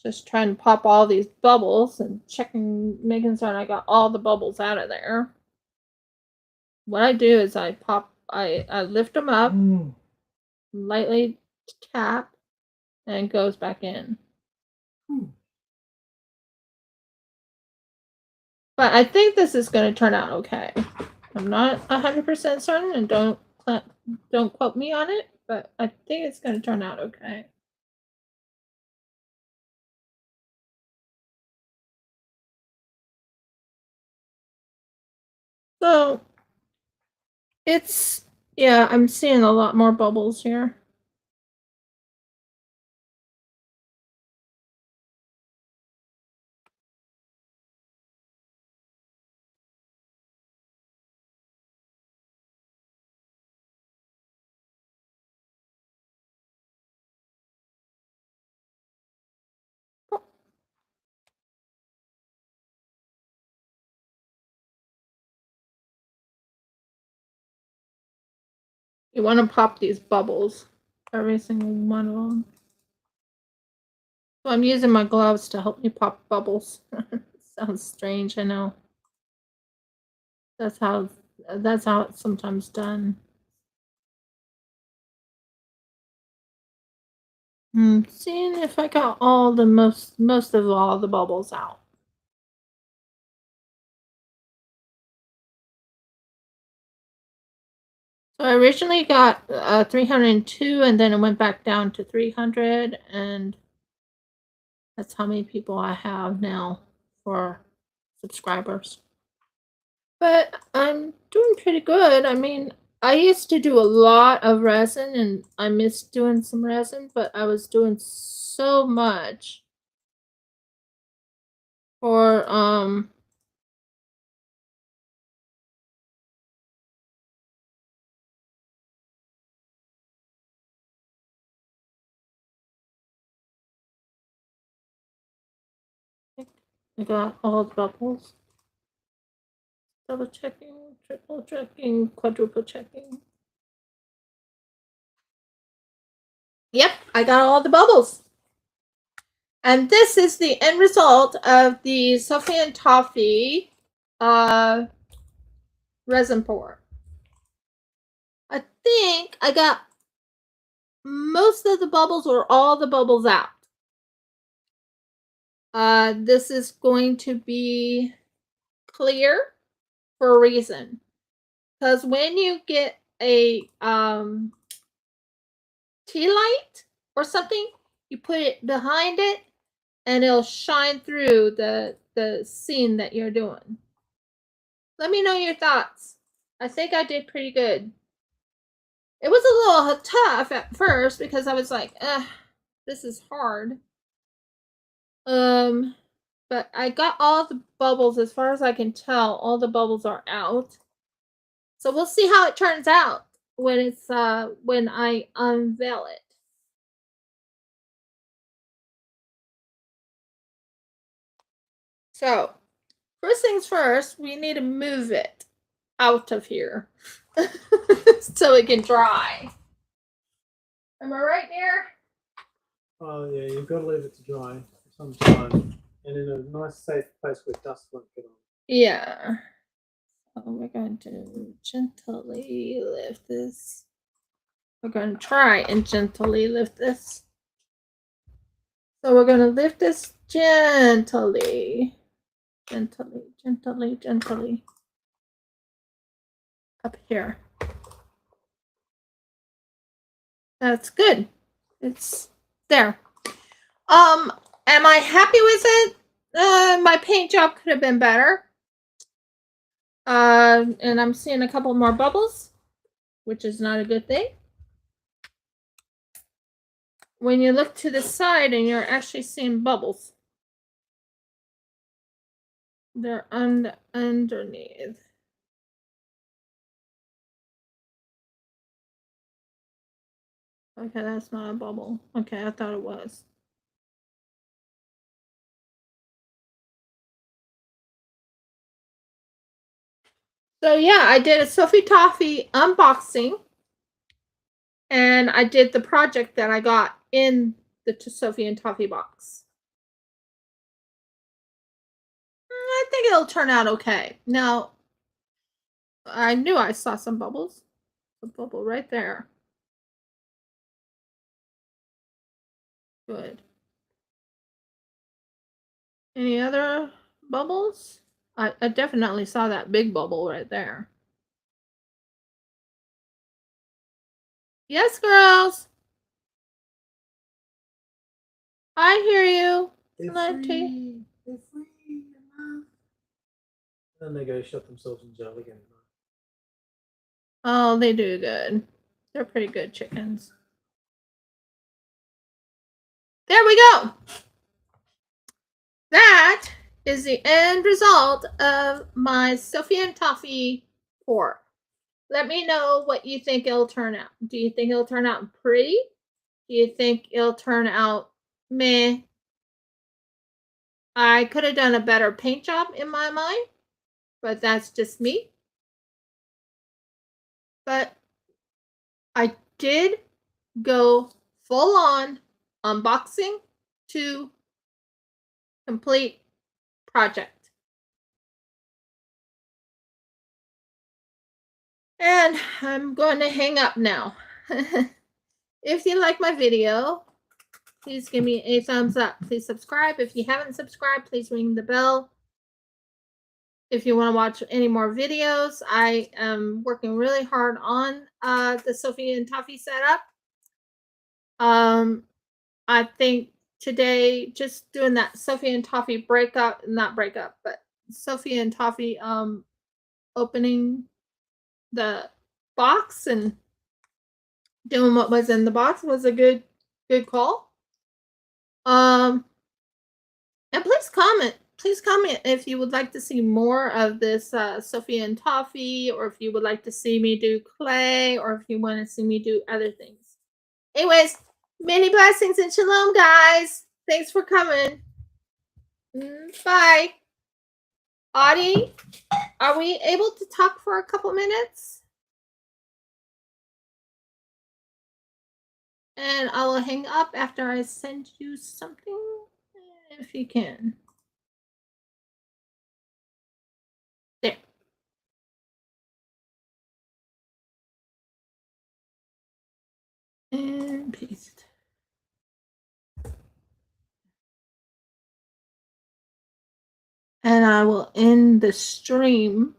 Just trying to pop all these bubbles and making sure I got all the bubbles out of there. What I do is I lift them up, lightly tap, and it goes back in. But I think this is going to turn out okay. I'm not 100% certain, and don't quote me on it, but I think it's going to turn out okay. So yeah, I'm seeing a lot more bubbles here. You want to pop these bubbles, every single one of them. So I'm using my gloves to help me pop bubbles. Sounds strange, I know. That's how it's sometimes done. Seeing if I got all the most of all the bubbles out. So I originally got 302, and then it went back down to 300, and that's how many people I have now for subscribers. But I'm doing pretty good. I mean, I used to do a lot of resin, and I missed doing some resin, but I was doing so much for I got all the bubbles. Double checking, triple checking, quadruple checking. Yep, I got all the bubbles. And this is the end result of the Soffie and Toffee resin pour. I think I got most of the bubbles or all the bubbles out. This is going to be clear for a reason. Because when you get a tea light or something, you put it behind it and it'll shine through the scene that you're doing. Let me know your thoughts. I think I did pretty good. It was a little tough at first because I was like, this is hard. But I got all the bubbles, as far as I can tell, all the bubbles are out. So we'll see how it turns out when it's when I unveil it. So, first things first, we need to move it out of here so it can dry. Am I right, dear? Oh yeah, you've got to leave it to dry for some time, and in a nice, safe place where dust won't get on. Yeah. So we're going to gently lift this. We're going to try and gently lift this. So we're going to lift this gently. Gently, gently, gently. Up here. That's good. It's there. Am I happy with it? My paint job could have been better. And I'm seeing a couple more bubbles, which is not a good thing. When you look to the side and you're actually seeing bubbles. They're underneath. Okay, that's not a bubble. Okay, I thought it was. So yeah, I did a Soffie Toffee unboxing. And I did the project that I got in the Soffie and Toffee box. I think it'll turn out okay. Now, I knew I saw some bubbles. A bubble right there. Good. Any other bubbles? I definitely saw that big bubble right there. Yes, girls. I hear you. They're Letty. free. They're free. And then they go shut themselves in jail again. Oh, they do good. They're pretty good chickens. There we go. That is the end result of my Soffie and Toffee pour. Let me know what you think it'll turn out. Do you think it'll turn out pretty? Do you think it'll turn out meh? I could have done a better paint job in my mind, but that's just me. But I did go full on unboxing to complete project. And I'm going to hang up now. If you like my video, please give me a thumbs up. Please subscribe. If you haven't subscribed, please ring the bell. If you want to watch any more videos, I am working really hard on the Soffie and Toffee setup. I think today, just doing that Soffie and Toffee breakup, not breakup, but Soffie and Toffee opening the box and doing what was in the box was a good call. And please comment if you would like to see more of this Soffie and Toffee, or if you would like to see me do clay, or if you want to see me do other things. Anyways, many blessings and shalom, guys. Thanks for coming. Bye. Audie, are we able to talk for a couple minutes? And I will hang up after I send you something, if you can. There. And paste. And I will end the stream